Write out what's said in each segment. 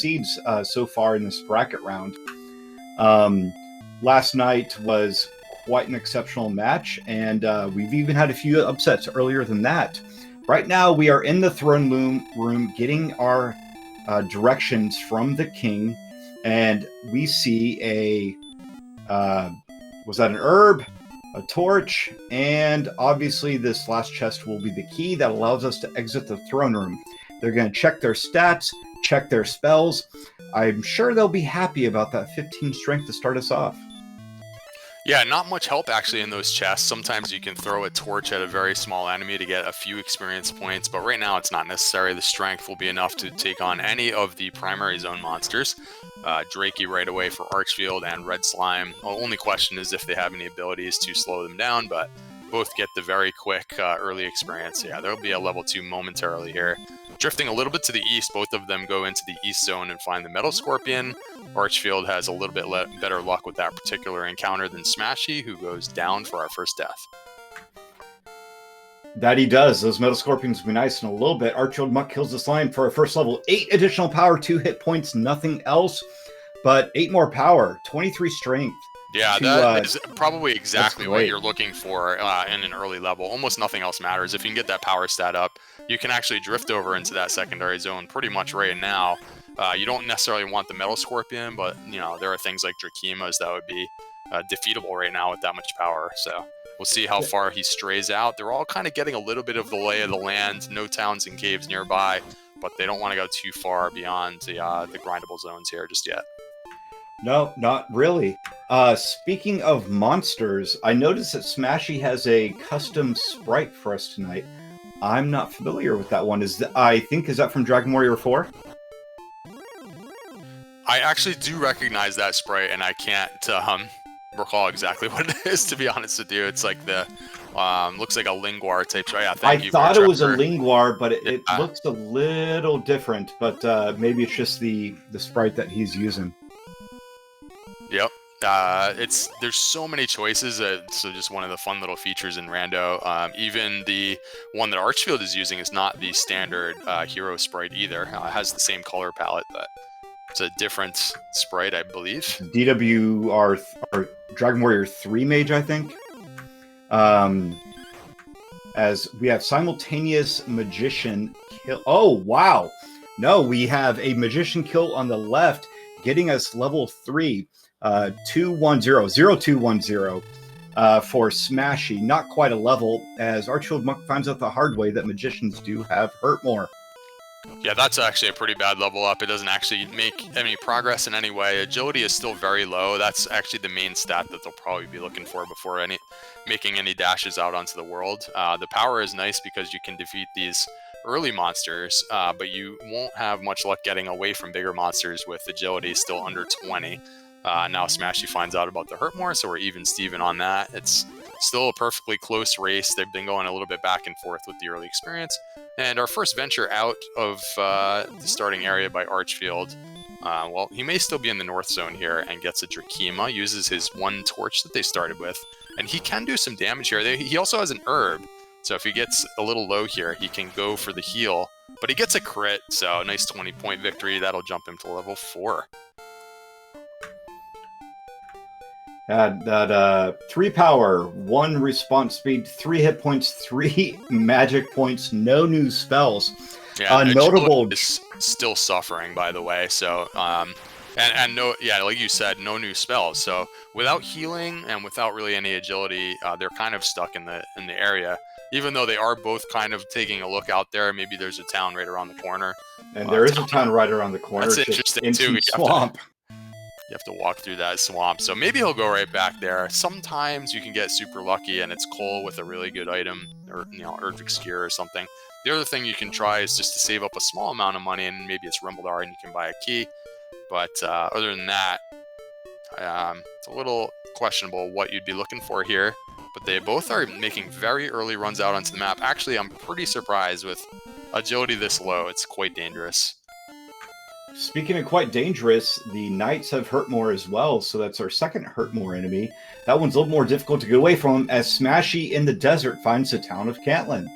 seeds so far in this bracket round. Last night was quite an exceptional match, and we've even had a few upsets earlier than that. Right now, we are in the throne room getting our directions from the king, and we see a was that an herb, a torch, and obviously this last chest will be the key that allows us to exit the throne room. They're going to check their stats, check their spells. I'm sure they'll be happy about that 15 strength to start us off. Yeah, not much help actually in those chests. Sometimes you can throw a torch at a very small enemy to get a few experience points, but right now it's not necessary. The strength will be enough to take on any of the primary zone monsters. Drakey right away for Archfield and Red Slime. The only question is if they have any abilities to slow them down, but both get the very quick early experience. Yeah, there'll be a level 2 momentarily here. Drifting a little bit to the east, both of them go into the east zone and find the Metal Scorpion. Archfield has a little bit better luck with that particular encounter than Smashy, who goes down for our first death. That he does. Those Metal Scorpions will be nice in a little bit. ArchfieldMonk kills the slime for our first level. 8 additional power, 2 hit points, nothing else, but 8 more power, 23 strength. Yeah, that is probably exactly what you're looking for in an early level. Almost nothing else matters. If you can get that power stat up, you can actually drift over into that secondary zone pretty much right now. You don't necessarily want the Metal Scorpion, but there are things like Drakeemas that would be defeatable right now with that much power. So we'll see how far he strays out. They're all kind of getting a little bit of the lay of the land. No towns and caves nearby, but they don't want to go too far beyond the grindable zones here just yet. No, not really. Speaking of monsters, I noticed that Smashy has a custom sprite for us tonight. I'm not familiar with that one. Is that from Dragon Warrior 4? I actually do recognize that sprite, and I can't recall exactly what it is, to be honest with you. It's like the looks like a Linguar type. So yeah, thank you. I thought it was a Linguar, but it looks a little different. But maybe it's just the sprite that he's using. Yep. There's so many choices. So just one of the fun little features in Rando. Even the one that Archfield is using is not the standard hero sprite either. It has the same color palette, but it's a different sprite, I believe. DWR or Dragon Warrior 3 mage, I think. As we have simultaneous magician kill. Oh wow! No, we have a magician kill on the left, getting us level 3. 0210 for Smashy. Not quite a level, as ArchfieldMonk finds out the hard way that magicians do have hurt more. Yeah, that's actually a pretty bad level up. It doesn't actually make any progress in any way. Agility is still very low. That's actually the main stat that they'll probably be looking for before making any dashes out onto the world. The power is nice because you can defeat these early monsters, but you won't have much luck getting away from bigger monsters with agility still under 20. Now Smashy finds out about the hurt more, so we're even Steven on that. It's still a perfectly close race. They've been going a little bit back and forth with the early experience. And our first venture out of the starting area by Archfield, well, he may still be in the north zone here and gets a Drakeema, uses his one torch that they started with, and he can do some damage here. He also has an herb, so if he gets a little low here, he can go for the heal, but he gets a crit, so a nice 20-point victory. That'll jump him to level 4. That 3 power, 1 response speed, 3 hit points, 3 magic points, no new spells. Yeah, notable is still suffering, by the way. So, and no, yeah, like you said, no new spells. So without healing and without really any agility, they're kind of stuck in the area. Even though they are both kind of taking a look out there, maybe there's a town right around the corner. And there is a town right around the corner. That's interesting too. Swamp. You have to walk through that swamp. So maybe he'll go right back there. Sometimes you can get super lucky and it's Cole with a really good item, or Erdrick's Gear or something. The other thing you can try is just to save up a small amount of money, and maybe it's Rimbledar and you can buy a key. But other than that, it's a little questionable what you'd be looking for here. But they both are making very early runs out onto the map. Actually, I'm pretty surprised with agility this low. It's quite dangerous. Speaking of quite dangerous, the Knights have Hurtmore as well, so that's our second Hurtmore enemy. That one's a little more difficult to get away from, as Smashy in the desert finds the town of Cantlin.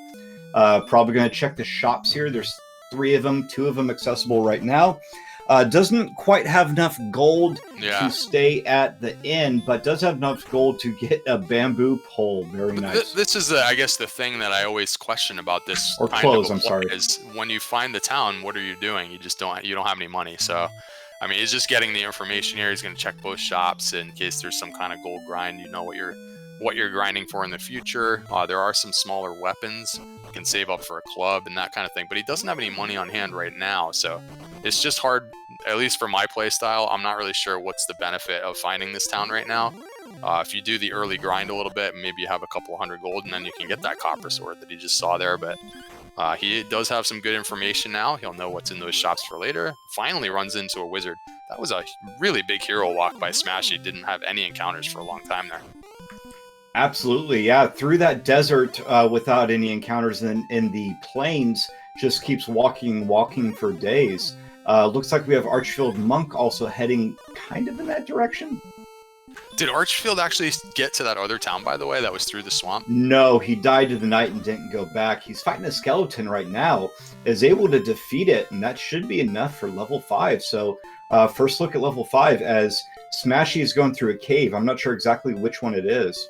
Probably going to check the shops here. There's 3 of them, 2 of them accessible right now. Doesn't quite have enough gold Yeah. to stay at the end, but does have enough gold to get a bamboo pole. Very nice. This is, I guess, the thing that I always question about this Or kind of clothes, a I'm play sorry. is when you find the town, what are you doing? You don't have any money. So, I mean, he's just getting the information here. He's going to check both shops in case there's some kind of gold grind. You know what you're grinding for in the future. There are some smaller weapons you can save up for a club and that kind of thing. But he doesn't have any money on hand right now, so it's just hard. At least for my play style, I'm not really sure what's the benefit of finding this town right now. If you do the early grind a little bit, maybe you have a couple hundred gold, and then you can get that copper sword that he just saw there. But he does have some good information now. He'll know what's in those shops for later. Finally runs into a wizard. That was a really big hero walk by Smashy. Didn't have any encounters for a long time there. Absolutely, yeah. Through that desert without any encounters in the plains, just keeps walking for days. Looks like we have ArchfieldMonk also heading kind of in that direction. Did Archfield actually get to that other town, by the way, that was through the swamp? No, he died of the night and didn't go back. He's fighting a skeleton right now, is able to defeat it, and that should be enough for level 5. So first look at level 5 as Smashy is going through a cave. I'm not sure exactly which one it is.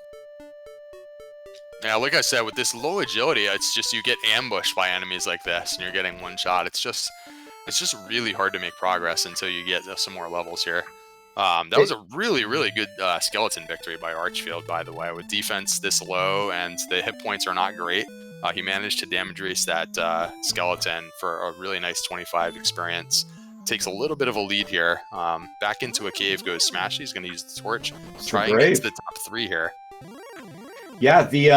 Yeah, like I said, with this low agility, it's just you get ambushed by enemies like this, and you're getting one shot. It's just really hard to make progress until you get some more levels here. That was a really, really good skeleton victory by Archfield, by the way, with defense this low and the hit points are not great. He managed to damage race that skeleton for a really nice 25 experience. Takes a little bit of a lead here. Back into a cave goes Smashy. He's going to use the torch. Try and get to the top 3 here. Yeah, the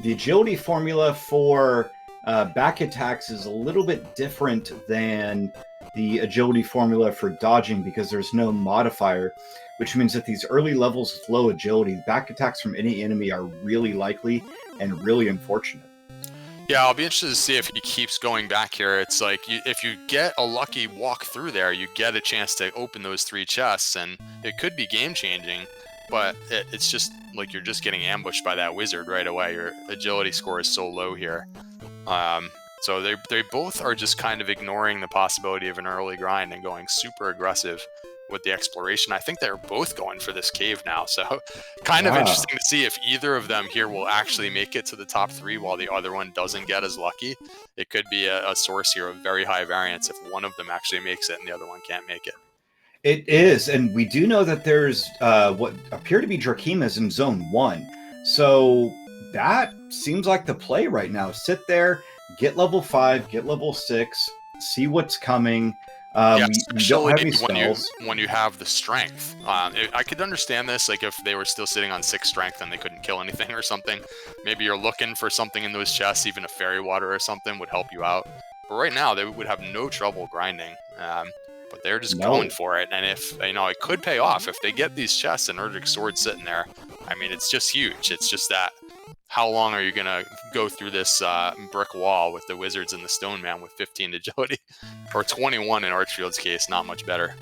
agility formula for back attacks is a little bit different than the agility formula for dodging because there's no modifier, which means that these early levels with low agility, back attacks from any enemy are really likely and really unfortunate. Yeah, I'll be interested to see if he keeps going back here. It's like if you get a lucky walk through there, you get a chance to open those 3 chests, and it could be game-changing, but it's just like you're just getting ambushed by that wizard right away. Your agility score is so low here. So they both are just kind of ignoring the possibility of an early grind and going super aggressive with the exploration. I think they're both going for this cave now, so kind of interesting to see if either of them here will actually make it to the top 3 while the other one doesn't get as lucky. It could be a source here of very high variance if one of them actually makes it and the other one can't make it. It is, and we do know that there's what appear to be Drakemas in Zone 1. So that seems like the play right now. Sit there, get level 5, get level 6, see what's coming. Yeah, we don't have any spells. when you have the strength. I could understand this, like if they were still sitting on 6 strength and they couldn't kill anything or something. Maybe you're looking for something in those chests, even a fairy water or something would help you out. But right now, they would have no trouble grinding. But they're just going for it. And if, it could pay off. If they get these chests and Erdrick Sword sitting there, I mean, it's just huge. It's just that, how long are you going to go through this brick wall with the wizards and the stone man with 15 agility? Or 21 in Archfield's case, not much better.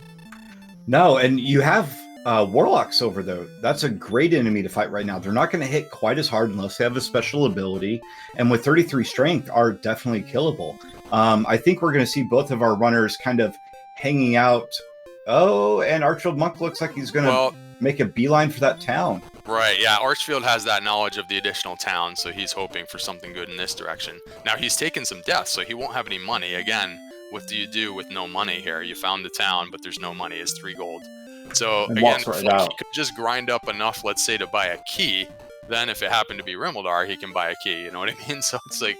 No, and you have warlocks over there. That's a great enemy to fight right now. They're not going to hit quite as hard unless they have a special ability. And with 33 strength, are definitely killable. I think we're going to see both of our runners kind of hanging out. Oh, and ArchfieldMonk looks like he's going to make a beeline for that town. Right, yeah, Archfield has that knowledge of the additional town, so he's hoping for something good in this direction. Now, he's taken some deaths, so he won't have any money. Again, what do you do with no money here? You found the town, but there's no money. It's 3 gold. So, again, he could just grind up enough, let's say, to buy a key. Then, if it happened to be Rimuldar, he can buy a key, you know what I mean? So, it's like,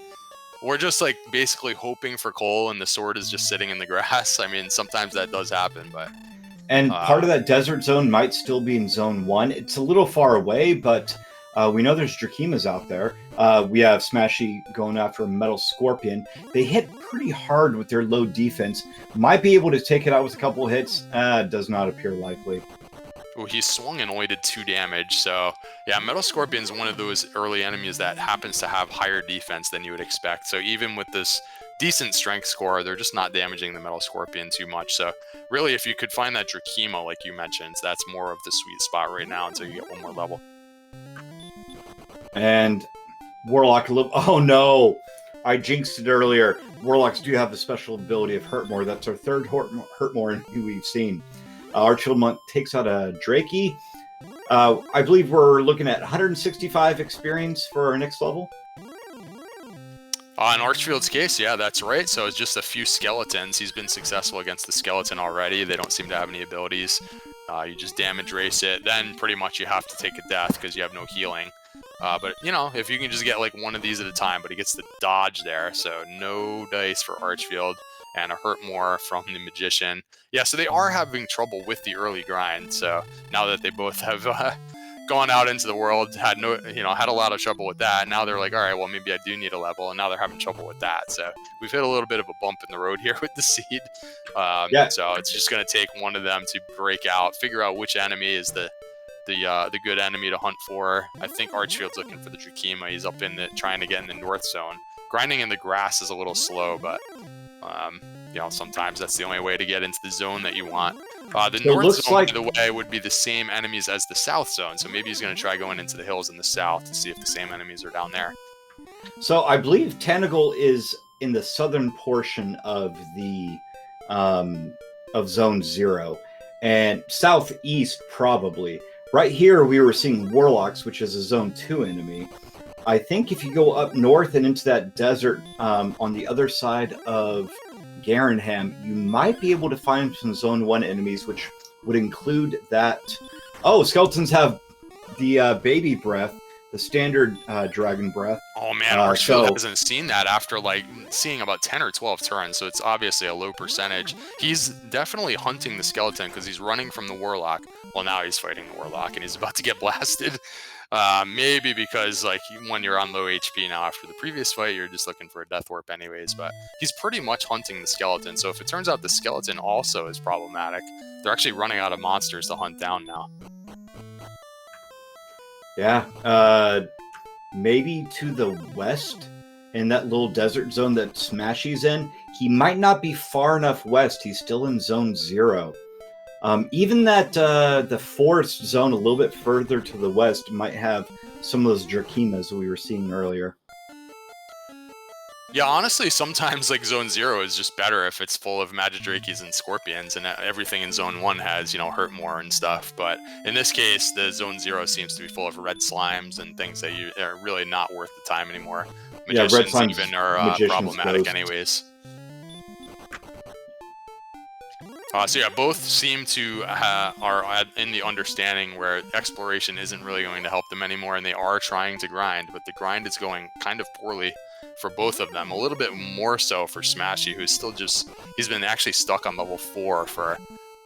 we're just like basically hoping for coal and the sword is just sitting in the grass. I mean, sometimes that does happen, but... And part of that desert zone might still be in Zone 1. It's a little far away, but we know there's Drakemas out there. We have Smashy going after a Metal Scorpion. They hit pretty hard with their low defense. Might be able to take it out with a couple hits. Does not appear likely. Well, he swung and only did 2 damage, so yeah, Metal Scorpion's one of those early enemies that happens to have higher defense than you would expect. So even with this decent strength score, they're just not damaging the Metal Scorpion too much. So really, if you could find that Drakema, like you mentioned, that's more of the sweet spot right now until you get one more level. And Warlock, oh no! I jinxed it earlier. Warlocks do have a special ability of Hurt More. That's our third Hurt More who we've seen. ArchfieldMonk takes out a Drakey. I believe we're looking at 165 experience for our next level. In Archfield's case, yeah, that's right. So it's just a few skeletons. He's been successful against the skeleton already. They don't seem to have any abilities. You just damage race it. Then pretty much you have to take a death because you have no healing. But, you know, if you can just get like one of these at a time, but he gets the dodge there. So no dice for Archfield and a hurt more from the Magician. Yeah, so they are having trouble with the early grind. So now that they both have gone out into the world, had a lot of trouble with that. Now they're like, all right, well, maybe I do need a level. And now they're having trouble with that. So we've hit a little bit of a bump in the road here with the seed. So it's just going to take one of them to break out, figure out which enemy is the good enemy to hunt for. I think Archfield's looking for the Drakima. He's up in trying to get in the north zone. Grinding in the grass is a little slow, but sometimes that's the only way to get into the zone that you want. The north zone, by the way, would be the same enemies as the south zone. So maybe he's going to try going into the hills in the south to see if the same enemies are down there. So I believe Tanagal is in the southern portion of the of Zone 0, and southeast probably. Right here, we were seeing Warlocks, which is a Zone 2 enemy. I think if you go up north and into that desert on the other side of Garenham, you might be able to find some Zone 1 enemies, which would include that. Oh, skeletons have the baby breath, the standard dragon breath. Oh man, Archfield hasn't seen that after like seeing about 10 or 12 turns, so it's obviously a low percentage. He's definitely hunting the skeleton because he's running from the Warlock. Well, now he's fighting the Warlock and he's about to get blasted. Maybe because like when you're on low HP now after the previous fight, you're just looking for a death warp anyways, but he's pretty much hunting the skeleton. So if it turns out the skeleton also is problematic, they're actually running out of monsters to hunt down now. Yeah, maybe to the west in that little desert zone that Smashy's in. He might not be far enough west. He's still in Zone 0. Even that the forest zone a little bit further to the west might have some of those Drakimas we were seeing earlier. Yeah, honestly, sometimes like Zone 0 is just better if it's full of Magidrakes and Scorpions, and everything in Zone 1 has, hurt more and stuff. But in this case, the Zone 0 seems to be full of red slimes and things that are really not worth the time anymore. Magicians red slimes even are problematic anyways. So yeah, both seem to are in the understanding where exploration isn't really going to help them anymore, and they are trying to grind, but the grind is going kind of poorly for both of them. A little bit more so for Smashy, who's still he's been actually stuck on level 4 for,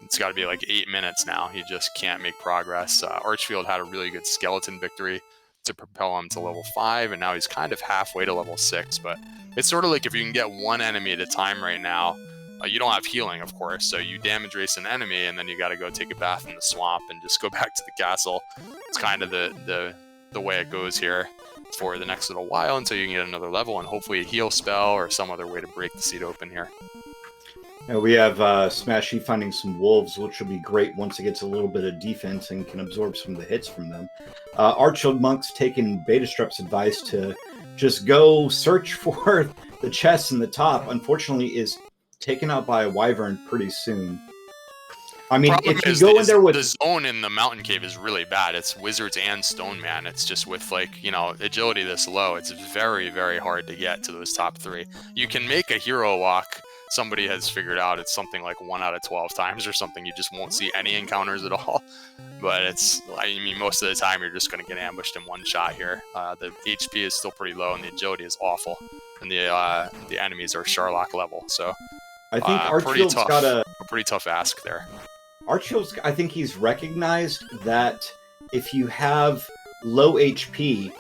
it's got to be like 8 minutes now. He just can't make progress. Archfield had a really good skeleton victory to propel him to level 5, and now he's kind of halfway to level 6, but it's sort of like if you can get one enemy at a time right now. You don't have healing, of course, so you damage race an enemy, and then you got to go take a bath in the swamp and just go back to the castle. It's kind of the way it goes here for the next little while until you can get another level and hopefully a heal spell or some other way to break the seed open here. Now we have Smashy finding some wolves, which will be great once it gets a little bit of defense and can absorb some of the hits from them. ArchfieldMonk's taking Betastrep's advice to just go search for the chests in the top. Unfortunately, is taken out by a wyvern pretty soon. I mean, if you go in there with... The zone in the mountain cave is really bad. It's wizards and stone man. It's just with, agility this low, it's very, very hard to get to those top 3. You can make a hero walk. Somebody has figured out it's something like 1 out of 12 times or something. You just won't see any encounters at all. But most of the time you're just going to get ambushed in one shot here. The HP is still pretty low and the agility is awful. And the enemies are Sharlock level, so... I think Archfield's got a pretty tough ask there. Archfield's, I think he's recognized that if you have low HP,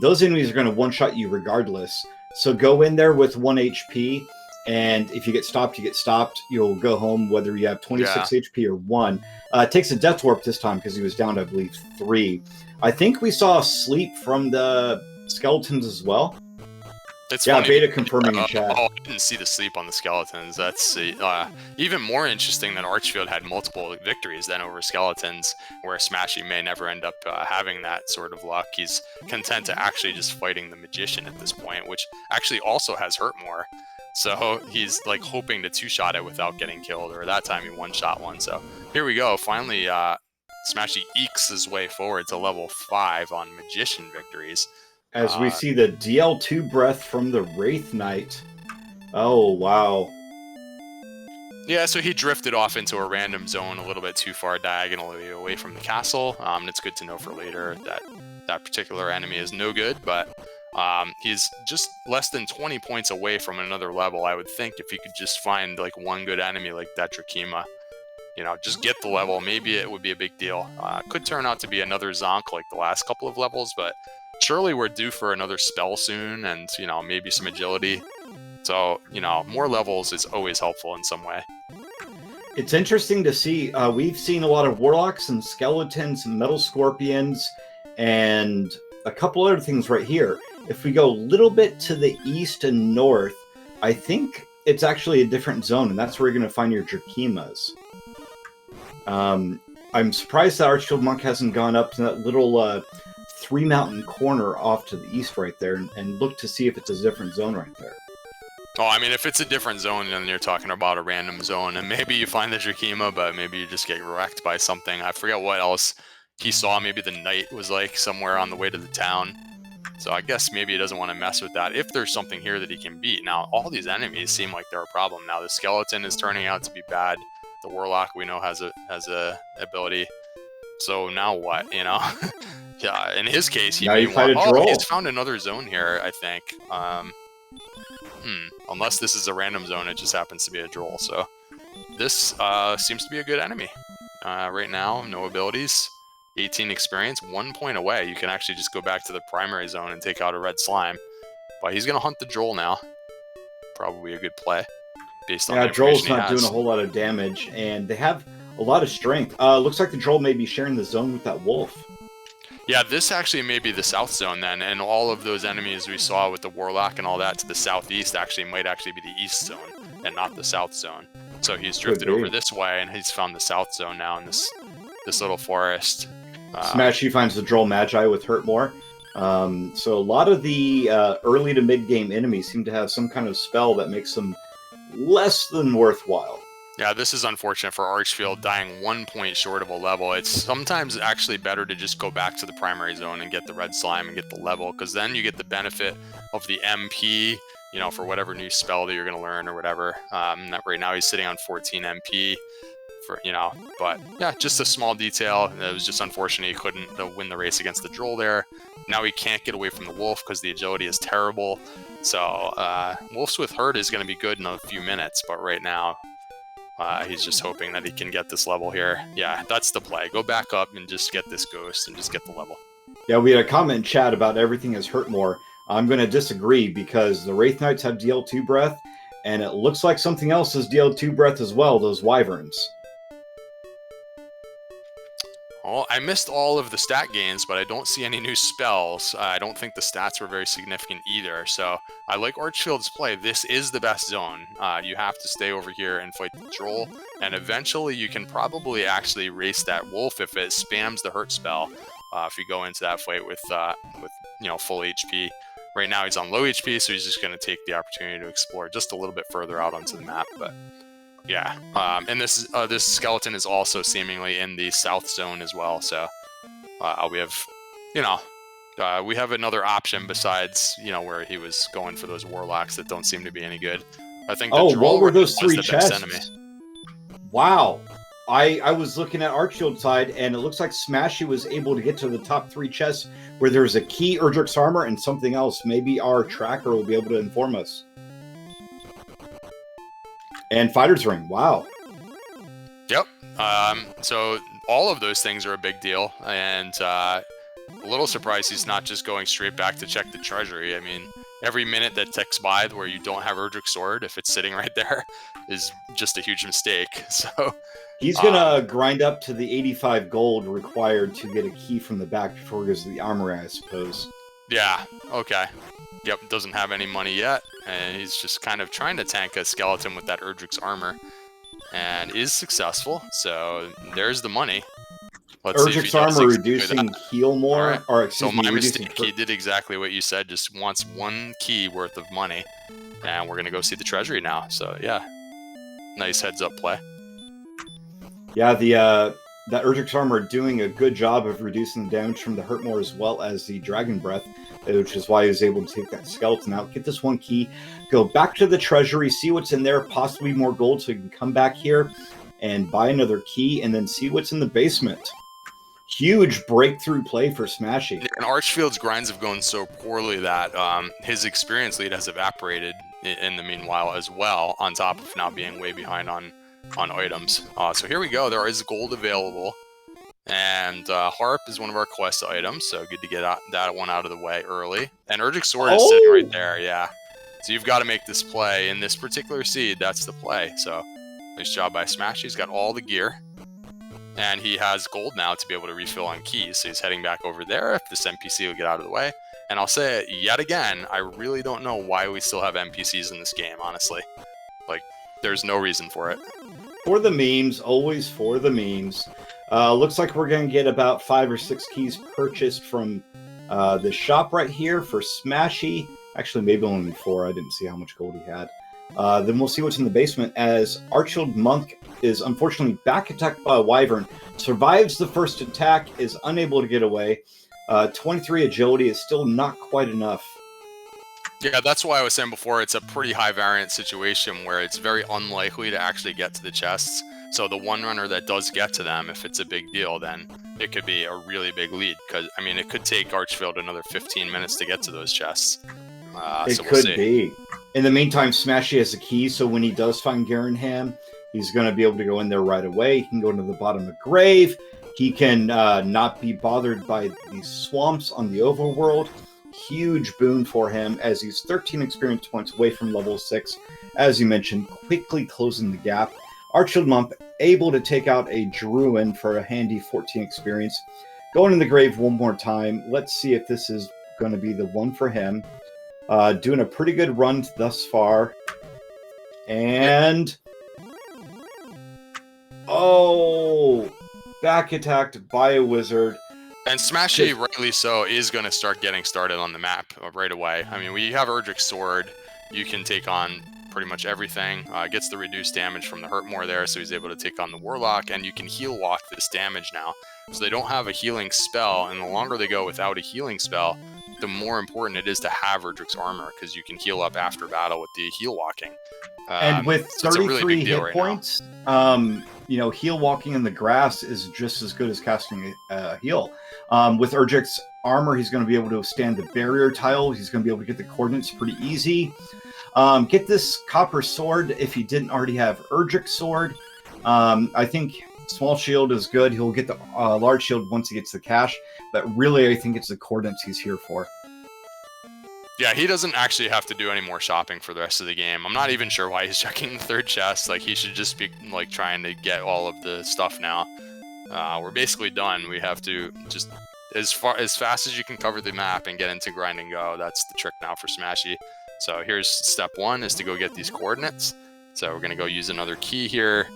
those enemies are going to one-shot you regardless. So go in there with 1 HP, and if you get stopped, you get stopped. You'll go home whether you have 26 HP or 1. It takes a death warp this time because he was down to, I believe, 3. I think we saw sleep from the skeletons as well. It's Yeah, funny. Beta confirming in chat. I didn't see the sleep on the skeletons. That's even more interesting that Archfield had multiple victories then over skeletons, where Smashy may never end up having that sort of luck. He's content to actually just fighting the Magician at this point, which actually also has hurt more. So he's like hoping to two-shot it without getting killed, or that time he one-shot one. So here we go. Finally, Smashy ekes his way forward to level 5 on Magician victories. As we see the DL2 breath from the Wraith Knight. Oh, wow. Yeah, so he drifted off into a random zone a little bit too far diagonally away from the castle. And it's good to know for later that that particular enemy is no good, but he's just less than 20 points away from another level. I would think if he could just find like one good enemy like that Drakima, you know, just get the level, maybe it would be a big deal. Could turn out to be another Zonk like the last couple of levels, but surely we're due for another spell soon, and, you know, maybe some agility. So, you know, more levels is always helpful in some way. It's interesting to see. We've seen a lot of Warlocks and Skeletons and Metal Scorpions and a couple other things right here. If we go a little bit to the east and north, I think it's actually a different zone, and that's where you're going to find your Drakimas. I'm surprised that ArchfieldMonk hasn't gone up to that little 3-mountain corner off to the east right there and look to see if it's a different zone right there. Oh, I mean, if it's a different zone, then you're talking about a random zone, and maybe you find the Drakima, but maybe you just get wrecked by something. I forget what else he saw. Maybe the knight was like somewhere on the way to the town. So I guess maybe he doesn't want to mess with that if there's something here that he can beat. Now, all these enemies seem like they're a problem. Now, the skeleton is turning out to be bad. The warlock we know has a ability. So now what, you know? Yeah, in his case, he may want... Oh, he's found another zone here, I think. Unless this is a random zone, it just happens to be a droll. So this seems to be a good enemy. Right now, no abilities, 18 experience, 1 point away. You can actually just go back to the primary zone and take out a red slime. But he's going to hunt the droll now. Probably a good play. Based on Droll's not doing a whole lot of damage, and they have a lot of strength. Looks like the droll may be sharing the zone with that wolf. Yeah, this actually may be the south zone then, and all of those enemies we saw with the warlock and all that to the southeast might actually be the east zone and not the south zone. So he's drifted over this way, and he's found the south zone now in this little forest. Smashy finds the droll magi with hurt more. So a lot of the early to mid game enemies seem to have some kind of spell that makes them less than worthwhile. Yeah, this is unfortunate for Archfield, dying 1 point short of a level. It's sometimes actually better to just go back to the primary zone and get the red slime and get the level, because then you get the benefit of the MP, you know, for whatever new spell that you're going to learn or whatever. Right now he's sitting on 14 MP, for, you know, but yeah, just a small detail. It was just unfortunate he couldn't win the race against the droll there. Now he can't get away from the wolf because the agility is terrible. So Wolves with hurt is going to be good in a few minutes, but right now he's just hoping that he can get this level here. Yeah, that's the play. Go back up and just get this ghost and just get the level. Yeah, we had a comment in chat about everything has hurt more. I'm going to disagree because the Wraith Knights have DL2 breath, and it looks like something else has DL2 breath as well, those wyverns. Well, I missed all of the stat gains, but I don't see any new spells. I don't think the stats were very significant either, so I like Archfield's play. This is the best zone. You have to stay over here and fight the droll, and eventually you can probably actually race that wolf if it spams the hurt spell. If you go into that fight with you know, full HP. Right now he's on low HP, so he's just going to take the opportunity to explore just a little bit further out onto the map, but... Yeah, and this skeleton is also seemingly in the south zone as well. So we have, you know, we have another option besides, you know, where he was going for those warlocks that don't seem to be any good. I think. What were those 3 chests? Wow, I was looking at Archfield's side, and it looks like Smashy was able to get to the top 3 chests where there's a key Erdrick's armor and something else. Maybe our tracker will be able to inform us. And Fighter's Ring, wow. Yep. So all of those things are a big deal, and a little surprised he's not just going straight back to check the treasury. I mean, every minute that ticks by where you don't have Erdrick's sword, if it's sitting right there, is just a huge mistake. So he's gonna grind up to the 85 gold required to get a key from the back before he goes to the armory, I suppose. Yeah, okay. Yep, doesn't have any money yet, and he's just kind of trying to tank a skeleton with that Erdrick's armor, and is successful, so there's the money. Let's see if he Erdrick's does armor exactly that. reducing heal more, Alright, or so excuse me, my reducing... mistake, he did exactly what you said, just wants 1 key worth of money, and we're gonna go see the treasury now, so yeah. Nice heads-up play. Yeah, that Erdrick's armor doing a good job of reducing the damage from the Hurtmore as well as the Dragon Breath, which is why he was able to take that skeleton out, get this 1 key, go back to the treasury, see what's in there, possibly more gold, so he can come back here and buy another key, and then see what's in the basement. Huge breakthrough play for Smashy. And Archfield's grinds have gone so poorly that his experience lead has evaporated in the meanwhile as well, on top of now being way behind on items. So here we go, there is gold available. And Harp is one of our quest items, so good to get that one out of the way early. And Erdrick's Sword is sitting right there, yeah. So you've got to make this play. In this particular seed, that's the play. So nice job by Smashy. He's got all the gear. And he has gold now to be able to refill on keys. So he's heading back over there if this NPC will get out of the way. And I'll say it yet again, I really don't know why we still have NPCs in this game, honestly. Like, there's no reason for it. For the memes, always for the memes. Looks like we're going to get about 5 or 6 keys purchased from the shop right here for Smashy. Actually, maybe only 4. I didn't see how much gold he had. Then we'll see what's in the basement as ArchfieldMonk is unfortunately back attacked by a Wyvern. Survives the first attack, is unable to get away. 23 agility is still not quite enough. Yeah, that's why I was saying before, it's a pretty high variance situation where it's very unlikely to actually get to the chests. So the one runner that does get to them, if it's a big deal, then it could be a really big lead. Because, I mean, it could take Archfield another 15 minutes to get to those chests. It could be. In the meantime, Smashy has a key, so when he does find Garenham, he's going to be able to go in there right away. He can go to the bottom of the grave. He can not be bothered by these swamps on the overworld. Huge boon for him as he's 13 experience points away from level 6. As you mentioned, quickly closing the gap. ArchfieldMonk able to take out a Druid for a handy 14 experience. Going in the grave one more time. Let's see if this is going to be the one for him. Doing a pretty good run thus far. And... oh! Back attacked by a wizard. And Smashy, rightly so, is going to start getting started on the map right away. I mean, we have Erdrick's Sword. You can take on pretty much everything. Gets the reduced damage from the Hurtmore there, so he's able to take on the Warlock, and you can heal lock this damage now. So they don't have a healing spell, and the longer they go without a healing spell, the more important it is to have Erdrick's Armor, because you can heal up after battle with the heal walking. And with 33 really hit points, you know, heal walking in the grass is just as good as casting a heal. With Erdrick's armor, he's going to be able to withstand the barrier tile. He's going to be able to get the coordinates pretty easy. Get this copper sword if he didn't already have Erdrick's sword. I think small shield is good. He'll get the large shield once he gets the cash. But really, I think it's the coordinates he's here for. Yeah, he doesn't actually have to do any more shopping for the rest of the game. I'm not even sure why he's checking the third chest. Like, he should just be, like, trying to get all of the stuff now. We're basically done. We have to just, as fast as you can cover the map and get into grind and go, that's the trick now for Smashy. So here's step 1, is to go get these coordinates. So we're going to go use another key here.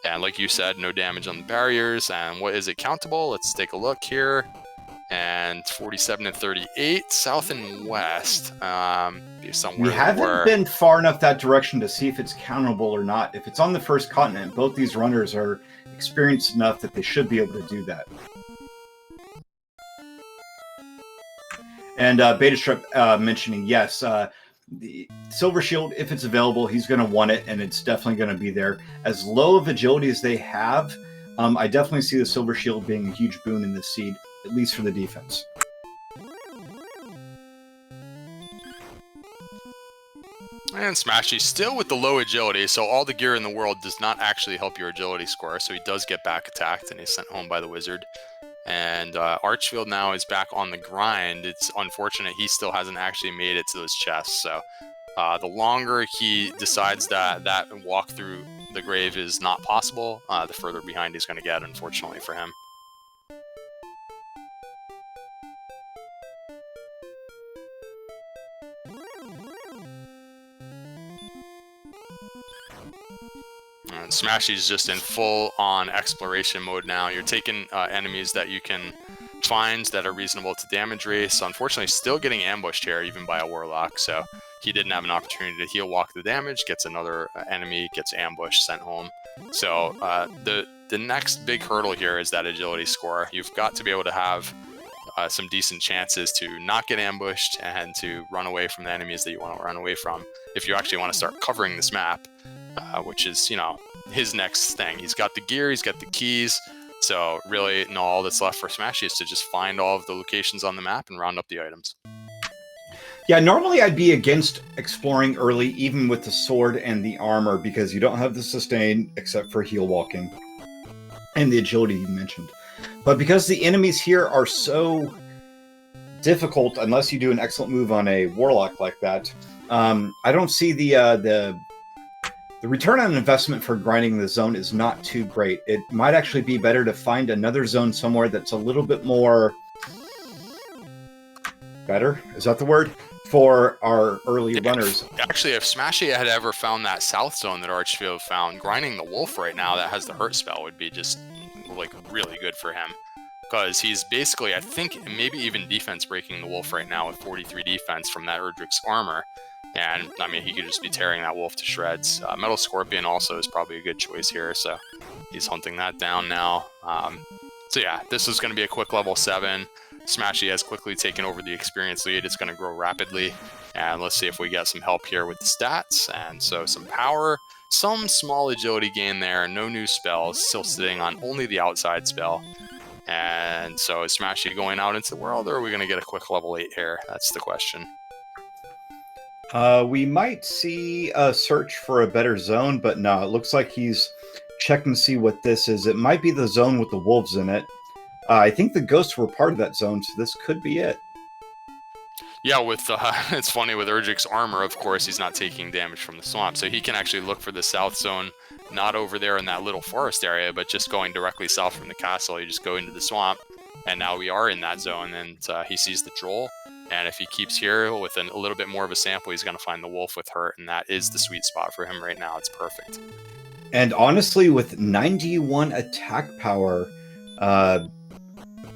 And like you said, no damage on the barriers. And what is it countable? Let's take a look here. And 47 and 38, south and west. Somewhere we haven't been far enough that direction to see if it's countable or not. If it's on the first continent, both these runners are experienced enough that they should be able to do that. And Beta Strip mentioning, yes, the Silver Shield, if it's available, he's going to want it, and it's definitely going to be there. As low of agility as they have, I definitely see the Silver Shield being a huge boon in this seed, at least for the defense. And Smashy still with the low agility, so all the gear in the world does not actually help your agility score, so he does get back attacked, and he's sent home by the wizard. And Archfield now is back on the grind. It's unfortunate he still hasn't actually made it to those chests, so the longer he decides that walk through the grave is not possible, the further behind he's going to get, unfortunately for him. Smashy's just in full-on exploration mode now. You're taking enemies that you can find that are reasonable to damage race. Unfortunately, still getting ambushed here, even by a Warlock, so he didn't have an opportunity to heal walk the damage, gets another enemy, gets ambushed, sent home. So the next big hurdle here is that agility score. You've got to be able to have some decent chances to not get ambushed and to run away from the enemies that you want to run away from if you actually want to start covering this map, which is, you know, his next thing. He's got the gear, he's got the keys, so really all that's left for Smashy is to just find all of the locations on the map and round up the items. Yeah, normally I'd be against exploring early, even with the sword and the armor, because you don't have the sustain except for heal walking and the agility you mentioned. But because the enemies here are so difficult, unless you do an excellent move on a Warlock like that, I don't see the return on investment for grinding the zone is not too great. It might actually be better to find another zone somewhere that's a little bit more... better? Is that the word? For our early runners. Actually, if Smashy had ever found that south zone that Archfield found, grinding the wolf right now that has the hurt spell would be just like really good for him. Because he's basically, I think, maybe even defense breaking the wolf right now with 43 defense from that Erdrick's armor. And, I mean, he could just be tearing that wolf to shreds. Metal Scorpion also is probably a good choice here, so he's hunting that down now. So yeah, this is going to be a quick level 7. Smashy has quickly taken over the experience lead. It's going to grow rapidly. And let's see if we get some help here with the stats. And so some power, some small agility gain there, no new spells, still sitting on only the outside spell. And so is Smashy going out into the world, or are we going to get a quick level 8 here? That's the question. We might see a search for a better zone, but no, it looks like he's checking to see what this is. It might be the zone with the wolves in it. I think the ghosts were part of that zone, so this could be it. Yeah, with it's funny, with Erdrick's armor, of course, he's not taking damage from the swamp, so he can actually look for the south zone, not over there in that little forest area, but just going directly south from the castle. You just go into the swamp, and now we are in that zone, and he sees the troll, and if he keeps here with a little bit more of a sample, he's going to find the wolf with hurt, and that is the sweet spot for him right now. It's perfect. And honestly, with 91 attack power,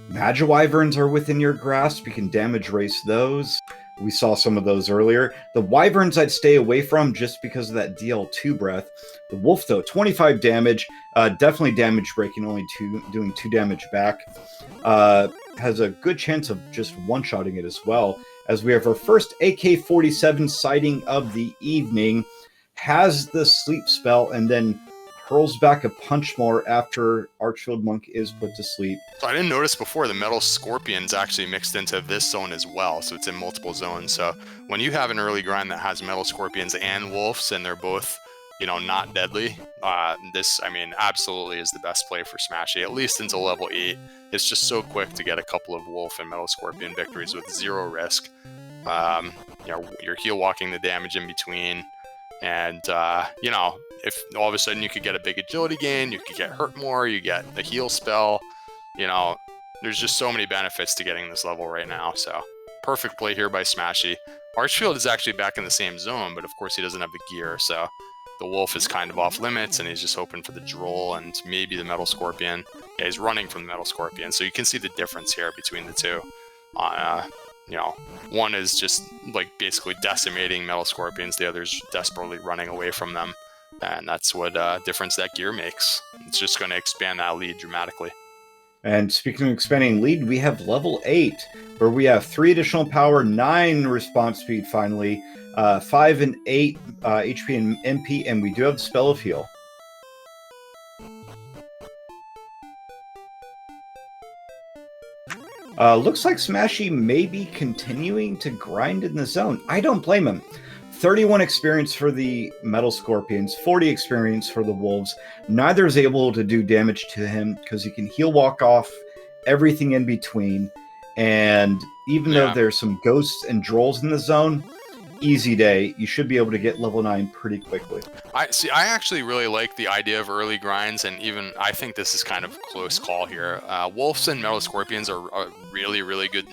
Magi Wyverns are within your grasp. You can damage race those. We saw some of those earlier. The Wyverns I'd stay away from just because of that DL2 breath. The Wolf, though, 25 damage. Definitely damage breaking, only doing 2 damage back. Has a good chance of just one-shotting it as well. As we have our first AK-47 sighting of the evening. Has the sleep spell and then hurls back a punch more after ArchfieldMonk is put to sleep. So I didn't notice before the Metal Scorpion's actually mixed into this zone as well, so it's in multiple zones. So when you have an early grind that has Metal Scorpions and Wolves, and they're both, you know, not deadly, this, I mean, absolutely is the best play for Smashy, at least until level 8. It's just so quick to get a couple of Wolf and Metal Scorpion victories with 0 risk. You know, you're heal walking the damage in between, and, you know, if all of a sudden you could get a big agility gain, you could get hurt more, you get the heal spell, you know, there's just so many benefits to getting this level right now. So perfect play here by Smashy. Archfield is actually back in the same zone, but of course he doesn't have the gear, so the wolf is kind of off limits, and he's just hoping for the droll and maybe the Metal Scorpion. Yeah, he's running from the Metal Scorpion, so you can see the difference here between the two. You know, one is just like basically decimating Metal Scorpions, the other's desperately running away from them. And that's what difference that gear makes. It's just going to expand that lead dramatically. And speaking of expanding lead, we have level 8, where we have 3 additional power, 9 response speed finally, 5 and 8 HP and MP, and we do have the spell of heal. Looks like Smashy may be continuing to grind in the zone. I don't blame him. 31 experience for the Metal Scorpions, 40 experience for the Wolves. Neither is able to do damage to him because he can heal walk off everything in between. And even though there's some ghosts and drolls in the zone, easy day. You should be able to get level 9 pretty quickly. I actually really like the idea of early grinds, and even I think this is kind of a close call here. Wolves and Metal Scorpions are a really, really good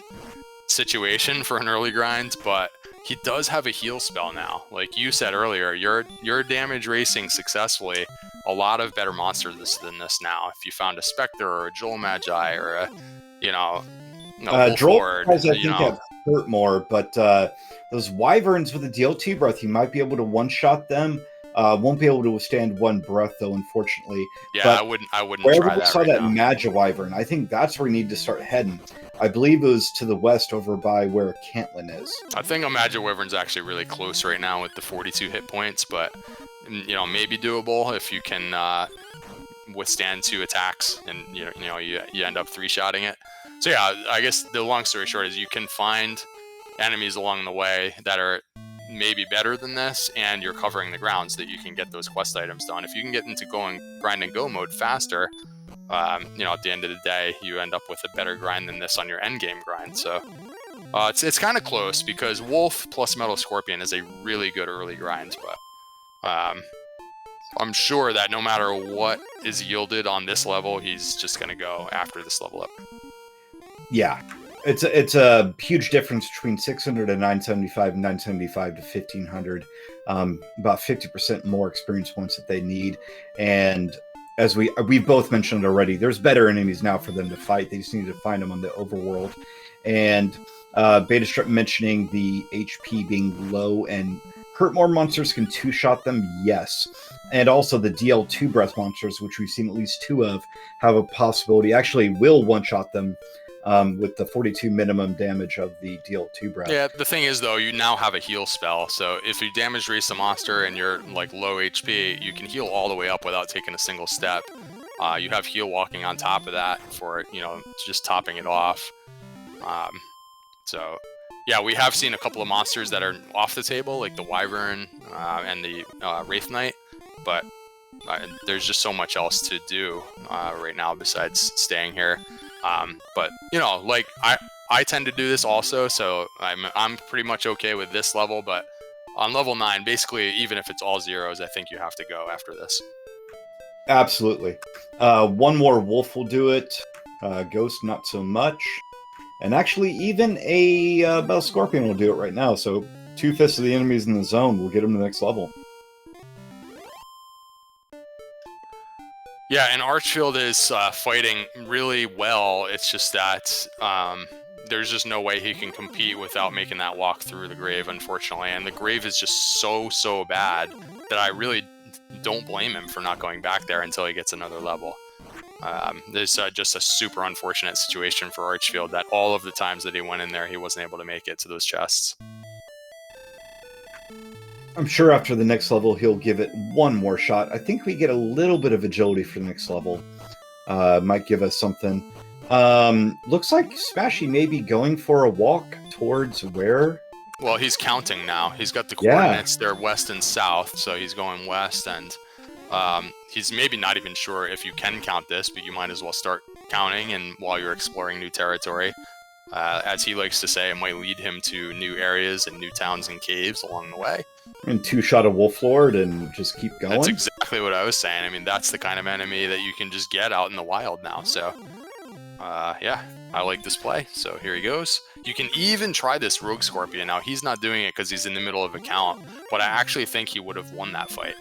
situation for an early grind, but he does have a heal spell now. Like you said earlier, you're damage racing successfully a lot of better monsters than this now. If you found a Spectre or a Joel Magi or a, Wolf Droll Lord, guys, I think, have hurt more, but those Wyverns with the DL2 breath, you might be able to one-shot them. Won't be able to withstand one breath, though, unfortunately. Yeah, but I wouldn't wherever try we that saw right that now. Magi Wyvern, I think that's where we need to start heading. I believe it was to the west over by where Cantlin is. I think a Magi Wyvern's actually really close right now with the 42 hit points, but, maybe doable if you can withstand 2 attacks and, you end up 3-shotting it. So, yeah, I guess the long story short is you can find enemies along the way that are maybe better than this, and you're covering the ground so that you can get those quest items done. If you can get into grind and go mode faster, at the end of the day, you end up with a better grind than this on your end game grind. So it's kind of close because Wolf plus Metal Scorpion is a really good early grind, but I'm sure that no matter what is yielded on this level, he's just going to go after this level up. Yeah. It's a huge difference between 600 and 975 and 975 to 1500. About 50% more experience points that they need. And as we've both mentioned already, there's better enemies now for them to fight. They just need to find them on the overworld. And Beta Strip mentioning the HP being low and hurt more monsters can 2-shot them, yes. And also the DL2 breath monsters, which we've seen at least 2 of, have a possibility, actually will 1-shot them. With the 42 minimum damage of the DL2 breath. Yeah, the thing is, though, you now have a heal spell. So if you damage race a monster and you're low HP, you can heal all the way up without taking a single step. You have heal walking on top of that for, just topping it off. So, yeah, we have seen a couple of monsters that are off the table, like the Wyvern and the Wraith Knight. But there's just so much else to do right now besides staying here. But I tend to do this also, so I'm pretty much okay with this level. But on level 9, basically, even if it's all zeros, I think you have to go after this. Absolutely. One more Wolf will do it. Ghost, not so much. And actually, even a Metal Scorpion will do it right now. So 2/5 of the enemies in the zone will get them to the next level. Yeah, and Archfield is fighting really well. It's just that there's just no way he can compete without making that walk through the grave, unfortunately. And the grave is just so bad that I really don't blame him for not going back there until he gets another level. There's just a super unfortunate situation for Archfield that all of the times that he went in there, he wasn't able to make it to those chests. I'm sure after the next level, he'll give it one more shot. I think we get a little bit of agility for the next level. Might give us something. Looks like Smashy may be going for a walk towards where? Well, he's counting now. He's got the coordinates. They're west and south, so he's going west, and he's maybe not even sure if you can count this, but you might as well start counting, and while you're exploring new territory. As he likes to say, it might lead him to new areas and new towns and caves along the way. And 2-shot a Wolf Lord and just keep going? That's exactly what I was saying. I mean, that's the kind of enemy that you can just get out in the wild now. So, yeah, I like this play. So here he goes. You can even try this Rogue Scorpion. Now, he's not doing it because he's in the middle of a count, but I actually think he would have won that fight.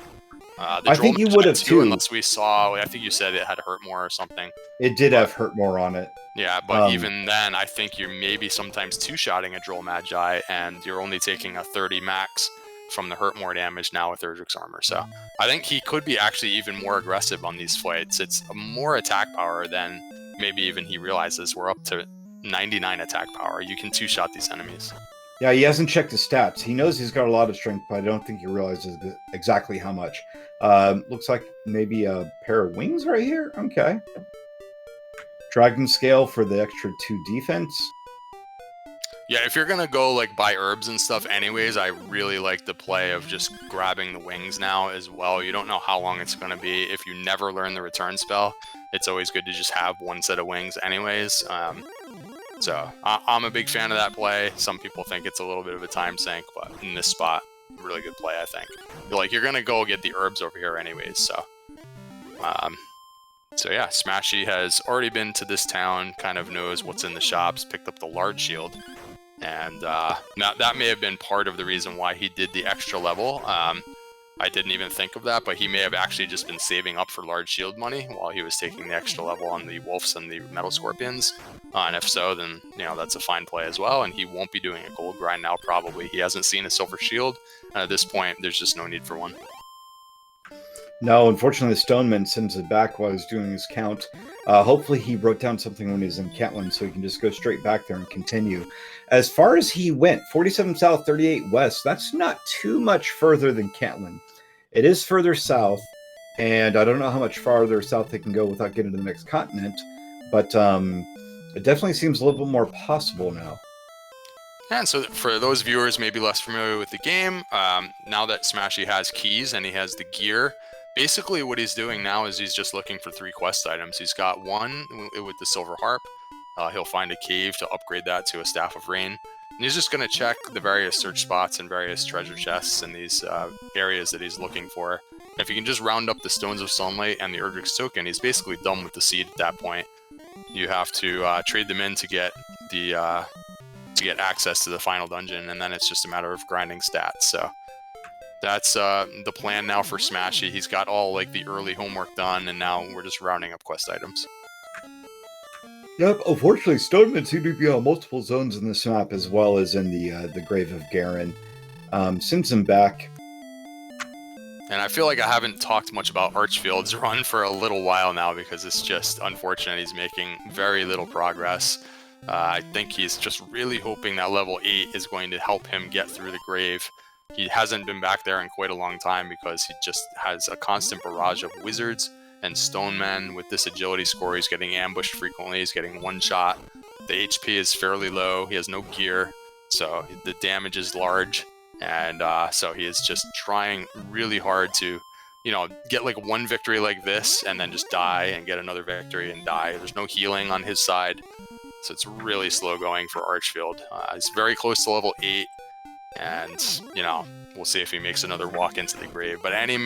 I think he would have too. Unless we saw, I think you said it had hurt more or something. It did have hurt more on it. Yeah, but even then, I think you're maybe sometimes 2-shotting a Droll Magi, and you're only taking a 30 max from the hurt more damage now with Erdrick's armor. So I think he could be actually even more aggressive on these fights. It's more attack power than maybe even he realizes. We're up to 99 attack power. You can 2-shot these enemies. Yeah, he hasn't checked his stats. He knows he's got a lot of strength, but I don't think he realizes exactly how much. Looks like maybe a pair of wings right here. Okay. Dragon Scale for the extra 2 defense. Yeah, if you're gonna go buy herbs and stuff anyways, I really like the play of just grabbing the wings now as well. You don't know how long it's gonna be. If you never learn the return spell, it's always good to just have one set of wings anyways. So I'm a big fan of that play. Some people think it's a little bit of a time sink, but in this spot, really good play, I think. You're gonna go get the herbs over here anyways, so. So yeah, Smashy has already been to this town, kind of knows what's in the shops, picked up the large shield. And now that may have been part of the reason why he did the extra level. I I didn't even think of that, but he may have actually just been saving up for large shield money while he was taking the extra level on the wolves and the metal scorpions. And if so, then that's a fine play as well. And he won't be doing a gold grind now. Probably he hasn't seen a silver shield, and at this point, there's just no need for one. No, unfortunately, the Stoneman sends it back while he's doing his count. Hopefully, he wrote down something when he was in Catlin, so he can just go straight back there and continue. As far as he went, 47 south, 38 west, that's not too much further than Catlin. It is further south, and I don't know how much farther south they can go without getting to the next continent, but it definitely seems a little bit more possible now. And so for those viewers maybe less familiar with the game, now that Smashy has keys and he has the gear, basically what he's doing now is he's just looking for 3 quest items. He's got one with the silver harp. He'll find a cave to upgrade that to a staff of rain. And he's just going to check the various search spots and various treasure chests in these areas that he's looking for. And if he can just round up the Stones of Sunlight and the Erdrick's Token, he's basically done with the seed at that point. You have to trade them in to get the access to the final dungeon, and then it's just a matter of grinding stats. So that's the plan now for Smashy. He's got all the early homework done, and now we're just rounding up quest items. Yep, unfortunately, Stonemen seem to be on multiple zones in this map, as well as in the Grave of Garen. Sends him back. And I feel like I haven't talked much about Archfield's run for a little while now, because it's just unfortunate he's making very little progress. I think he's just really hoping that level 8 is going to help him get through the grave. He hasn't been back there in quite a long time because he just has a constant barrage of wizards and stone men. With this agility score, he's getting ambushed frequently. He's getting one shot. The HP is fairly low. He has no gear, so the damage is large. And so he is just trying really hard to, get one victory like this and then just die and get another victory and die. There's no healing on his side. So it's really slow going for Archfield. He's very close to level 8, and, we'll see if he makes another walk into the grave. But every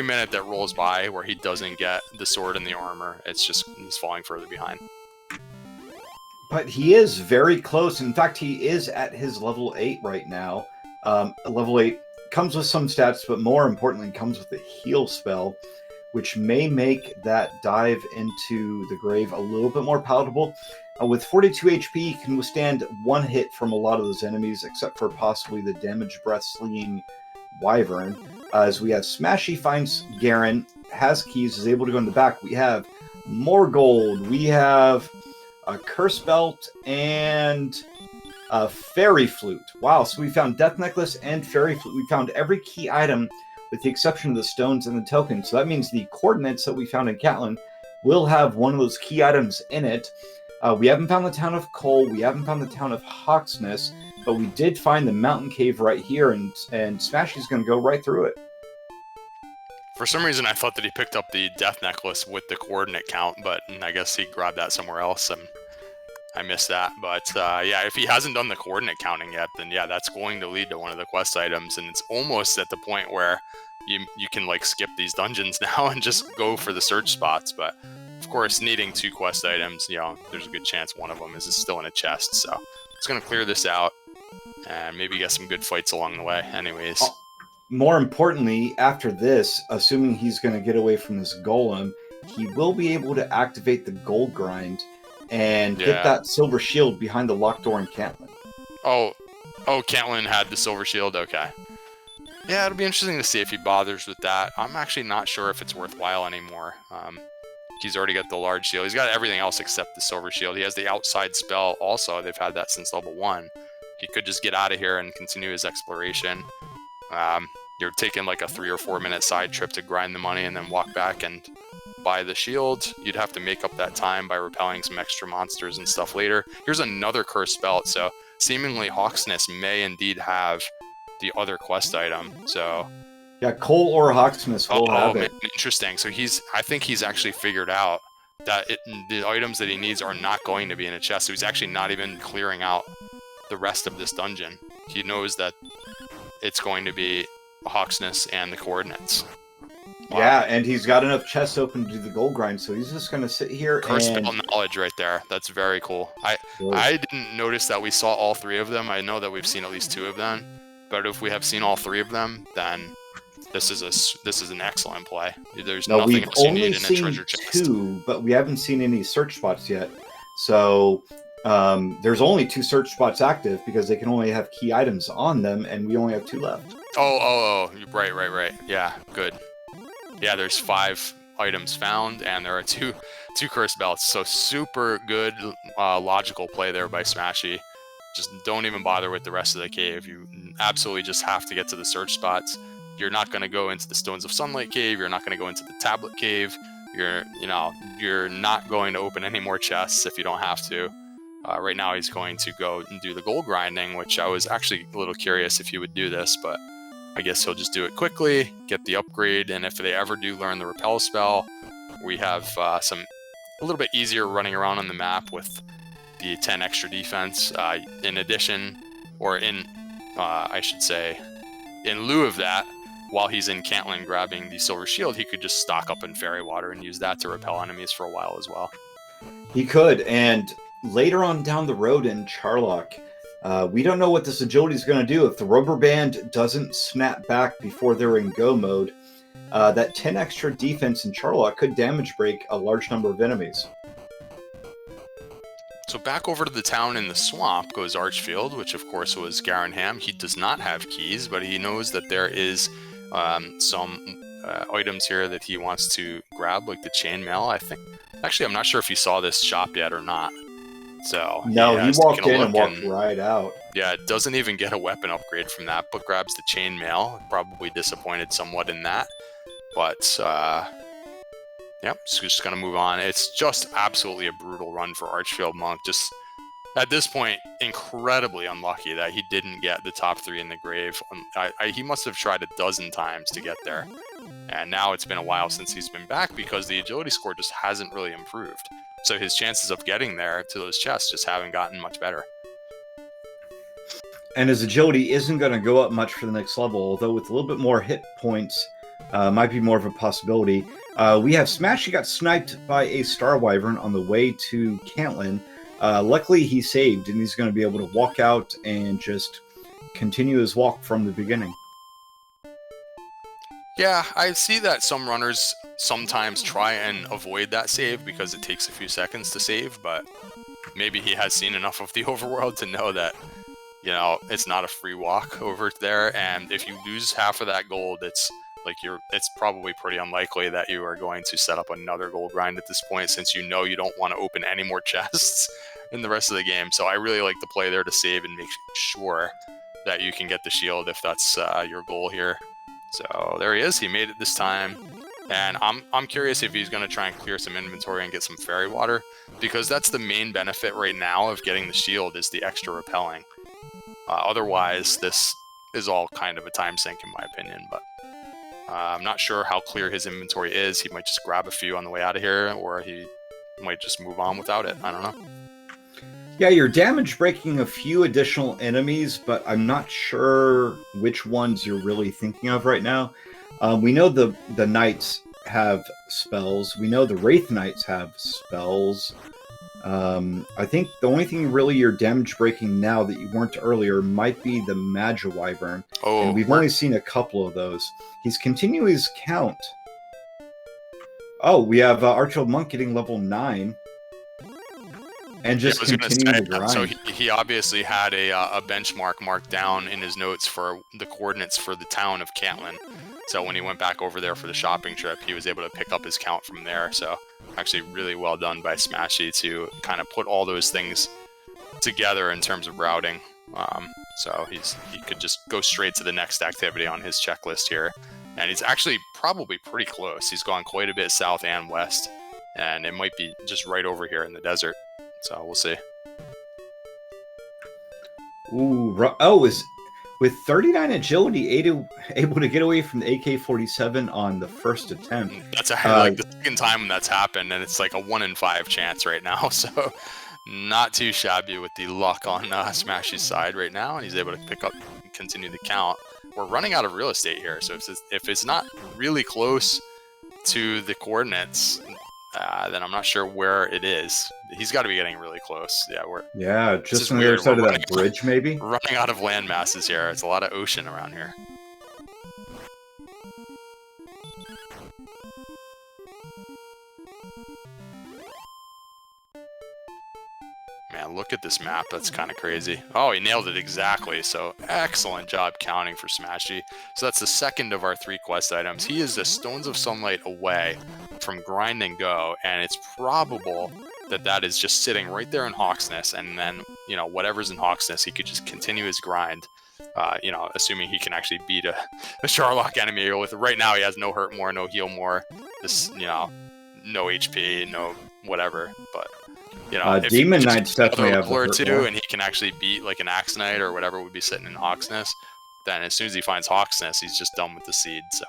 minute that rolls by where he doesn't get the sword and the armor, he's falling further behind. But he is very close. In fact, he is at his level 8 right now. Level 8 comes with some stats, but more importantly, comes with a heal spell, which may make that dive into the grave a little bit more palatable. With 42 HP, he can withstand one hit from a lot of those enemies, except for possibly the damage breath slinging wyvern. As we have Smashy finds Garen, has keys, is able to go in the back. We have more gold. We have a curse belt and a fairy flute. Wow, so we found Death Necklace and fairy flute. We found every key item with the exception of the stones and the tokens. So that means the coordinates that we found in Catlin will have one of those key items in it. We haven't found the town of Cole. We haven't found the town of Hawksness, but we did find the mountain cave right here, and Smashy's going to go right through it. For some reason, I thought that he picked up the Death Necklace with the coordinate count, but I guess he grabbed that somewhere else, and I missed that. But yeah, if he hasn't done the coordinate counting yet, then yeah, that's going to lead to one of the quest items, and it's almost at the point where you can skip these dungeons now and just go for the search spots. But of course, needing 2 quest items, there's a good chance one of them is still in a chest. So it's going to clear this out and maybe get some good fights along the way. Anyways. More importantly, after this, assuming he's going to get away from this golem, he will be able to activate the gold grind and get that silver shield behind the locked door in Catlin. Oh, Catlin had the silver shield? Okay. Yeah, it'll be interesting to see if he bothers with that. I'm actually not sure if it's worthwhile anymore. He's already got the large shield. He's got everything else except the silver shield. He has the outside spell also. They've had that since level 1. He could just get out of here and continue his exploration. You're taking a 3 or 4 minute side trip to grind the money and then walk back and buy the shield. You'd have to make up that time by repelling some extra monsters and stuff later. Here's another cursed belt, so seemingly Hawksness may indeed have the other quest item. So yeah, Cole or Hawksmith will have it. Interesting. So I think he's actually figured out that the items that he needs are not going to be in a chest. So he's actually not even clearing out the rest of this dungeon. He knows that it's going to be Hawksness and the coordinates. Wow. Yeah, and he's got enough chests open to do the gold grind, so he's just going to sit here Curse spell knowledge right there. That's very cool. I didn't notice that we saw all 3 of them. I know that we've seen at least 2 of them, but if we have seen all 3 of them, then this is an excellent play. There's Now, nothing we've else you only need in a seen treasure chest. 2, but we haven't seen any search spots yet. So there's only 2 search spots active because they can only have key items on them, and we only have 2 left. Oh, right. Yeah, good. Yeah, there's 5 items found, and there are two cursed belts. So super good logical play there by Smashy. Just don't even bother with the rest of the cave. You absolutely just have to get to the search spots. You're not going to go into the Stones of Sunlight cave. You're not going to go into the Tablet cave. You're not going to open any more chests if you don't have to. Right now he's going to go and do the gold grinding, which I was actually a little curious if he would do this, but I guess he'll just do it quickly, get the upgrade, and if they ever do learn the repel spell, we have a little bit easier running around on the map with the 10 extra defense. In addition, or in, I should say, in lieu of that, while he's in Cantlin grabbing the Silver Shield, he could just stock up in Fairy Water and use that to repel enemies for a while as well. He could, and later on down the road in Charlock, we don't know what this agility is going to do. If the rubber band doesn't snap back before they're in go mode, that 10 extra defense in Charlock could damage break a large number of enemies. So back over to the town in the swamp goes Archfield, which of course was Garanham. He does not have keys, but he knows that there is some items here that he wants to grab, like the chainmail, I think. Actually, I'm not sure if he saw this shop yet or not. So no, he walked in and walked right out. Yeah, doesn't even get a weapon upgrade from that, but grabs the chainmail. Probably disappointed somewhat in that. But yep, so just gonna move on. It's just absolutely a brutal run for ArchfieldMonk. Just at this point, incredibly unlucky that he didn't get the top 3 in the grave. He must have tried a dozen times to get there. And now it's been a while since he's been back because the agility score just hasn't really improved. So his chances of getting there to those chests just haven't gotten much better. And his agility isn't going to go up much for the next level, although with a little bit more hit points, might be more of a possibility. We have Smashy got sniped by a Star Wyvern on the way to Cantlin. Luckily, he saved, and he's going to be able to walk out and just continue his walk from the beginning. Yeah, I see that some runners sometimes try and avoid that save because it takes a few seconds to save, but maybe he has seen enough of the overworld to know that, it's not a free walk over there, and if you lose half of that gold, it's probably pretty unlikely that you are going to set up another gold grind at this point, since you don't want to open any more chests in the rest of the game. So I really like the play there to save and make sure that you can get the shield if that's your goal here. So there he is. He made it this time. And I'm curious if he's going to try and clear some inventory and get some fairy water, because that's the main benefit right now of getting the shield, is the extra repelling. Otherwise, this is all kind of a time sink in my opinion, but I'm not sure how clear his inventory is. He might just grab a few on the way out of here, or he might just move on without it. I don't know. Yeah, you're damage breaking a few additional enemies, but I'm not sure which ones you're really thinking of right now. We know the knights have spells. We know the Wraith Knights have spells. I think the only thing really you're damage breaking now that you weren't earlier might be the Magi Wyvern. Oh, and we've only seen a couple of those. He's continuing his count. Oh, we have ArchfieldMonk getting level 9. And just continuing the grind. So he obviously had a benchmark marked down in his notes for the coordinates for the town of Cantlin. So when he went back over there for the shopping trip, he was able to pick up his count from there. So actually really well done by Smashy to kind of put all those things together in terms of routing. So he could just go straight to the next activity on his checklist here. And he's actually probably pretty close. He's gone quite a bit south and west. And it might be just right over here in the desert. So we'll see. Ooh, with 39 agility, able to get away from the AK-47 on the first attempt. That's like the second time that's happened, and it's like a 1 in 5 chance right now. So not too shabby with the luck on Smashy's side right now, and he's able to pick up and continue the count. We're running out of real estate here, so if it's not really close to the coordinates, then I'm not sure where it is. He's got to be getting really close. Yeah, just on the other side of that bridge, maybe. Running out of land masses here. It's a lot of ocean around here. Man, look at this map. That's kind of crazy. Oh, he nailed it exactly. So excellent job counting for Smashy. So that's the second of our 3 quest items. He is the Stones of Sunlight away from Grind and Go, and it's probable that that is just sitting right there in Hawksness, and then, you know, whatever's in Hawksness, he could just continue his grind, you know, assuming he can actually beat a Charlock enemy. With right now, he has no hurt more, no heal more, this, you know, no HP, no whatever, but... You know, if Demon Knights definitely have or two, and he can actually beat like an Axe Knight or whatever would be sitting in Hawksness, then as soon as he finds Hawksness, he's just done with the seed. So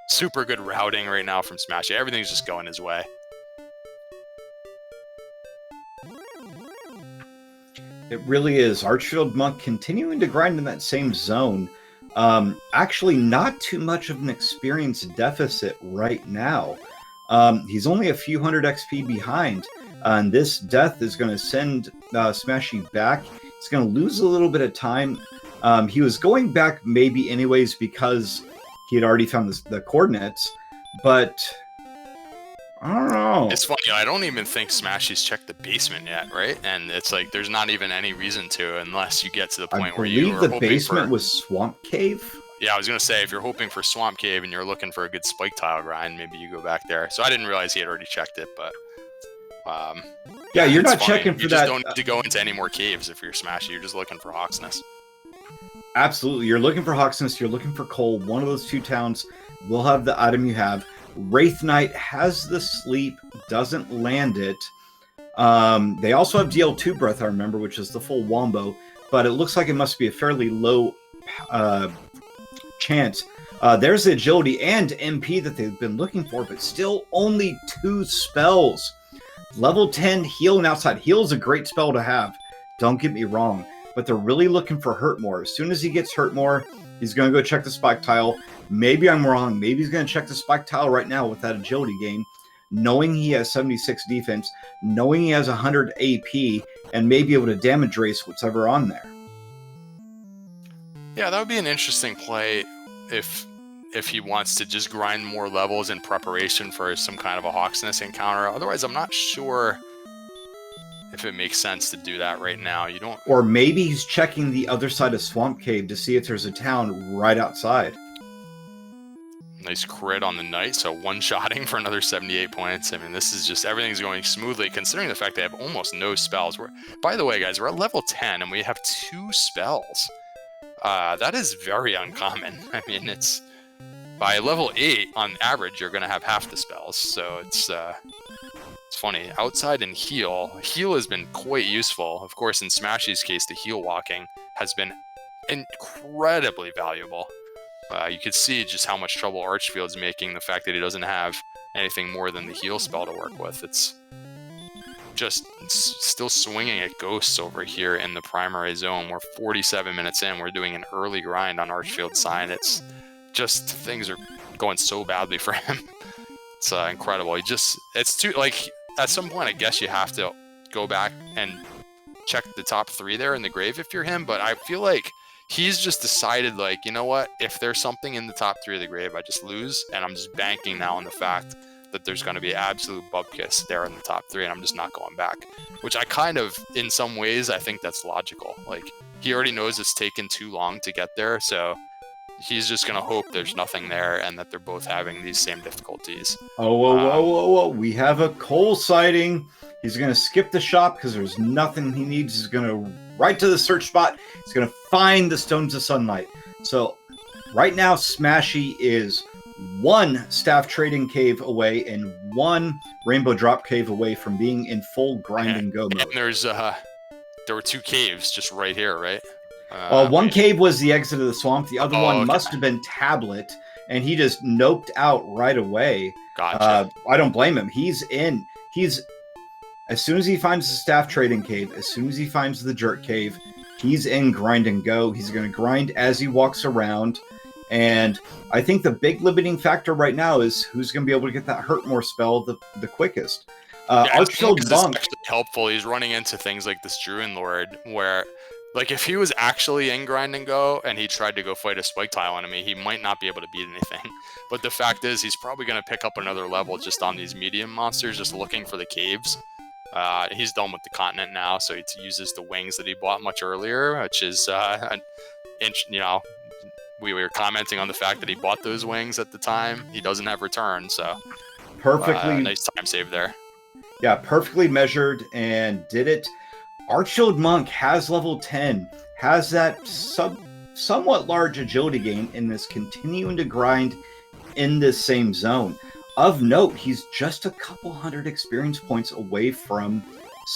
super good routing right now from Smashy. Everything's just going his way. It really is. ArchfieldMonk continuing to grind in that same zone. Actually, not too much of an experience deficit right now. He's only a few hundred XP behind. And this death is going to send Smashy back. He's going to lose a little bit of time. He was going back maybe anyways because he had already found the coordinates. But I don't know. It's funny. I don't even think Smashy's checked the basement yet, right? And it's like there's not even any reason to unless you get to the point where you are the basement was Swamp Cave. Yeah, I was going to say, if you're hoping for Swamp Cave and you're looking for a good spike tile grind, maybe you go back there. So I didn't realize he had already checked it, but... yeah, you're not funny. checking for you that. You just don't need to go into any more caves if you're Smashy. You're just looking for Hawksness. Absolutely. You're looking for Hawksness. You're looking for coal. One of those 2 towns will have the item you have. Wraith Knight has the sleep, doesn't land it. They also have DL2 Breath, I remember, which is the full wombo, but it looks like it must be a fairly low chance. There's the agility and MP that they've been looking for, but still only 2 spells. Level 10 heal and outside. Heal is a great spell to have. Don't get me wrong, but they're really looking for hurt more. As soon as he gets hurt more, he's going to go check the spike tile. Maybe I'm wrong. Maybe he's going to check the spike tile right now with that agility gain, knowing he has 76 defense, knowing he has 100 AP, and maybe able to damage race whatever on there. Yeah, that would be an interesting play if he wants to just grind more levels in preparation for some kind of a Hawksness encounter. Otherwise, I'm not sure if it makes sense to do that right now. You don't... Or maybe he's checking the other side of Swamp Cave to see if there's a town right outside. Nice crit on the Knight, so one-shotting for another 78 points. I mean, this is just, everything's going smoothly, considering the fact they have almost no spells. By the way, guys, we're at level 10, and we have 2 spells. That is very uncommon. I mean, it's... By level 8, on average, you're going to have half the spells, so it's funny. Outside and heal. Heal has been quite useful. Of course, in Smashy's case, the heal walking has been incredibly valuable. You could see just how much trouble Archfield's making, the fact that he doesn't have anything more than the heal spell to work with. It's still swinging at ghosts over here in the primary zone. We're 47 minutes in. We're doing an early grind on Archfield's side. It's just, things are going so badly for him. It's incredible. It's too, like, at some point, I guess you have to go back and check the top 3 there in the grave if you're him, but I feel like he's just decided, like, you know what, if there's something in the top 3 of the grave, I just lose, and I'm just banking now on the fact that there's going to be absolute bubkiss there in the top 3, and I'm just not going back. Which I kind of, in some ways, I think that's logical. Like, he already knows it's taken too long to get there, so he's just going to hope there's nothing there and that they're both having these same difficulties. Oh, we have a coal sighting. He's going to skip the shop because there's nothing he needs. He's going to right to the search spot. He's going to find the Stones of Sunlight. So right now, Smashy is 1 staff trading cave away and 1 rainbow drop cave away from being in full grind and go mode. And there were 2 caves just right here, right? One cave was the exit of the swamp. The other one must have been Tablet, and he just noped out right away. Gotcha. I don't blame him. As soon as he finds the staff trading cave, as soon as he finds the jerk cave, he's in grind and go. He's going to grind as he walks around. And I think the big limiting factor right now is who's going to be able to get that hurt more spell the quickest. ArchfieldMonk is helpful. He's running into things like this Druid Lord where, like, if he was actually in grind and go and he tried to go fight a spike tile enemy, he might not be able to beat anything. But the fact is, he's probably going to pick up another level just on these medium monsters, just looking for the caves. He's done with the continent now, so he uses the wings that he bought much earlier, which is an inch. We were commenting on the fact that he bought those wings at the time. He doesn't have return, so Perfectly, nice time save there. yeah, perfectly measured and did it. ArchfieldMonk has level 10, has that somewhat large agility gain, and is continuing to grind in this same zone. Of note, he's just a couple hundred experience points away from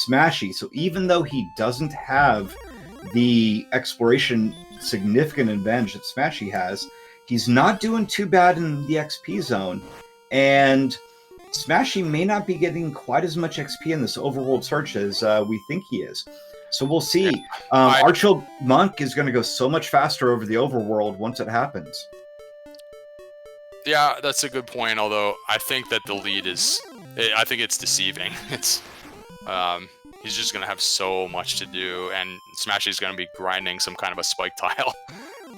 Smashy. So even though he doesn't have the exploration significant advantage that Smashy has, he's not doing too bad in the XP zone. And Smashy may not be getting quite as much XP in this overworld search as we think he is. So we'll see. ArchfieldMonk is going to go so much faster over the overworld once it happens. Yeah, that's a good point. Although I think that the lead I think it's deceiving. It's he's just gonna have so much to do, and Smashy's gonna be grinding some kind of a spike tile.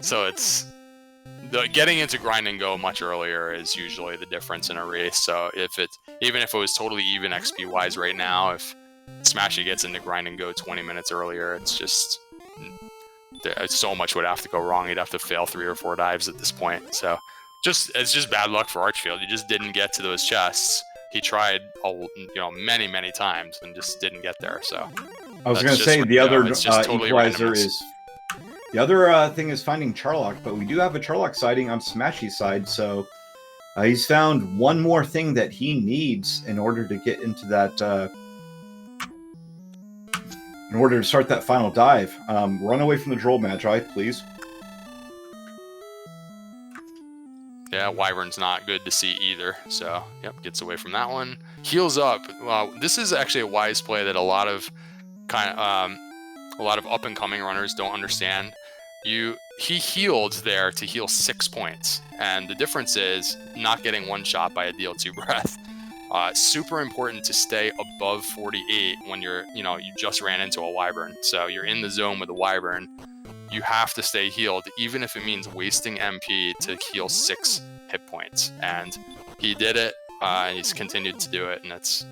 So it's getting into grind and go much earlier is usually the difference in a race. So even if it was totally even XP wise right now, if Smashy gets into grind and go 20 minutes earlier, it's just so much would have to go wrong. He'd have to fail 3 or 4 dives at this point. So it's just bad luck for Archfield. He just didn't get to those chests. He tried many times and just didn't get there. So I was going to say the other equalizer is the other thing is finding Charlock, but we do have a Charlock sighting on Smashy's side. So he's found one more thing that he needs in order to get into that. In order to start that final dive, run away from the Droll Magi, please. Yeah, Wyvern's not good to see either. So, yep, gets away from that one. Heals up. This is actually a wise play that a lot of up and coming runners don't understand. He healed there to heal 6 points, and the difference is not getting one shot by a DL2 breath. Super important to stay above 48 when you just ran into a Wyvern. So you're in the zone with a Wyvern. You have to stay healed, even if it means wasting MP to heal 6 hit points. And he did it, and he's continued to do it, and that's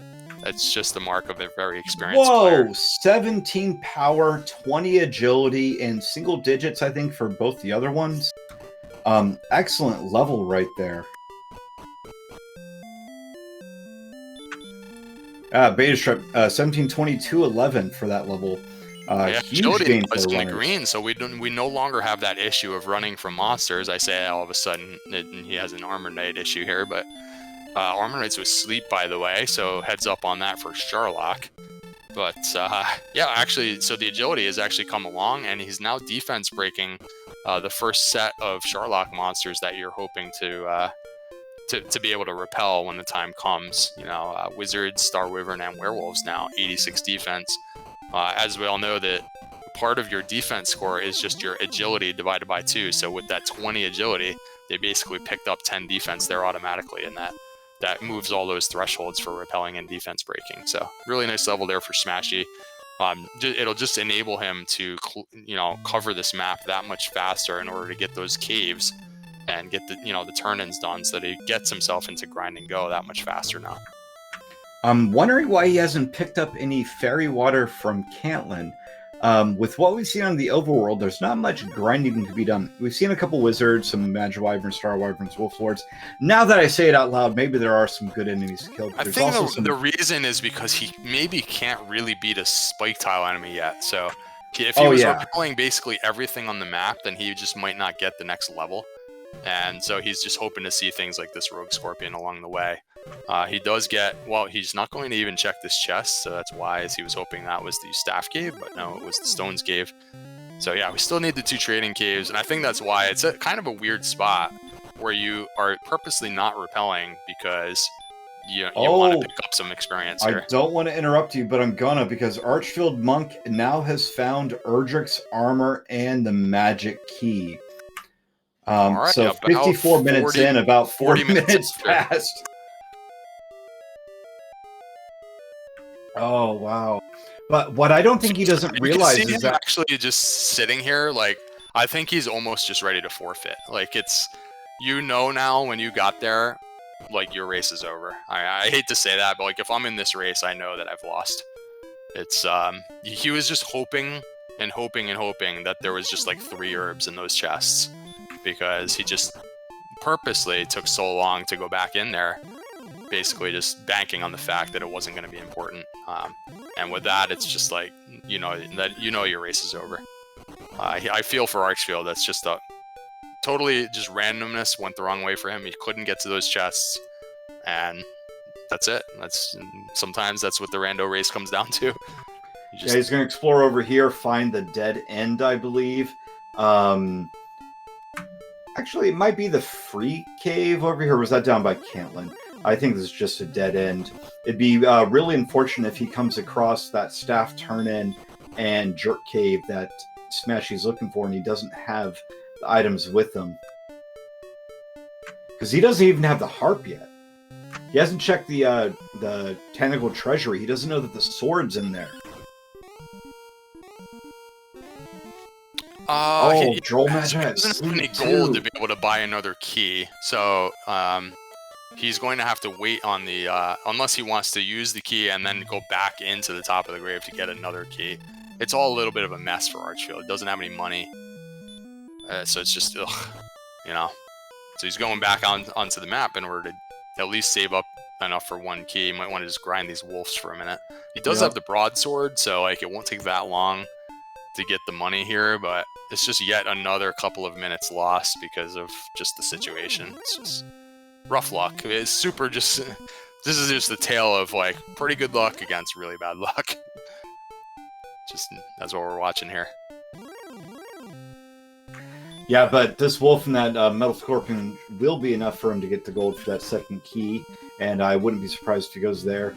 just the mark of a very experienced player. 17 power, 20 agility, and single digits, I think, for both the other ones. Excellent level right there. Beta Strip, 1722.11 for that level. Huge gain for in the green, so we no longer have that issue of running from monsters. I say all of a sudden he has an Armor Knight issue here, but Armor Knight's with sleep, by the way, so heads up on that for Charlock. But yeah, actually, so the agility has actually come along, and he's now defense breaking the first set of Charlock monsters that you're hoping to be able to repel when the time comes. Wizards, Star Wyvern, and Werewolves now 86 defense. As we all know, that part of your defense score is just your agility divided by 2. So with that 20 agility, they basically picked up 10 defense there automatically, and that moves all those thresholds for repelling and defense breaking. So really nice level there for Smashy. It'll just enable him to cover this map that much faster in order to get those caves and get the turn-ins done, so that he gets himself into grind and go that much faster now. I'm wondering why he hasn't picked up any fairy water from Cantlin. With what we've seen on the overworld, there's not much grinding to be done. We've seen a couple wizards, some Magi Wyverns, Star Wyverns, Wolf Lords. Now that I say it out loud, maybe there are some good enemies to kill. But I think the reason is because he maybe can't really beat a spike tile enemy yet. So if he was repelling basically everything on the map, then he just might not get the next level. And so he's just hoping to see things like this Rogue Scorpion along the way. He does get, he's not going to even check this chest, so that's wise. He was hoping that was the Staff Cave, but no, it was the Stones Cave. So yeah, we still need the 2 trading caves, and I think that's why it's a kind of a weird spot where you are purposely not repelling, because you want to pick up some experience here. I don't want to interrupt you, but I'm gonna, because ArchfieldMonk now has found Erdrick's armor and the magic key. Right, so 54 minutes in, about 40 minutes passed. Oh, wow. But what I don't think he doesn't realize is that actually just sitting here, like, I think he's almost just ready to forfeit. Like, it's, now when you got there, like, your race is over. I hate to say that, but like, if I'm in this race, I know that I've lost. It's he was just hoping and hoping and hoping that there was just like 3 herbs in those chests, because he just purposely took so long to go back in there, basically just banking on the fact that it wasn't going to be important. And with that, it's just like, your race is over. I feel for Archfield. That's just totally just randomness went the wrong way for him. He couldn't get to those chests, and that's it. Sometimes that's what the rando race comes down to. Yeah, he's going to explore over here, find the dead end, I believe. Actually, it might be the free cave over here. Or was that down by Cantlin? I think this is just a dead end. It'd be really unfortunate if he comes across that staff turn-in and jerk cave that Smashy's looking for, and he doesn't have the items with him. Because he doesn't even have the harp yet. He hasn't checked the tentacle treasury. He doesn't know that the sword's in there. Droll Magic doesn't have any gold to be able to buy another key, so he's going to have to wait on the unless he wants to use the key and then go back into the top of the grave to get another key. It's all a little bit of a mess for Archfield. It doesn't have any money, so it's just So he's going back onto the map in order to at least save up enough for 1 key. You might want to just grind these wolves for a minute. He does have the broadsword, so like it won't take that long to get the money here, but it's just yet another couple of minutes lost because of just the situation. It's just rough luck. It's super this is just the tale of like pretty good luck against really bad luck. Just that's what we're watching here. Yeah, but this wolf and that metal scorpion will be enough for him to get the gold for that second key, and I wouldn't be surprised if he goes there.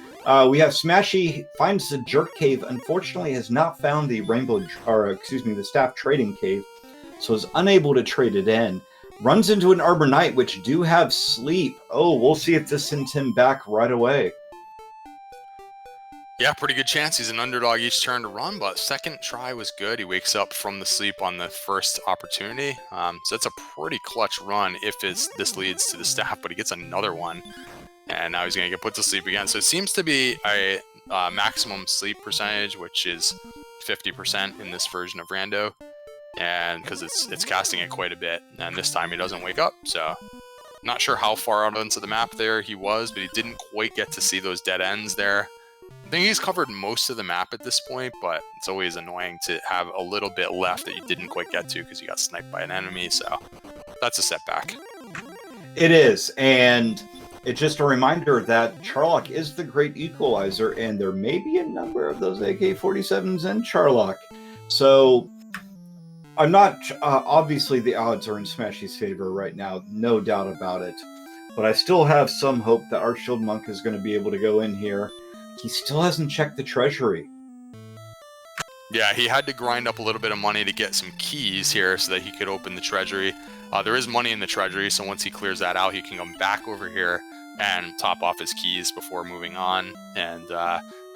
We have Smashy finds the jerk cave. Unfortunately, has not found the the staff trading cave, so is unable to trade it in. Runs into an Arbor Knight, which do have sleep. Oh, we'll see if this sends him back right away. Yeah, pretty good chance. He's an underdog each turn to run, but second try was good. He wakes up from the sleep on the first opportunity. So that's a pretty clutch run if this leads to the staff, but he gets another one. And now he's going to get put to sleep again. So it seems to be a maximum sleep percentage, which is 50% in this version of Rando. And because it's casting it quite a bit. And this time he doesn't wake up. So not sure how far out onto the map there he was, but he didn't quite get to see those dead ends there. I think he's covered most of the map at this point, but it's always annoying to have a little bit left that you didn't quite get to because you got sniped by an enemy, so that's a setback. It is, and it's just a reminder that Charlock is the great equalizer, and there may be a number of those AK-47s in Charlock. So I'm not... obviously, the odds are in Smashy's favor right now, no doubt about it. But I still have some hope that ArchfieldMonk is going to be able to go in here. He still hasn't checked the treasury. Yeah, he had to grind up a little bit of money to get some keys here so that he could open the treasury. There is money in the treasury, so once he clears that out, he can come back over here and top off his keys before moving on. And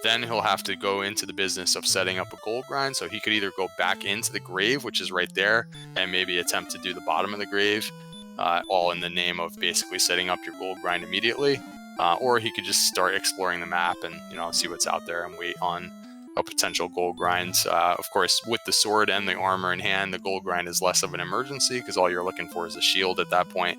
then he'll have to go into the business of setting up a gold grind. So he could either go back into the grave, which is right there, and maybe attempt to do the bottom of the grave, all in the name of basically setting up your gold grind immediately. Or he could just start exploring the map and see what's out there and wait on a potential gold grind. Of course, with the sword and the armor in hand, the gold grind is less of an emergency because all you're looking for is a shield at that point.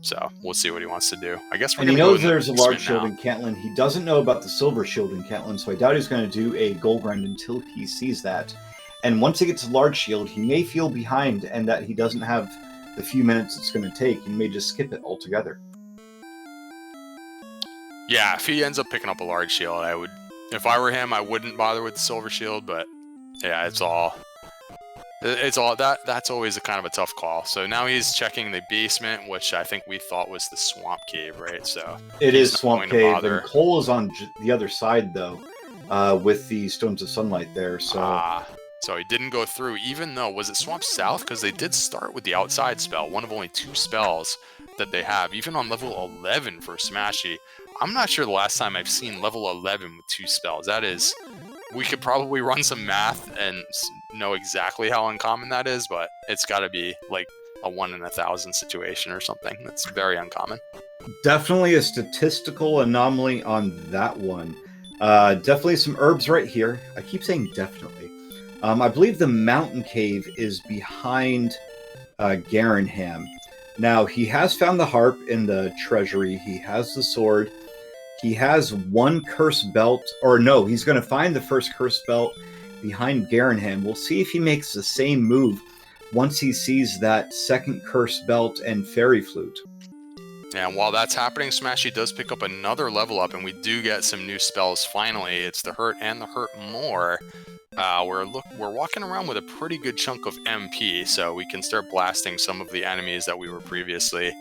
So we'll see what he wants to do. I guess we're going to go. He knows there's a large shield in Cantlin. He doesn't know about the silver shield in Cantlin, so I doubt he's going to do a gold grind until he sees that. And once he gets a large shield, he may feel behind and that he doesn't have the few minutes it's going to take. He may just skip it altogether. Yeah, if he ends up picking up a large shield, I would. If I were him, I wouldn't bother with the silver shield. But yeah, it's all that's always a kind of a tough call. So now he's checking the basement, which I think we thought was the swamp cave, right? So it is swamp cave, and Cole is on the other side though, with the stones of sunlight there. So he didn't go through, even though was it swamp south? Because they did start with the outside spell, one of only 2 spells that they have, even on level 11 for Smashy. I'm not sure the last time I've seen level 11 with 2 spells. That is, we could probably run some math and know exactly how uncommon that is, but it's got to be like a 1 in 1,000 situation or something. That's very uncommon. Definitely a statistical anomaly on that one. Definitely some herbs right here. I keep saying definitely. I believe the mountain cave is behind Garenham. Now, he has found the harp in the treasury. He has the sword. He has one cursed belt. Or no, he's going to find the first cursed belt behind Garenham. We'll see if he makes the same move once he sees that second cursed belt and fairy flute. And while that's happening, Smashy does pick up another level up, and we do get some new spells finally. It's the Hurt and the Hurt More. We're walking around with a pretty good chunk of MP, so we can start blasting some of the enemies that we were previously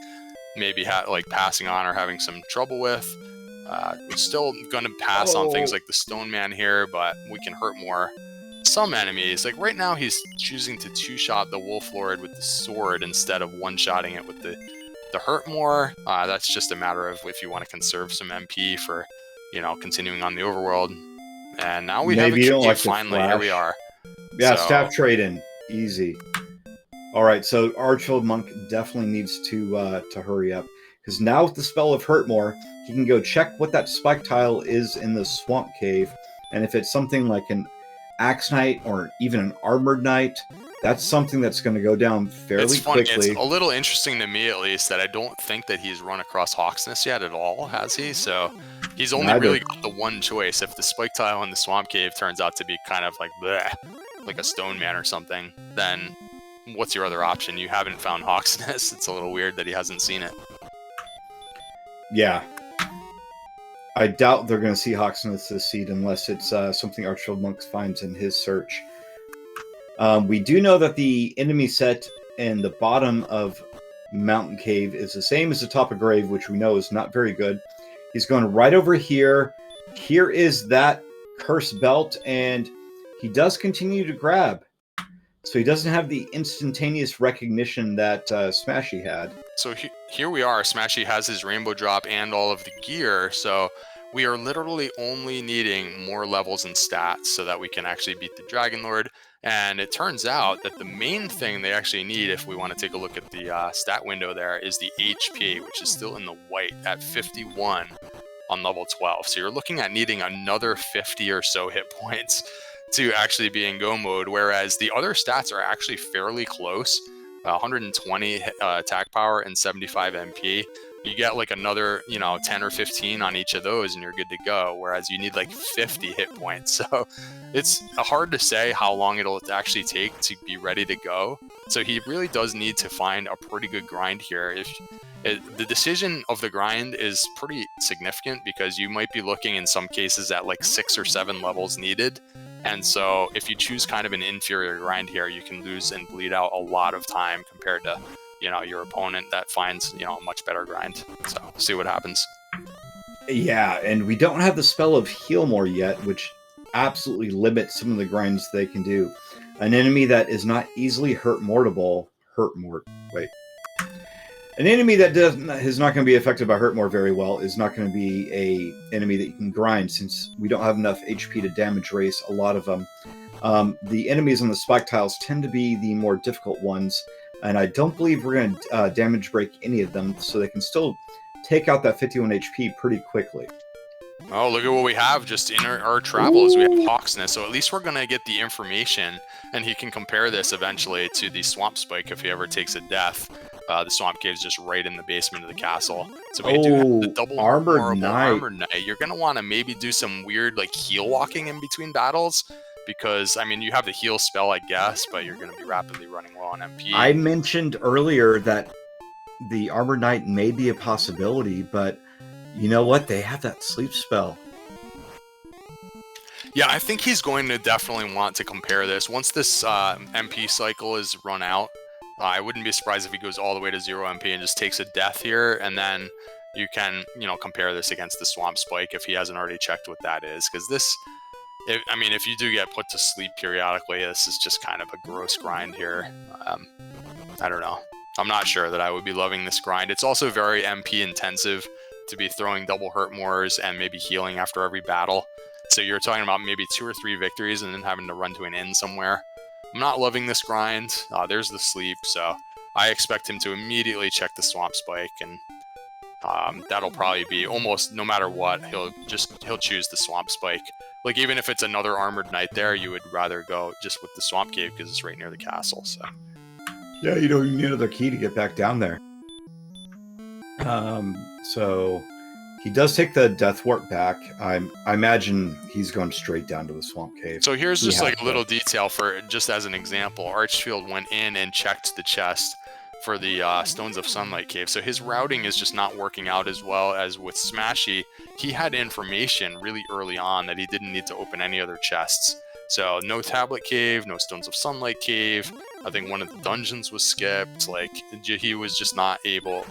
maybe passing on or having some trouble with. We're still going to pass on things like the Stone Man here, but we can hurt more some enemies. Like right now, he's choosing to two-shot the Wolf Lord with the sword instead of one-shotting it with the hurt more. That's just a matter of if you want to conserve some MP for, continuing on the overworld. And now we have a cave finally. Here we are. Yeah, staff trading. Easy. All right, so ArchfieldMonk definitely needs to hurry up. Because now with the spell of Hurt More, he can go check what that spike tile is in the swamp cave. And if it's something like an Axe Knight or even an Armored Knight, that's something that's going to go down fairly quickly. It's a little interesting to me, at least, that I don't think that he's run across Hawksness yet at all, has he? So he's only really got the one choice. If the spike tile in the swamp cave turns out to be kind of like bleh, like a Stone Man or something, then what's your other option? You haven't found Hawksness. It's a little weird that he hasn't seen it. Yeah. I doubt they're going to see Hawksness this seed unless it's something ArchfieldMonk finds in his search. We do know that the enemy set in the bottom of Mountain Cave is the same as the top of Grave, which we know is not very good. He's going right over here. Here is that cursed belt, and he does continue to grab. So he doesn't have the instantaneous recognition that Smashy had. So here we are. Smashy has his rainbow drop and all of the gear, so we are literally only needing more levels and stats so that we can actually beat the Dragon Lord. And it turns out that the main thing they actually need, if we want to take a look at the stat window there, is the HP, which is still in the white at 51 on level 12. So you're looking at needing another 50 or so hit points to actually be in go mode, whereas the other stats are actually fairly close. 120 attack power and 75 MP. You get like another, 10 or 15 on each of those and you're good to go, whereas you need like 50 hit points. So it's hard to say how long it'll actually take to be ready to go. So he really does need to find a pretty good grind here. The decision of the grind is pretty significant because you might be looking in some cases at like 6 or 7 levels needed. And so if you choose kind of an inferior grind here, you can lose and bleed out a lot of time compared to, your opponent that finds, a much better grind. So see what happens. Yeah, and we don't have the spell of Heal More yet, which absolutely limits some of the grinds they can do. An enemy that is not easily An enemy that is not going to be affected by Hurt More very well is not going to be a enemy that you can grind, since we don't have enough HP to damage race a lot of them. The enemies on the spike tiles tend to be the more difficult ones, and I don't believe we're going to damage break any of them, so they can still take out that 51 HP pretty quickly. Oh, look at what we have just in our travels. We have Hawksness, so at least we're going to get the information, and he can compare this eventually to the Swamp Spike if he ever takes a death. The Swamp Cave is just right in the basement of the castle. So we do have the double Armored Knight. You're going to want to maybe do some weird like heal walking in between battles, because, you have the heal spell, I guess, but you're going to be rapidly running low on MP. I mentioned earlier that the Armored Knight may be a possibility, but you know what? They have that sleep spell. Yeah, I think he's going to definitely want to compare this. Once this MP cycle is run out, I wouldn't be surprised if he goes all the way to 0 MP and just takes a death here, and then you can, compare this against the Swamp Spike if he hasn't already checked what that is. Because this, if you do get put to sleep periodically, this is just kind of a gross grind here. I don't know. I'm not sure that I would be loving this grind. It's also very MP intensive to be throwing double Hurt Mores and maybe healing after every battle. So you're talking about maybe 2 or 3 victories and then having to run to an inn somewhere. I'm not loving this grind. There's the sleep, so I expect him to immediately check the Swamp Spike and That'll probably be almost no matter what, he'll choose the Swamp Spike. Like, even if it's another Armored Knight there, you would rather go just with the Swamp Cave because it's right near the castle. So Yeah, you don't even need another key to get back down there. So he does take the Death Wart back. I imagine he's going straight down to the Swamp Cave. So here's just like a little detail for just as an example. Archfield went in and checked the chest for the Stones of Sunlight Cave. So his routing is just not working out as well as with Smashy. He had information really early on that he didn't need to open any other chests. So no Tablet Cave, no Stones of Sunlight Cave. I think one of the dungeons was skipped. Like, he was just not able...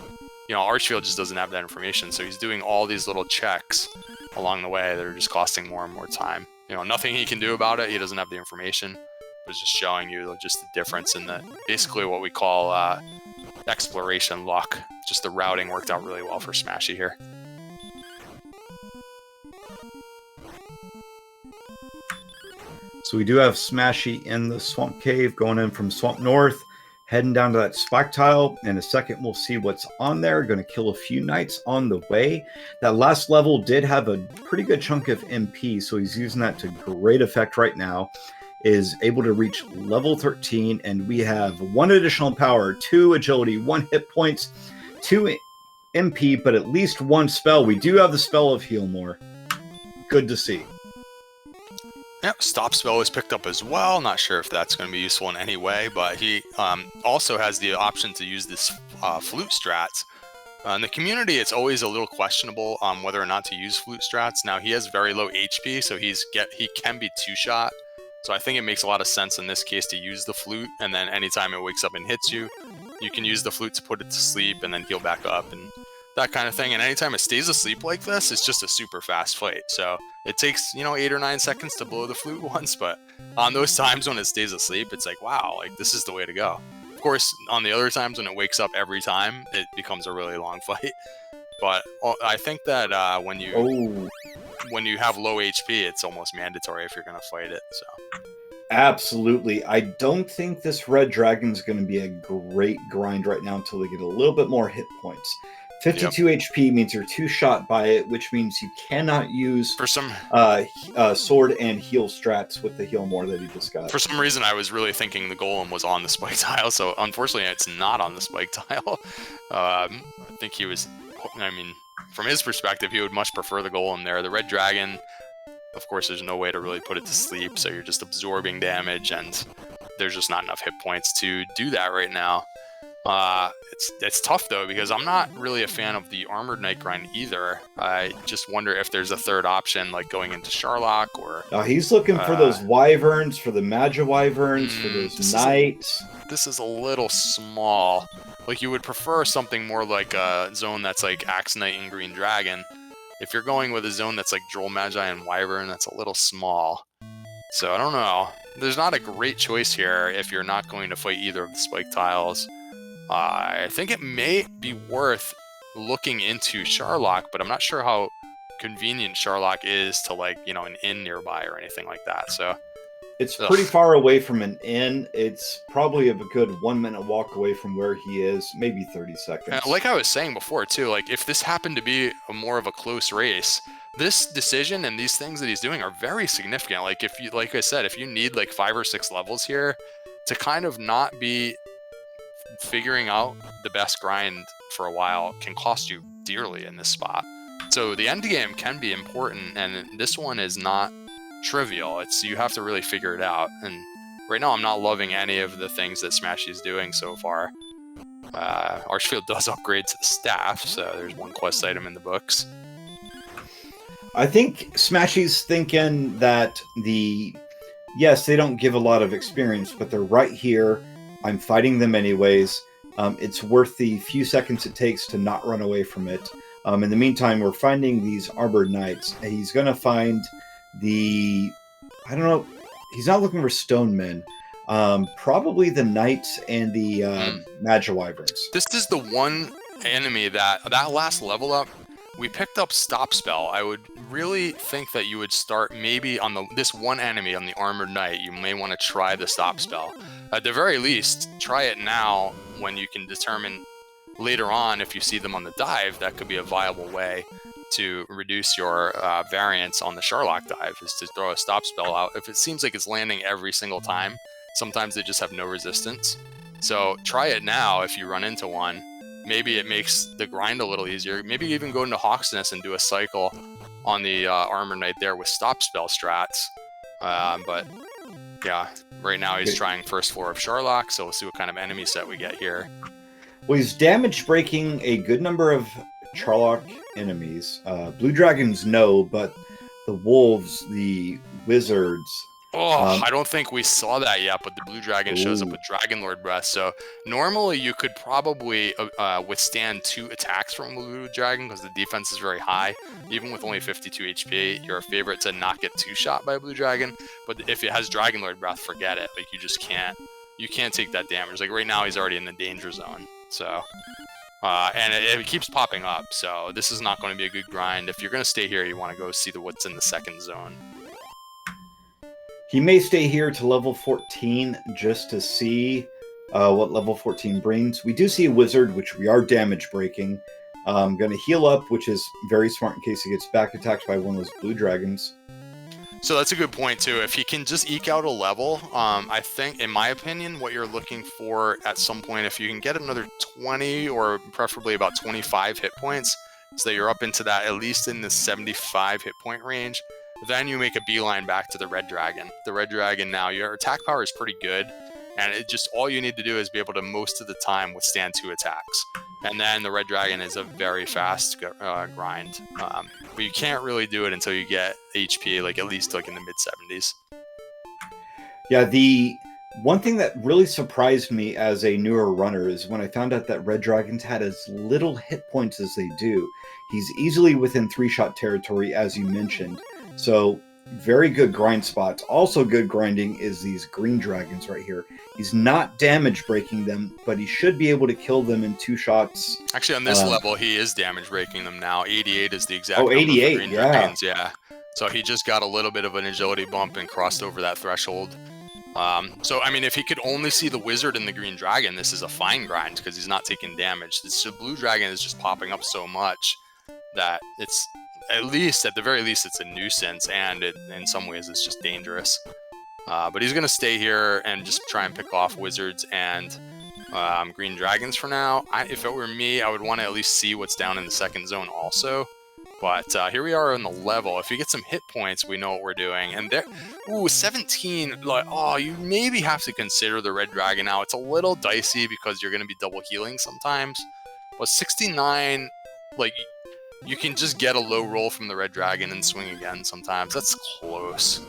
You know, Archfield just doesn't have that information, so he's doing all these little checks along the way that are just costing more and more time. You know, nothing he can do about it. He doesn't have the information. It's just showing you just the difference in the basically what we call exploration luck. Just the routing worked out really well for Smashy here. So we do have Smashy in the Swamp Cave, going in from Swamp North, heading down to that spike tile. In a second, we'll see what's on there. Going to kill a few knights on the way. That last level did have a pretty good chunk of MP, so he's using that to great effect right now. Is able to reach level 13, and we have 1 additional power, 2 agility, 1 hit points, 2 MP, but at least 1 spell. We do have the spell of Heal More. Good to see. Yep, Stop Spell was picked up as well. Not sure if that's going to be useful in any way, but he also has the option to use this flute strats. In the community, it's always a little questionable whether or not to use flute strats. Now, he has very low HP, so he can be 2-shot. So I think it makes a lot of sense in this case to use the flute, and then anytime it wakes up and hits you, you can use the flute to put it to sleep and then heal back up and that kind of thing. And anytime it stays asleep like this, it's just a super fast fight. So it takes, 8 or 9 seconds to blow the flute once, but on those times when it stays asleep, it's like, wow, like this is the way to go. Of course, on the other times when it wakes up every time, it becomes a really long fight. But I think that when you have low HP, it's almost mandatory if you're going to fight it. So absolutely. I don't think this red dragon's going to be a great grind right now until they get a little bit more hit points. 52 HP means you're 2-shot by it, which means you cannot use for some sword and heal strats with the heal more that you just got. For some reason, I was really thinking the golem was on the spike tile, so unfortunately, it's not on the spike tile. I think he was. I mean, from his perspective, he would much prefer the golem there. The red dragon, of course, there's no way to really put it to sleep, so you're just absorbing damage, and there's just not enough hit points to do that right now. It's tough though, because I'm not really a fan of the Armored Knight grind either. I just wonder if there's a third option, like going into Sharlock or... he's looking for those wyverns, for the Magi wyverns, for those knights. This is a little small. Like, you would prefer something more like a zone that's like Axe Knight and Green Dragon. If you're going with a zone that's like Droll Magi and Wyvern, that's a little small. So I don't know. There's not a great choice here if you're not going to fight either of the spike tiles. I think it may be worth looking into Sharlock, but I'm not sure how convenient Sharlock is to, like, an inn nearby or anything like that. So it's pretty far away from an inn. It's probably a good 1-minute walk away from where he is, maybe 30 seconds. Like I was saying before too, like if this happened to be more of a close race, this decision and these things that he's doing are very significant. Like like I said, if you need like 5 or 6 levels here to kind of not be figuring out the best grind for a while, can cost you dearly in this spot. So the end game can be important, and this one is not trivial. You have to really figure it out. And right now I'm not loving any of the things that Smashy is doing so far. Archfield does upgrade to the staff, so there's 1 quest item in the books. I think Smashy's thinking that yes, they don't give a lot of experience, but they're right here. I'm fighting them anyways. It's worth the few seconds it takes to not run away from it. In the meantime, we're finding these Armored Knights. He's going to find I don't know, he's not looking for stone men. Probably the Knights and the Magi Wyverns. This is the one enemy that last level up, we picked up Stop Spell. I would really think that you would start maybe on this one enemy, on the Armored Knight. You may want to try the Stop Spell. At the very least, try it now when you can determine later on, if you see them on the dive, that could be a viable way to reduce your variance on the Sharlock dive, is to throw a stop spell out. If it seems like it's landing every single time, sometimes they just have no resistance. So try it now if you run into one. Maybe it makes the grind a little easier. Maybe even go into Hawk's Nest and do a cycle on the Armor Knight there with stop spell strats. But yeah, right now he's trying first floor of Sharlock, so we'll see what kind of enemy set we get here. Well, he's damage breaking a good number of Charlock enemies. Blue dragons, no, but the wolves, the wizards. I don't think we saw that yet, but the blue dragon shows up with Dragon Lord Breath. So normally you could probably withstand 2 attacks from a blue dragon because the defense is very high. Even with only 52 HP, you're a favorite to not get 2-shot by a blue dragon. But if it has Dragon Lord Breath, forget it. Like, you just can't. You can't take that damage. Like, right now he's already in the danger zone. So, and it keeps popping up. So this is not going to be a good grind. If you're going to stay here, you want to go see what's in the second zone. He may stay here to level 14 just to see what level 14 brings. We do see a wizard, which we are damage breaking. I'm going to heal up, which is very smart in case he gets back attacked by one of those blue dragons. So that's a good point too. If he can just eke out a level, I think, in my opinion, what you're looking for at some point, if you can get another 20 or preferably about 25 hit points, so that you're up into that, at least in the 75 hit point range, then you make a beeline back to the red dragon. The red dragon now, your attack power is pretty good, and it just, all you need to do is be able to most of the time withstand 2 attacks. And then the red dragon is a very fast grind. But you can't really do it until you get HP, like at least like in the mid-70s. Yeah, the one thing that really surprised me as a newer runner is when I found out that red dragons had as little hit points as they do. He's easily within 3-shot territory, as you mentioned. So, very good grind spots. Also good grinding is these green dragons right here. He's not damage breaking them, but he should be able to kill them in 2 shots. Actually, on this level, he is damage breaking them now. 88 is the exact number 88, for green dragons, yeah. So he just got a little bit of an agility bump and crossed over that threshold. So, I mean, if he could only see the wizard and the green dragon, this is a fine grind because he's not taking damage. The blue dragon is just popping up so much that it's, at the very least, it's a nuisance, and in some ways it's just dangerous. But he's going to stay here and just try and pick off wizards and green dragons for now. If it were me, I would want to at least see what's down in the second zone also. But here we are on the level. If you get some hit points, we know what we're doing. And there, 17, like, you maybe have to consider the red dragon now. It's a little dicey because you're going to be double healing sometimes. But 69, like, you can just get a low roll from the red dragon and swing again sometimes. That's close.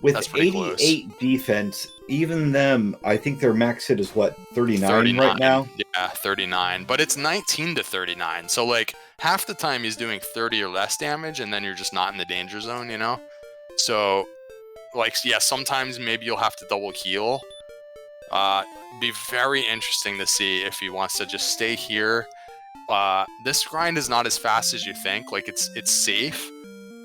With That's 88 close. Defense, even them, I think their max hit is what, 39 right now? Yeah, 39. But it's 19 to 39. So, like, half the time he's doing 30 or less damage, and then you're just not in the danger zone, you know? So, like, yeah, sometimes maybe you'll have to double heal. Be very interesting to see if he wants to just stay here. This grind is not as fast as you think. Like, it's safe,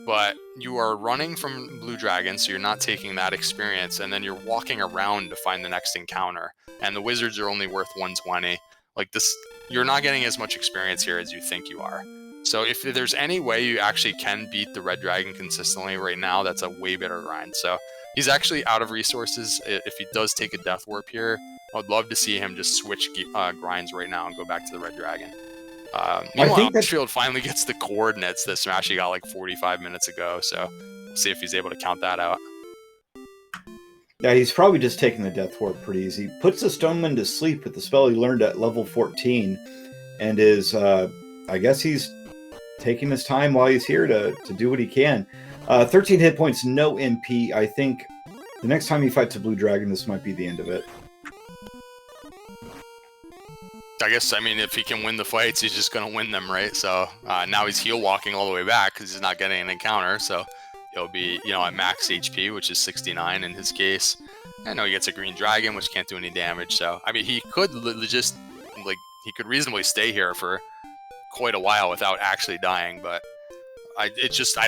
but you are running from blue dragon, so you're not taking that experience, and then you're walking around to find the next encounter. And the wizards are only worth 120. Like, this, you're not getting as much experience here as you think you are. So if there's any way you actually can beat the red dragon consistently right now, that's a way better grind. So he's actually out of resources. If he does take a death warp here, I would love to see him just switch grinds right now and go back to the red dragon. Meanwhile, Archfield finally gets the coordinates that Smashy got like 45 minutes ago, so we'll see if he's able to count that out. Yeah, he's probably just taking the Death Warp pretty easy. Puts the Stoneman to sleep with the spell he learned at level 14, and is, I guess he's taking his time while he's here to do what he can. 13 hit points, no MP. I think the next time he fights a blue dragon, this might be the end of it. I guess, I mean, if he can win the fights, he's just going to win them, right? So now he's heal walking all the way back because he's not getting an encounter. So he'll be, at max HP, which is 69 in his case. I know he gets a green dragon, which can't do any damage. So, I mean, he could he could reasonably stay here for quite a while without actually dying. But I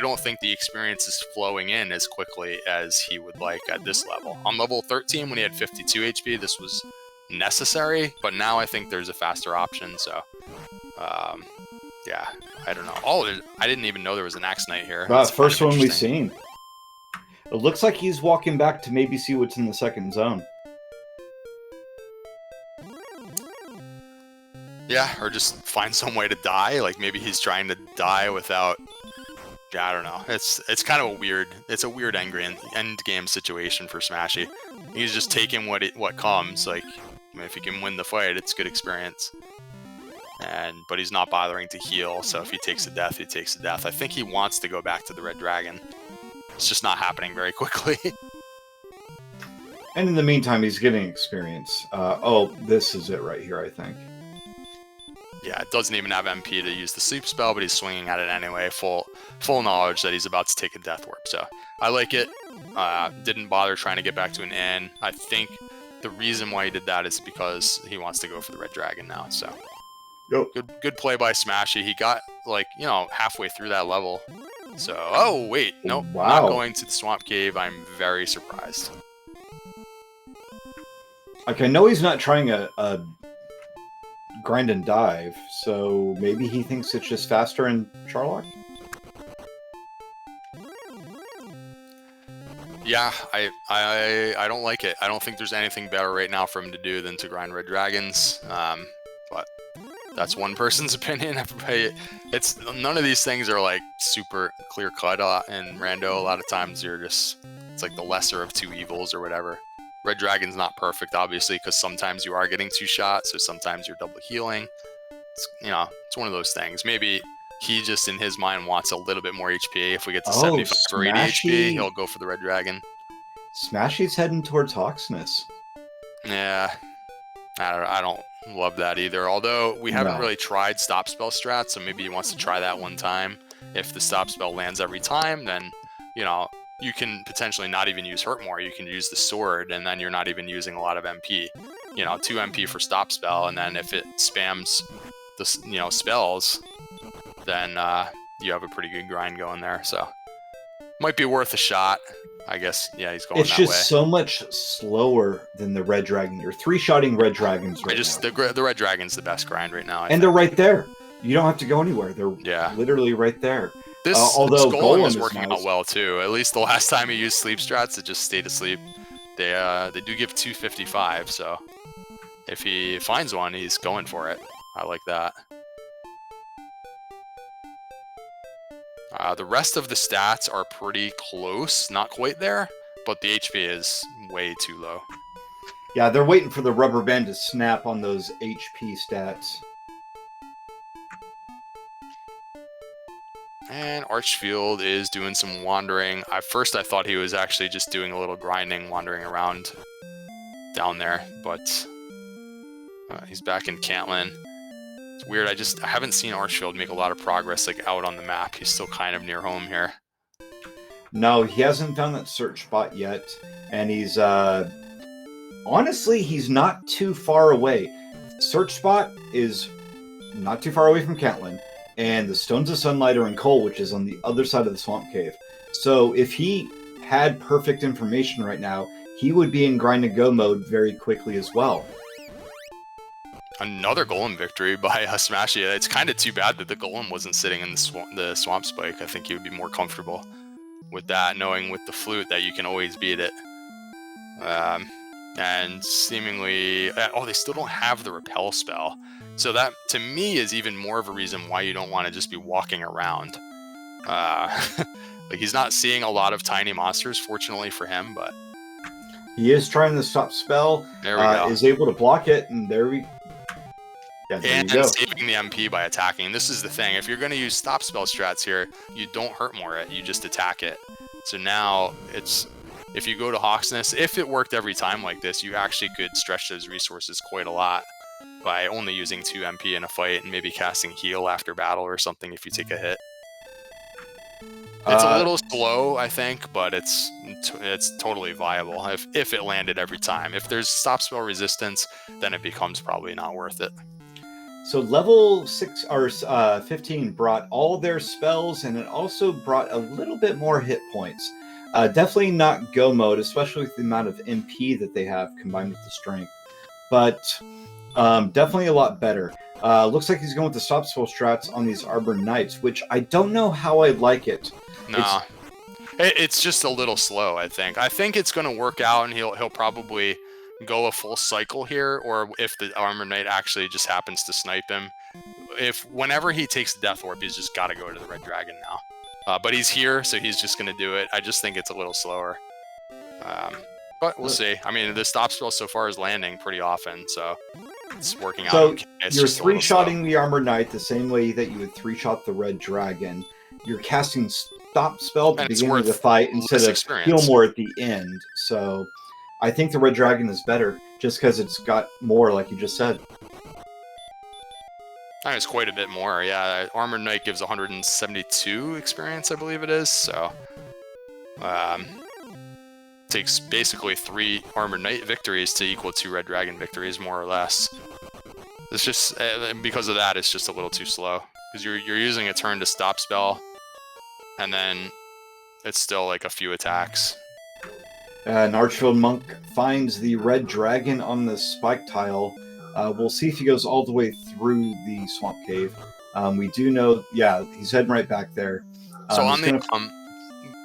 don't think the experience is flowing in as quickly as he would like at this level. On level 13, when he had 52 HP, this was necessary, but now I think there's a faster option. So, yeah, I don't know. Oh, I didn't even know there was an Axe Knight here. That's first one we've seen. It looks like he's walking back to maybe see what's in the second zone. Yeah, or just find some way to die. Like maybe he's trying to die without. Yeah, I don't know. It's kind of a weird. It's a weird end game situation for Smashy. He's just taking what comes. Like, I mean, if he can win the fight, it's good experience. But he's not bothering to heal. So if he takes a death, he takes a death. I think he wants to go back to the Red Dragon. It's just not happening very quickly. And in the meantime, he's getting experience. Oh, this is it right here, I think. Yeah, it doesn't even have MP to use the sleep spell, but he's swinging at it anyway, full knowledge that he's about to take a death warp. So I like it. Didn't bother trying to get back to an inn. I think the reason why he did that is because he wants to go for the Red Dragon now. So good play by Smashy. He got halfway through that level. So oh wait, nope, wow. Not going to the Swamp Cave. I'm very surprised. Like I know he's not trying a grind and dive, so maybe he thinks it's just faster in Charlock? Yeah, I don't like it. I don't think there's anything better right now for him to do than to grind Red Dragons. But that's one person's opinion. Everybody, none of these things are like super clear cut in Rando. A lot of times it's like the lesser of two evils or whatever. Red Dragon's not perfect, obviously, because sometimes you are getting two shots, so sometimes you're double healing. It's one of those things. Maybe he just, in his mind, wants a little bit more HP. If we get to 75 or 80 HP, he'll go for the Red Dragon. Smashy's heading towards Hawksness. Yeah, I don't love that either. Although we haven't really tried stop spell strats, so maybe he wants to try that one time. If the stop spell lands every time, then you can potentially not even use Hurt More. You can use the sword, and then you're not even using a lot of MP. 2 MP for stop spell, and then if it spams the spells, then you have a pretty good grind going there. So might be worth a shot. I guess. Yeah, he's going that way. It's just so much slower than the Red Dragon. You're 3-shotting Red Dragons right now. The Red Dragon's the best grind right now. They're right there. You don't have to go anywhere. They're literally right there. This Golem is working out well too. At least the last time he used sleep strats, it just stayed asleep. They do give 255, so if he finds one, he's going for it. I like that. The rest of the stats are pretty close, not quite there, but the HP is way too low. Yeah, they're waiting for the rubber band to snap on those HP stats. And Archfield is doing some wandering. At first I thought he was actually just doing a little grinding, wandering around down there, but he's back in Cantlin. It's weird, I haven't seen Archfield make a lot of progress out on the map. He's still kind of near home here. No, he hasn't found that search spot yet, and he's honestly, he's not too far away. Search spot is not too far away from Cantlin. And the Stones of Sunlight are in Cole, which is on the other side of the Swamp Cave. So if he had perfect information right now, he would be in grind and go mode very quickly as well. Another Golem victory by Smashy. It's kind of too bad that the Golem wasn't sitting in the Swamp Spike. I think he would be more comfortable with that, knowing with the flute that you can always beat it. And seemingly... they still don't have the repel spell. So that, to me, is even more of a reason why you don't want to just be walking around. He's not seeing a lot of tiny monsters, fortunately for him, but... He is trying to stop spell. There we go. Is able to block it, and there we... Yeah, there and you go. Saving the MP by attacking. This is the thing. If you're going to use stop spell strats here, you don't hurt more it. You just attack it. So now, if you go to Hawksness, if it worked every time like this, you actually could stretch those resources quite a lot by only using 2 MP in a fight and maybe casting heal after battle or something if you take a hit. It's a little slow, I think, but it's totally viable if it landed every time. If there's stop spell resistance, then it becomes probably not worth it. So level 6 or 15 brought all their spells, and it also brought a little bit more hit points. Definitely not go mode, especially with the amount of MP that they have combined with the strength. but definitely a lot better. Looks like he's going with the stop spell strats on these Arbor Knights, which I don't know how I like it. Nah, it's just a little slow. I think it's going to work out, and he'll probably go a full cycle here, or if the Armor Knight actually just happens to snipe him, whenever he takes the Death Orb, he's just got to go to the Red Dragon now. But he's here, so he's just going to do it. I just think it's a little slower. But we'll see. I mean, the stop spell so far is landing pretty often, so it's working out. So okay. you're three-shotting the Armor Knight the same way that you would three-shot the Red Dragon. You're casting stop spell at the beginning of the fight instead of heal more at the end. So I think the Red Dragon is better just because it's got more, like you just said. I think it's quite a bit more, yeah. Armored Knight gives 172 experience, I believe it is, so... takes basically 3 Armored Knight victories to equal 2 Red Dragon victories, more or less. It's just... because of that, it's just a little too slow. Because you're using a turn to stop spell, and then it's still like a few attacks. An Archfield-Monk finds the Red Dragon on the spike tile. We'll see if he goes all the way through the Swamp Cave. We do know, yeah, he's heading right back there. So on the...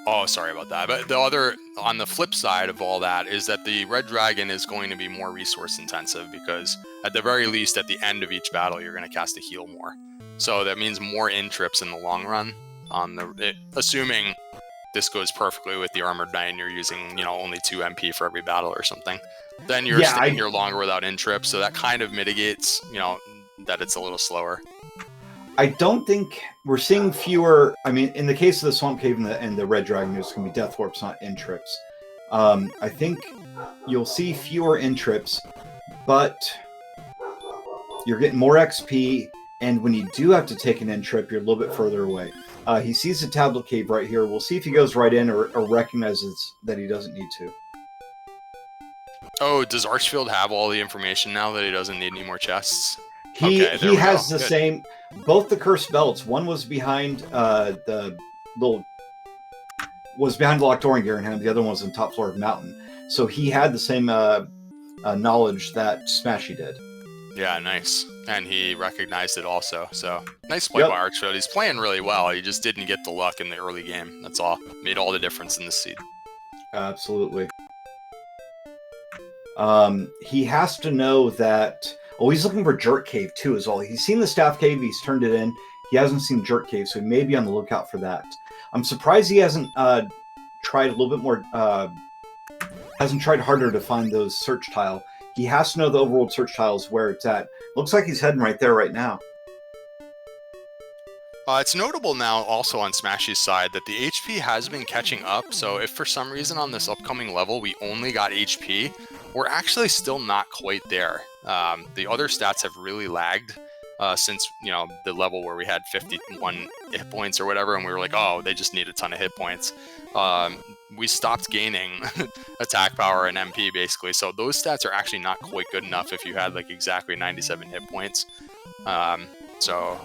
oh, sorry about that. But on the flip side of all that is that the Red Dragon is going to be more resource intensive because at the very least, at the end of each battle, you're going to cast a heal more. So that means more in-trips in the long run. Assuming this goes perfectly with the Armored Knight and you're using, only 2 MP for every battle or something. Then you're staying here longer without in-trips, so that kind of mitigates, that it's a little slower. I don't think we're seeing fewer... I mean, in the case of the Swamp Cave and the Red Dragon, there's going to be Death Warps, not in-trips. I think you'll see fewer in-trips, but you're getting more XP, and when you do have to take an in-trip, you're a little bit further away. He sees the Tablet Cave right here. We'll see if he goes right in or recognizes that he doesn't need to. Oh, does Archfield have all the information now that he doesn't need any more chests? He has the same... Both the cursed belts. One was behind the Lockdoor Gear, and the other one was on top floor of Mountain. So he had the same knowledge that Smashy did. Yeah, nice. And he recognized it also. So nice play by Archfield. He's playing really well. He just didn't get the luck in the early game. That's all. Made all the difference in the seed. Absolutely. He has to know that... Oh, he's looking for Jerk Cave, too, as well. He's seen the Staff Cave. He's turned it in. He hasn't seen Jerk Cave, so he may be on the lookout for that. I'm surprised he hasn't tried a little bit more... hasn't tried harder to find those search tile. He has to know the overworld search tile is where it's at. Looks like he's heading right there right now. It's notable now also on Smashy's side that the HP has been catching up, so if for some reason on this upcoming level we only got HP, we're actually still not quite there. The other stats have really lagged since, the level where we had 51 hit points or whatever, and we were like, oh, they just need a ton of hit points. We stopped gaining attack power and MP, basically, so those stats are actually not quite good enough if you had, exactly 97 hit points. So...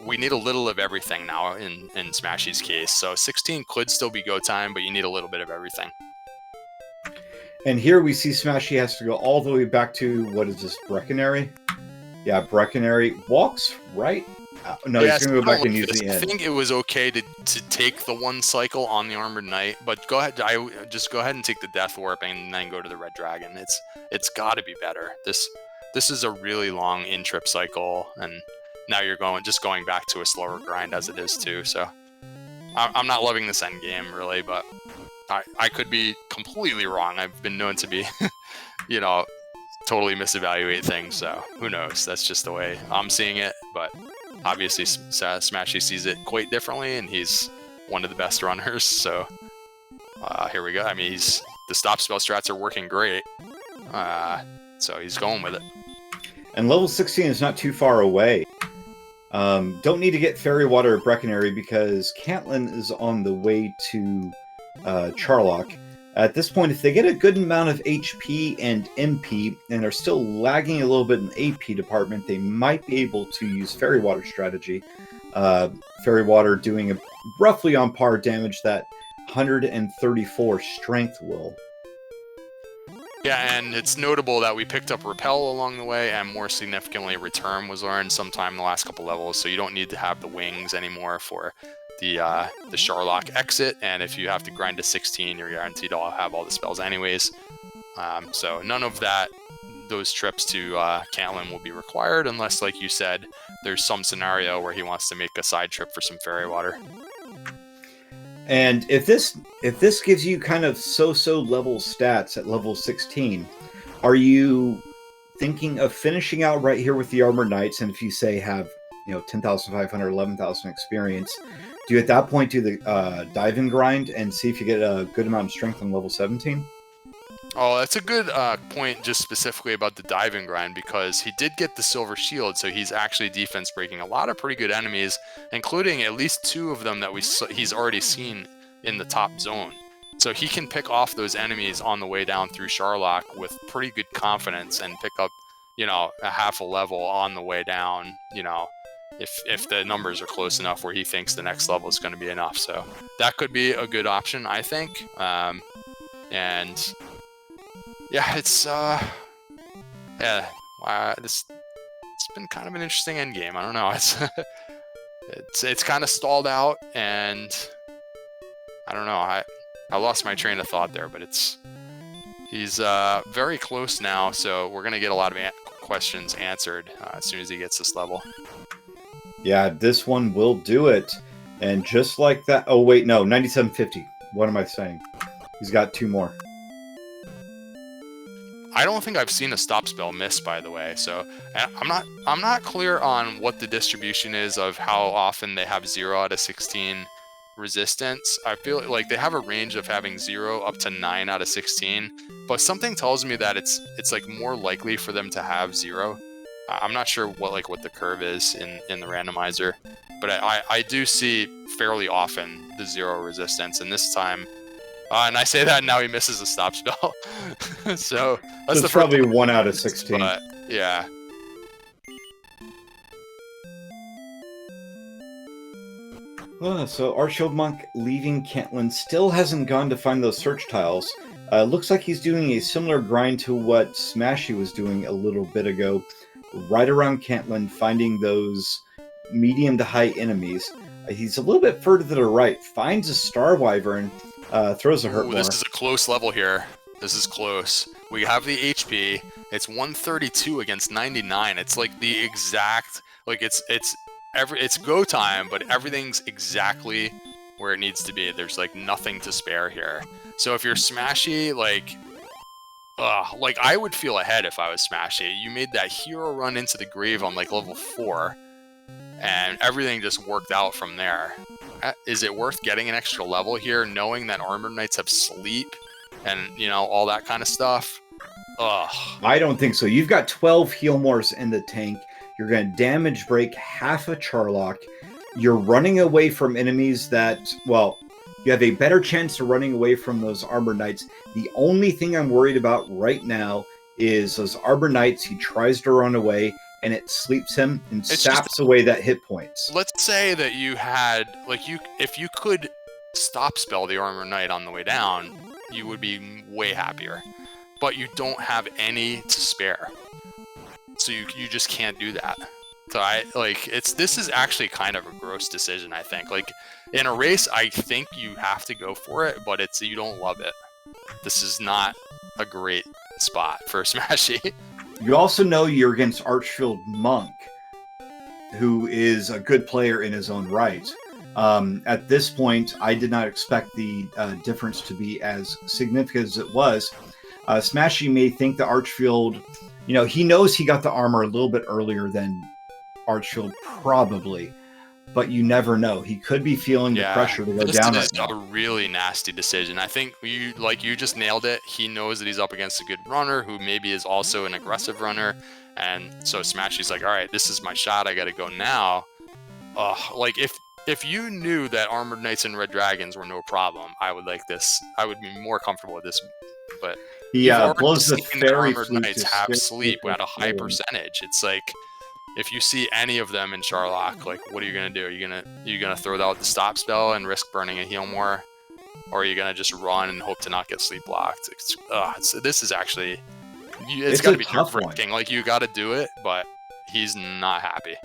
we need a little of everything now in Smashy's case. So 16 could still be go time, but you need a little bit of everything. And here we see Smashy has to go all the way back to, what is this, Breckenary? Yeah, Breckenary. Walks right? No, he's going to go back and use the end. I think it was okay to take the one cycle on the Armored Knight, but go ahead. Just go ahead and take the Death Warp and then go to the Red Dragon. It's got to be better. This is a really long in-trip cycle, and now you're going back to a slower grind as it is too. So I'm not loving this end game really, but I could be completely wrong. I've been known to be, totally misevaluate things. So who knows? That's just the way I'm seeing it. But obviously Smashy sees it quite differently, and he's one of the best runners. So here we go. I mean, the stop spell strats are working great. So he's going with it. And level 16 is not too far away. Don't need to get Fairy Water at Breckenary because Cantlin is on the way to Charlock. At this point, if they get a good amount of HP and MP and are still lagging a little bit in the AP department, they might be able to use Fairy Water strategy. Fairy Water doing a roughly on par damage that 134 strength will. Yeah, and it's notable that we picked up Repel along the way, and more significantly, Return was learned sometime in the last couple levels, so you don't need to have the wings anymore for the Sharlock exit, and if you have to grind to 16, you're guaranteed to have all the spells anyways. So none of those trips to Caitlin will be required unless, like you said, there's some scenario where he wants to make a side trip for some fairy water. And if this gives you kind of so-so level stats at level 16, are you thinking of finishing out right here with the Armored Knights? And if you say have 10,500, 11,000 experience, do you at that point do the dive and grind and see if you get a good amount of strength on level 17? Oh, that's a good point, just specifically about the diving grind, because he did get the silver shield, so he's actually defense breaking a lot of pretty good enemies, including at least 2 of them that he's already seen in the top zone. So he can pick off those enemies on the way down through Sharlock with pretty good confidence and pick up, a half a level on the way down, if the numbers are close enough where he thinks the next level is going to be enough. So that could be a good option, I think. And yeah, it's it's been kind of an interesting end game. I don't know. It's kind of stalled out, and I don't know. I lost my train of thought there, but he's very close now, so we're gonna get a lot of questions answered as soon as he gets this level. Yeah, this one will do it, and just like that. Oh wait, no, 9750. What am I saying? He's got 2 more. I don't think I've seen a stop spell miss, by the way. So I'm not clear on what the distribution is of how often they have 0 out of 16 resistance. I feel like they have a range of having 0 up to 9 out of 16, but something tells me that it's like more likely for them to have 0. I'm not sure what the curve is in the randomizer, but I do see fairly often the 0 resistance, and this time. And I say that now he misses a stop spell. So that's probably 1 out of 16. But, yeah. So ArchfieldMonk leaving Caitlin still hasn't gone to find those search tiles. Looks like he's doing a similar grind to what Smashy was doing a little bit ago. Right around Caitlin, finding those medium to high enemies. He's a little bit further to the right. Finds a Star Wyvern. Throws a hurt bar. This is a close level here. This is close. We have the HP. It's 132 against 99. It's like the exact, it's go time, but everything's exactly where it needs to be. There's nothing to spare here. So if you're Smashy, I would feel ahead if I was Smashy. You made that hero run into the grave on level 4, and everything just worked out from there. Is it worth getting an extra level here, knowing that Armored Knights have sleep and, all that kind of stuff? Ugh. I don't think so. You've got 12 heal mores in the tank. You're going to damage break half a Charlock. You're running away from enemies that, you have a better chance of running away from those Armored Knights. The only thing I'm worried about right now is those Armored Knights. He tries to run away, and it sleeps him and saps away that hit points. Let's say that you had, if you could stop spell the Armored Knight on the way down, you would be way happier. But you don't have any to spare. So you just can't do that. So this is actually kind of a gross decision, I think. In a race, I think you have to go for it, but you don't love it. This is not a great spot for Smashy. You also know you're against ArchfieldMonk, who is a good player in his own right. At this point, I did not expect the difference to be as significant as it was. Smashy may think the Archfield, he knows he got the armor a little bit earlier than Archfield, probably, but you never know. He could be feeling the pressure to go down right now. This is a really nasty decision. I think you just nailed it. He knows that he's up against a good runner who maybe is also an aggressive runner, and so Smashy's like, all right, this is my shot. I got to go now. If you knew that Armored Knights and Red Dragons were no problem, I would like this. I would be more comfortable with this, but he blows the fairy Armored Knights have sleep at a high percentage. It's if you see any of them in Sharlock, what are you gonna do? Are you gonna throw out the stop spell and risk burning a heal more? Or are you going to just run and hope to not get sleep blocked? This is actually... It's got to be nerve-wracking. Like, you got to do it, but he's not happy.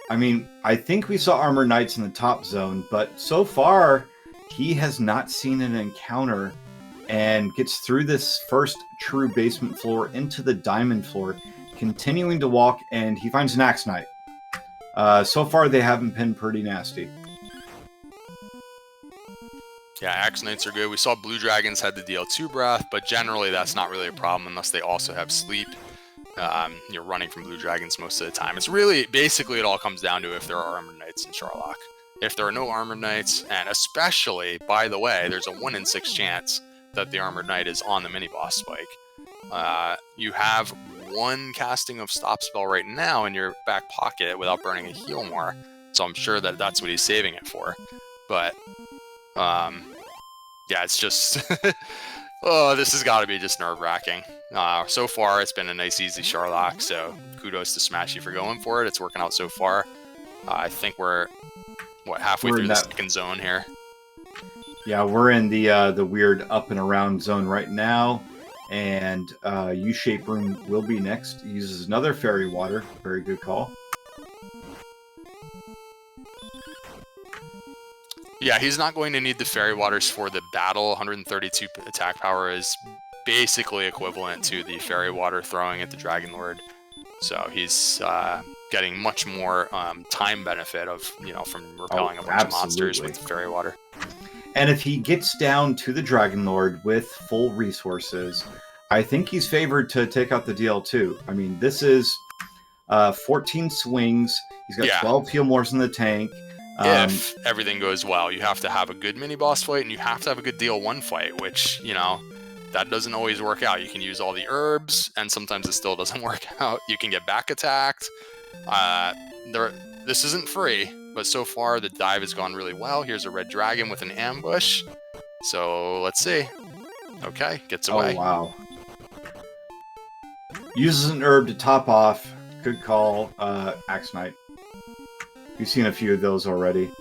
I mean, I think we saw Armored Knights in the top zone, but so far, he has not seen an encounter and gets through this first true basement floor into the diamond floor, continuing to walk, and he finds an Axe Knight. So far, they haven't been pretty nasty. Yeah, Axe Knights are good. We saw Blue Dragons had the DL2 breath, but generally that's not really a problem unless they also have sleep. You're running from Blue Dragons most of the time. It's really, basically, it all comes down to if there are Armored Knights in Charlock. If there are no Armored Knights, and especially, by the way, there's a 1 in 6 chance that the Armored Knight is on the mini-boss spike. You have 1 casting of Stop Spell right now in your back pocket without burning a heal more, so I'm sure that that's what he's saving it for. But, yeah, it's just... Oh, this has got to be just nerve-wracking. So far, it's been a nice, easy Charlock, so kudos to Smashy for going for it. It's working out so far. I think we're, halfway through the second zone here. Yeah, we're in the weird up and around zone right now, and U-shape room will be next. He uses another fairy water. Very good call. Yeah, he's not going to need the fairy waters for the battle. 132 attack power is basically equivalent to the fairy water throwing at the Dragon Lord. So he's getting much more time benefit of, from repelling a bunch of monsters with the fairy water. And if he gets down to the Dragon Lord with full resources, I think he's favored to take out the DL2. I mean, this is 14 swings. He's got 12 heal mores in the tank. If everything goes well, you have to have a good mini-boss fight, and you have to have a good DL1 fight, which, that doesn't always work out. You can use all the herbs, and sometimes it still doesn't work out. You can get back attacked. This isn't free, but so far the dive has gone really well. Here's a red dragon with an ambush. So let's see. Okay, gets away. Oh, wow. Uses an herb to top off. Good call, Axe Knight. We've seen a few of those already.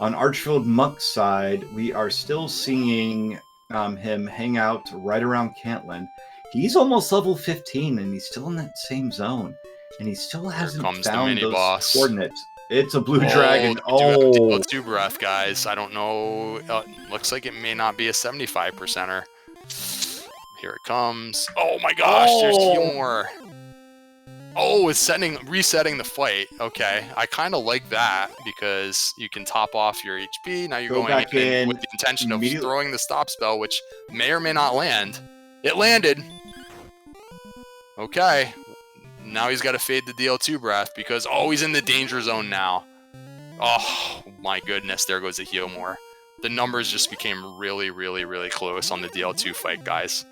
On ArchfieldMonk's side, we are still seeing him hang out right around Cantlin. He's almost level 15, and he's still in that same zone. And he still hasn't found those coordinates. It's a blue dragon. Oh, 2 breath, guys. I don't know. Looks like it may not be a 75%er. Here it comes. Oh my gosh, there's heal more. Oh, it's resetting the fight. Okay, I kind of like that because you can top off your HP. Now you're going in with the intention of throwing the stop spell, which may or may not land. It landed. Okay, now he's got to fade the DL2 breath because, he's in the danger zone now. Oh my goodness, there goes the heal more. The numbers just became really, really, really close on the DL2 fight, guys.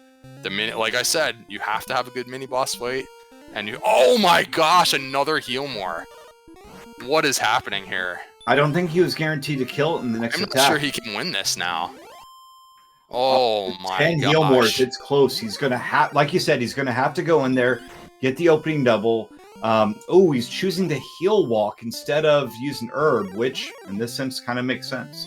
Like I said, you have to have a good mini boss fight. And oh my gosh, another heal more. What is happening here? I don't think he was guaranteed to kill it in the next attack. I'm not sure he can win this now. Oh my gosh. 10 heal mores, it's close. He's going to have, like you said, he's going to have to go in there, get the opening double. He's choosing to heal walk instead of using herb, which in this sense kind of makes sense.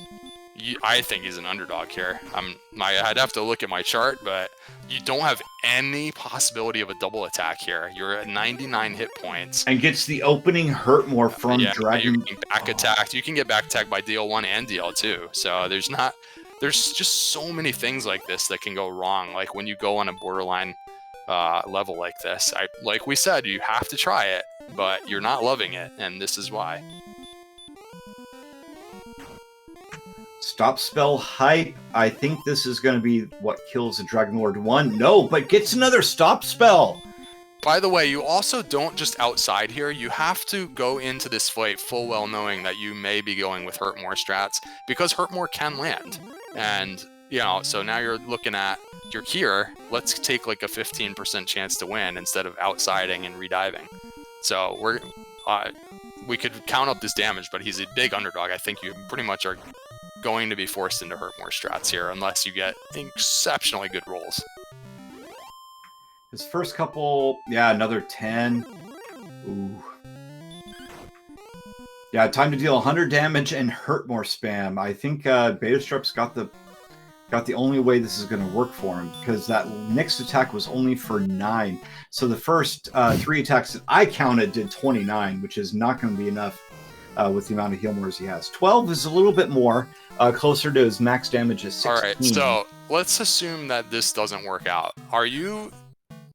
I think he's an underdog here. I'd have to look at my chart, but you don't have any possibility of a double attack here. You're at 99 hit points. And gets the opening hurt more from Dragon. You're back attacked. You can get back attacked by DL1 and DL2. So there's just so many things like this that can go wrong. Like when you go on a borderline level like this, like we said, you have to try it, but you're not loving it, and this is why. Stop spell hype. I think this is going to be what kills the Dragon Lord 1. No, but gets another stop spell. By the way, you also don't just outside here. You have to go into this fight full well knowing that you may be going with Hurt More strats because Hurt More can land. And, so now you're looking at, you're here, let's take like a 15% chance to win instead of outsiding and rediving. So we could count up this damage, but he's a big underdog. I think you pretty much are going to be forced into Hurt More strats here unless you get exceptionally good rolls. His first couple, another 10. Ooh. Yeah, time to deal 100 damage and hurt more spam. I think Beta Strip's got the only way this is going to work for him, because that next attack was only for 9. So the first 3 attacks that I counted did 29, which is not going to be enough with the amount of heal mores he has. 12 is a little bit more, closer to his max damage is 16. All right, so let's assume that this doesn't work out. Are you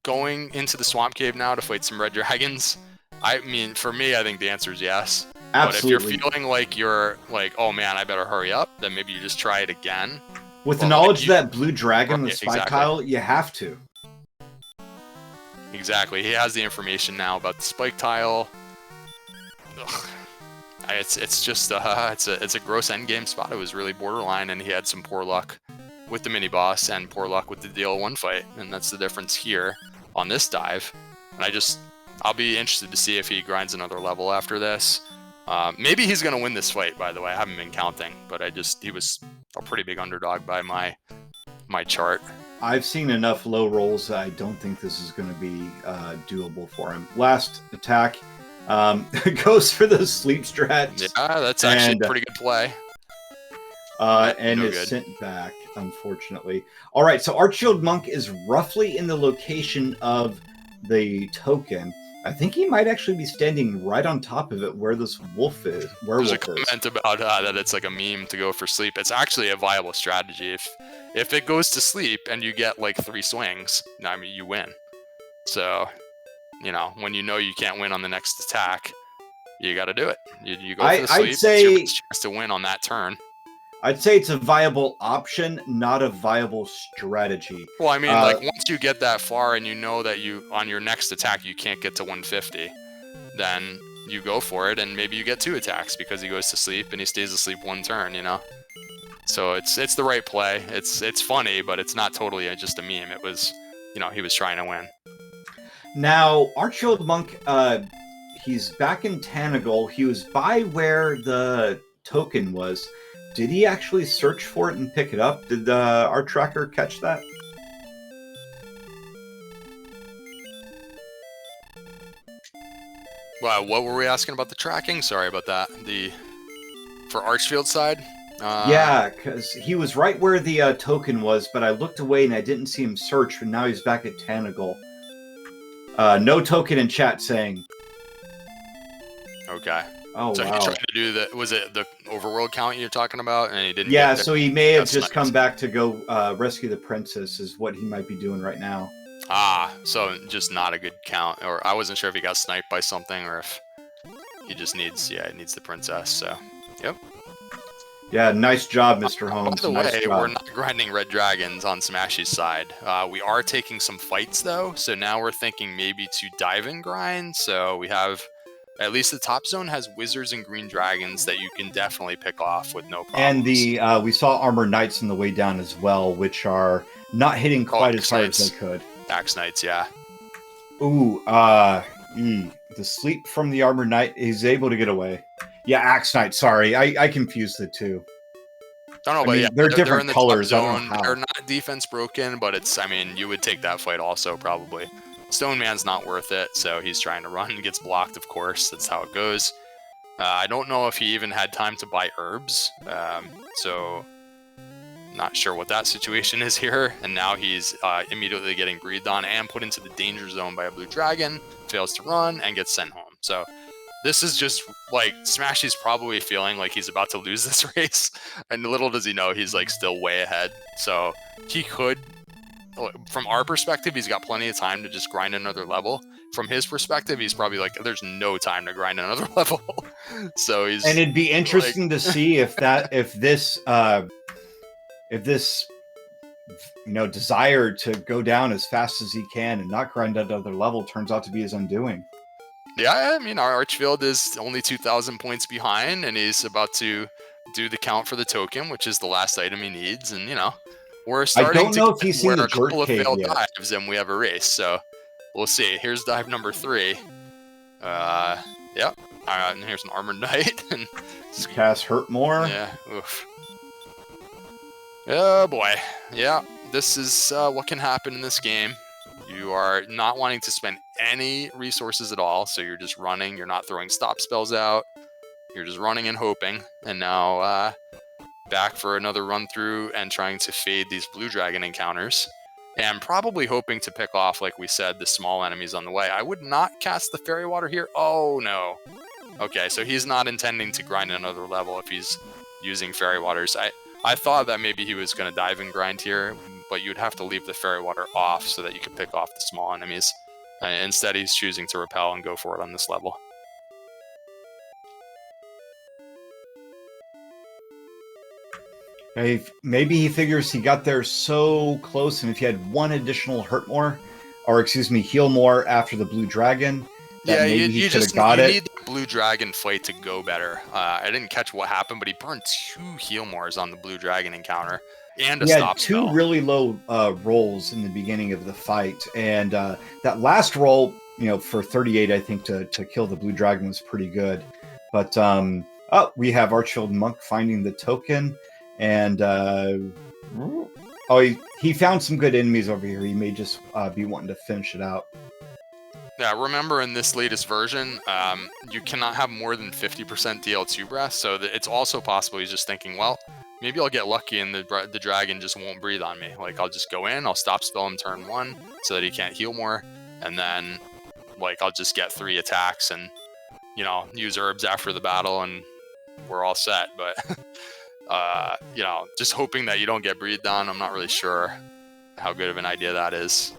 going into the swamp cave now to fight some red dragons? I mean, for me, I think the answer is yes. Absolutely. But if you're feeling like you're like, oh man, I better hurry up, then maybe you just try it again. With the knowledge that blue dragon, the spike tile, you have to. Exactly. He has the information now about the spike tile. Ugh. It's just it's a gross endgame spot. It was really borderline, and he had some poor luck with the mini boss and poor luck with the DL1 fight, and that's the difference here on this dive. And I'll be interested to see if he grinds another level after this. Maybe he's gonna win this fight. By the way, I haven't been counting, but he was a pretty big underdog by my chart. I've seen enough low rolls that I don't think this is going to be doable for him. Last attack goes for the sleep strat. Yeah, that's actually a pretty good play. And is sent back, unfortunately. All right, so ArchfieldMonk is roughly in the location of the token. I think he might actually be standing right on top of it where this wolf is. There's a comment about that it's like a meme to go for sleep. It's actually a viable strategy. If it goes to sleep and you get like 3 swings, I mean, you win. So, when you know you can't win on the next attack, you got to do it. You go for the sleep. It's your best chance to win on that turn. I'd say it's a viable option, not a viable strategy. Well, I mean, like once you get that far and you know that on your next attack you can't get to 150, then you go for it, and maybe you get 2 attacks because he goes to sleep and he stays asleep 1 turn, So it's the right play. It's funny, but it's not totally just a meme. It was, he was trying to win. Now, ArchfieldMonk, he's back in Tanagal. He was by where the token was. Did he actually search for it and pick it up? Did our tracker catch that? Well, what were we asking about the tracking? Sorry about that. For Archfield side? Yeah, because he was right where the token was, but I looked away and I didn't see him search, and now he's back at Tanagal. No token in chat saying. Okay. Oh, so wow. he tried to do was it the overworld count you're talking about, and he didn't? Yeah, so he may have just come back to go rescue the princess, is what he might be doing right now. Ah, so just not a good count, or I wasn't sure if he got sniped by something, or if he just needs the princess. So, yep. Yeah, nice job, Mr. Holmes. By the nice way, job. we're not grinding red dragons on Smashy's side. We are taking some fights though, so now we're thinking maybe to dive and grind. So we have. At least the top zone has wizards and green dragons that you can definitely pick off with no problems. And we saw armor knights on the way down as well, which are not hitting quite as hard as they could. Axe knights, yeah. Ooh, the sleep from the armor knight is able to get away. Yeah, axe knight. Sorry, I confused the two. I don't know, but yeah, they're different in the colors. Top I zone. don't know how. They're not defense broken, but you would take that fight also probably. Stone Man's not worth it, so he's trying to run and gets blocked, of course. That's how it goes. I don't know if he even had time to buy herbs, so not sure what that situation is here. And now he's immediately getting breathed on and put into the danger zone by a blue dragon, fails to run, and gets sent home. So this is just like Smashy's probably feeling like he's about to lose this race, and little does he know he's like still way ahead. So he could. From our perspective, he's got plenty of time to just grind another level. From his perspective, he's probably like, there's no time to grind another level. So he's. And it'd be interesting to see if this desire to go down as fast as he can and not grind another level turns out to be his undoing. Yeah, I mean, our Archfield is only 2,000 points behind, and he's about to do the count for the token, which is the last item he needs, and we're starting I don't know if he's seen the a couple of cave failed yet. dives, and we have a race. So we'll see. Here's dive number 3. Yep. And here's an armored knight. And cast hurt more. Yeah. Oof. Oh boy. Yeah. This is what can happen in this game. You are not wanting to spend any resources at all, so you're just running. You're not throwing stop spells out. You're just running and hoping. And now back for another run through and trying to fade these blue dragon encounters. And probably hoping to pick off, like we said, the small enemies on the way. I would not cast the fairy water here. Oh, no. Okay, so he's not intending to grind another level if he's using fairy waters. I thought that maybe he was going to dive and grind here, but you'd have to leave the fairy water off so that you could pick off the small enemies. Instead, he's choosing to repel and go for it on this level. Maybe he figures he got there so close, and if he had one additional heal more after the blue dragon, that maybe he could have got it. You need the blue dragon fight to go better. I didn't catch what happened, but he burned 2 heal mores on the blue dragon encounter and a stop spell. He had 2 really low rolls in the beginning of the fight, and that last roll, for 38, I think to kill the blue dragon was pretty good. But we have ArchfieldMonk finding the token. And he found some good enemies over here. He may just be wanting to finish it out. Yeah, remember in this latest version, you cannot have more than 50% DL2 breath. So it's also possible he's just thinking, well, maybe I'll get lucky and the dragon just won't breathe on me. Like, I'll just go in, I'll stop spell him turn 1 so that he can't heal more. And then, I'll just get 3 attacks and, use herbs after the battle and we're all set. But... just hoping that you don't get breathed on. I'm not really sure how good of an idea that is.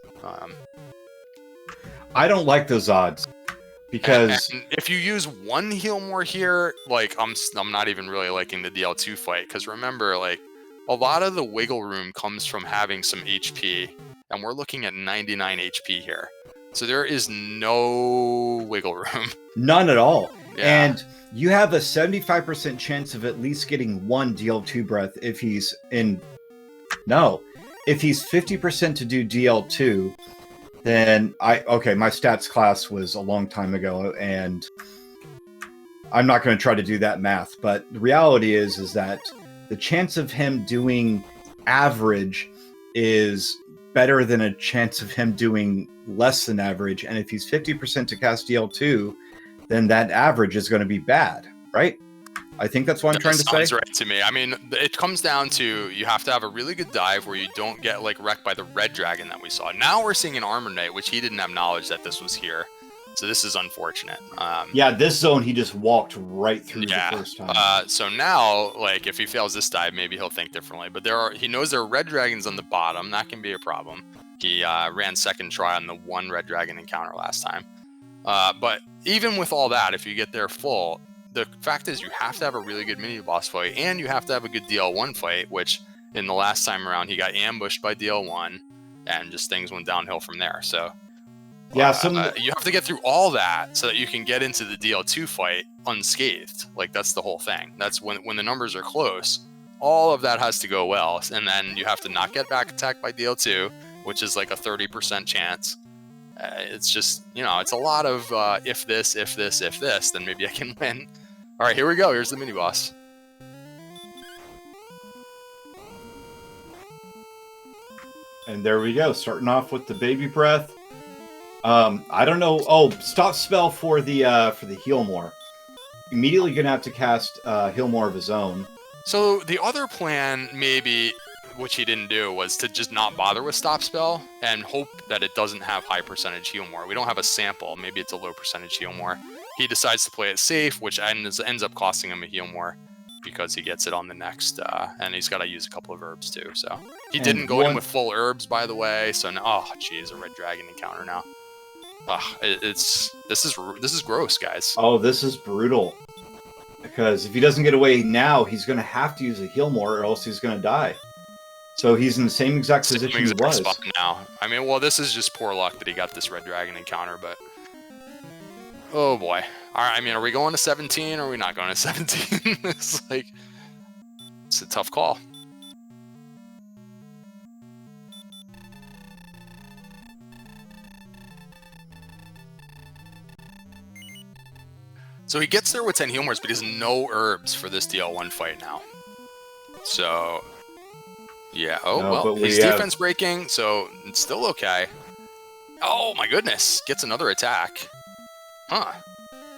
I don't like those odds because and if you use 1 heal more here, I'm not even really liking the DL2 fight, because remember, a lot of the wiggle room comes from having some HP, and we're looking at 99 HP here. So there is no wiggle room. None at all. Yeah. And you have a 75% chance of at least getting 1 DL2 breath if he's if he's 50% to do DL2, then my stats class was a long time ago, and I'm not going to try to do that math, but the reality is that the chance of him doing average is better than a chance of him doing less than average, and if he's 50% to cast DL2, then that average is going to be bad, right? I think that's what I'm trying to say. Sounds right to me. I mean, it comes down to you have to have a really good dive where you don't get wrecked by the red dragon that we saw. Now we're seeing an armor knight, which he didn't have knowledge that this was here. So this is unfortunate. This zone he just walked right through the first time. So now, if he fails this dive, maybe he'll think differently. But he knows there are red dragons on the bottom. That can be a problem. He ran second try on the 1 red dragon encounter last time. But even with all that, if you get there full, the fact is you have to have a really good mini boss fight, and you have to have a good DL1 fight, which in the last time around he got ambushed by DL1, and just things went downhill from there. So you have to get through all that so that you can get into the DL2 fight unscathed. That's the whole thing. That's when the numbers are close. All of that has to go well, and then you have to not get back attacked by DL2, which is a 30% chance. It's just, it's a lot of if this, then maybe I can win. All right, here we go. Here's the mini boss. And there we go, starting off with the baby breath. I don't know. Oh, stop spell for the heal more. Immediately gonna have to cast heal more of his own. So the other plan, maybe, which he didn't do, was to just not bother with stop spell and hope that it doesn't have high percentage heal more. We don't have a sample. Maybe it's a low percentage heal more. He decides to play it safe, which ends up costing him a heal more because he gets it on the next, and he's got to use a couple of herbs too. So he didn't go in with full herbs, by the way. So now, a red dragon encounter now. This is gross, guys. Oh, this is brutal. Because if he doesn't get away now, he's going to have to use a heal more, or else he's going to die. So he's in the same exact position he was. Spot now. I mean, well, this is just poor luck that he got this red dragon encounter, but oh boy. All right, I mean, are we going to 17 or are we not going to 17? It's a tough call. So he gets there with 10 heal mores, but he has no herbs for this DL1 fight now. So yeah. He's defense breaking, so it's still okay. Oh my goodness, gets another attack. Huh.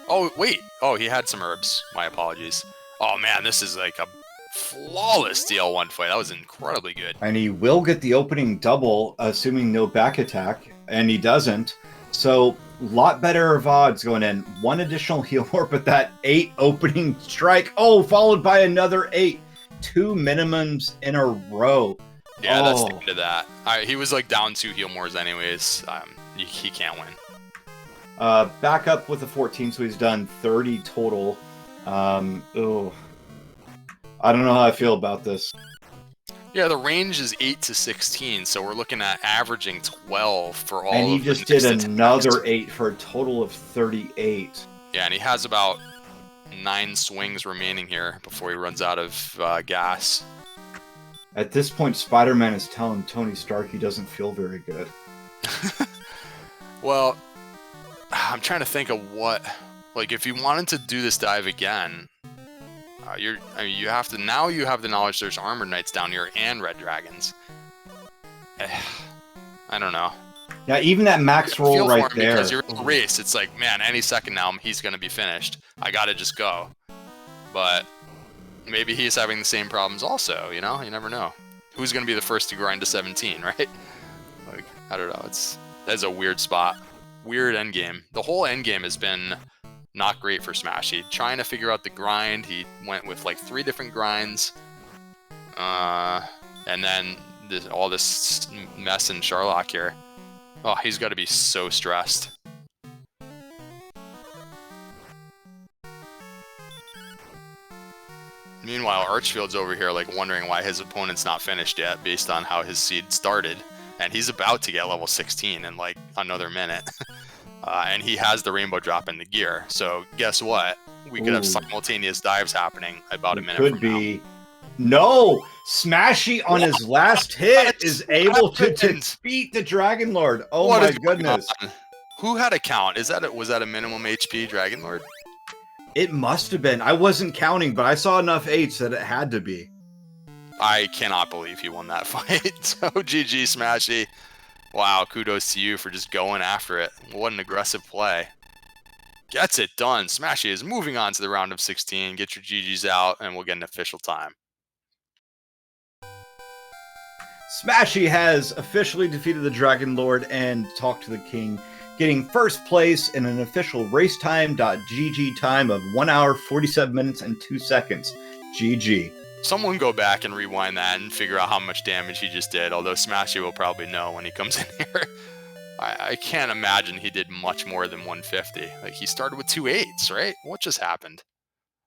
Oh, wait. Oh, he had some herbs. My apologies. Oh, man, this is like a flawless DL1 fight. That was incredibly good. And he will get the opening double, assuming no back attack, and he doesn't. So, a lot better of odds going in. One additional heal more, but that 8 opening strike. Oh, followed by another 8. 2 minimums in a row. Yeah, that's the end of that. He was like down 2 heal mores anyways. He can't win. Back up with a 14, so he's done 30 total. I don't know how I feel about this. Yeah, the range is 8 to 16, so we're looking at averaging 12 for all. And he of just the did another 8 for a total of 38. Yeah, and he has about 9 swings remaining here before he runs out of gas. At this point, Spider-Man is telling Tony Stark he doesn't feel very good. Well, I'm trying to think of what, like, if you wanted to do this dive again, you have to, now you have the knowledge there's armored knights down here and red dragons. I don't know. Yeah, even that max roll right there. Because you're in a race, it's like, man, any second now he's going to be finished. I got to just go. But maybe he's having the same problems also, you know? You never know. Who's going to be the first to grind to 17, right? Like, I don't know. That's a weird spot. Weird endgame. The whole endgame has been not great for Smashy. Trying to figure out the grind. He went with like 3 different grinds. And then all this mess in Sherlock here. Oh, he's got to be so stressed. Meanwhile, Archfield's over here like wondering why his opponent's not finished yet based on how his seed started. And he's about to get level 16 in like another minute. And he has the rainbow drop in the gear. So guess what? We could have simultaneous dives happening about a minute from now. Could be. No! Smashy on his last hit is able to defeat the Dragon Lord. Oh my goodness. Who had a count? Was that a minimum HP Dragon Lord? It must have been. I wasn't counting, but I saw enough 8s that it had to be. I cannot believe he won that fight. So GG Smashy. Wow, kudos to you for just going after it. What an aggressive play. Gets it done. Smashy is moving on to the round of 16. Get your GGs out, and we'll get an official time. Smashy has officially defeated the Dragon Lord and talked to the King, getting first place in an official racetime.gg time of 1 hour, 47 minutes, and 2 seconds. GG. Someone go back and rewind that and figure out how much damage he just did, although Smashy will probably know when he comes in here. I can't imagine he did much more than 150. Like, he started with 2 8s, right? What just happened?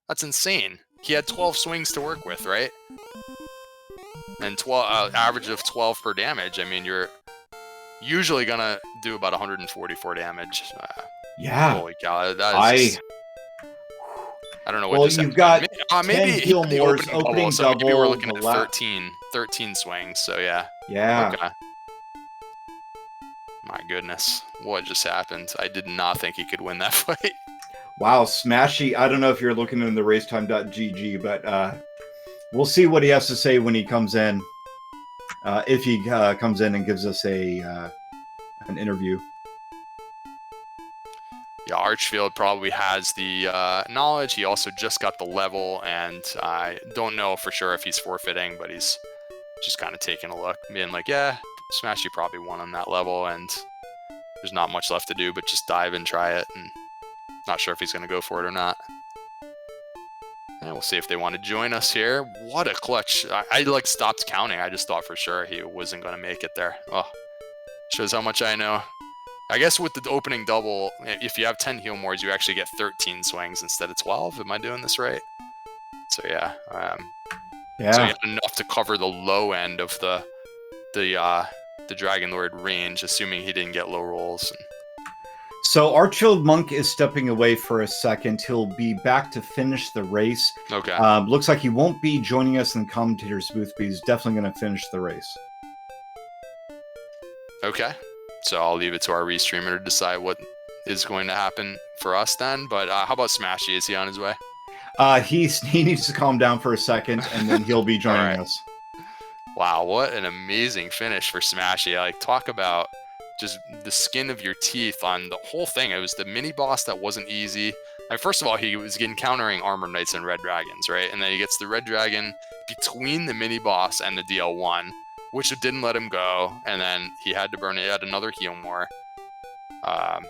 That's insane. He had 12 swings to work with, right? And average of 12 per damage. I mean, you're usually going to do about 144 damage. Yeah. Holy cow. That is I don't know what you've got maybe 10 heal mores, opening so double. Maybe we're looking at 13 swings, so yeah. Yeah. Okay. My goodness. What just happened? I did not think he could win that fight. Wow, Smashy. I don't know if you're looking in the racetime.gg, but we'll see what he has to say when he comes in. If he comes in and gives us an interview. Yeah, Archfield probably has the knowledge. He also just got the level, and I don't know for sure if he's forfeiting, but he's just kind of taking a look, being like, yeah, Smashy probably won on that level, and there's not much left to do but just dive and try it, and not sure if he's going to go for it or not. And we'll see if they want to join us here. What a clutch. I like stopped counting. I just thought for sure he wasn't going to make it there. Oh, shows how much I know. I guess with the opening double, if you have 10 heal mores, you actually get 13 swings instead of 12. Am I doing this right? So yeah. Yeah. So you had enough to cover the low end of the Dragon Lord range, assuming he didn't get low rolls. So ArchfieldMonk is stepping away for a second. He'll be back to finish the race. Okay. Looks like he won't be joining us in the commentator's booth, but he's definitely going to finish the race. Okay. So I'll leave it to our restreamer to decide what is going to happen for us then. But how about Smashy? Is he on his way? He needs to calm down for a second, and then he'll be joining us. Wow, what an amazing finish for Smashy. Like, talk about just the skin of your teeth on the whole thing. It was the mini boss that wasn't easy. First of all, he was encountering Armored Knights and Red Dragons, right? And then he gets the Red Dragon between the mini boss and the DL1, which didn't let him go. And then he had to burn it. He had another heal more. Ugh.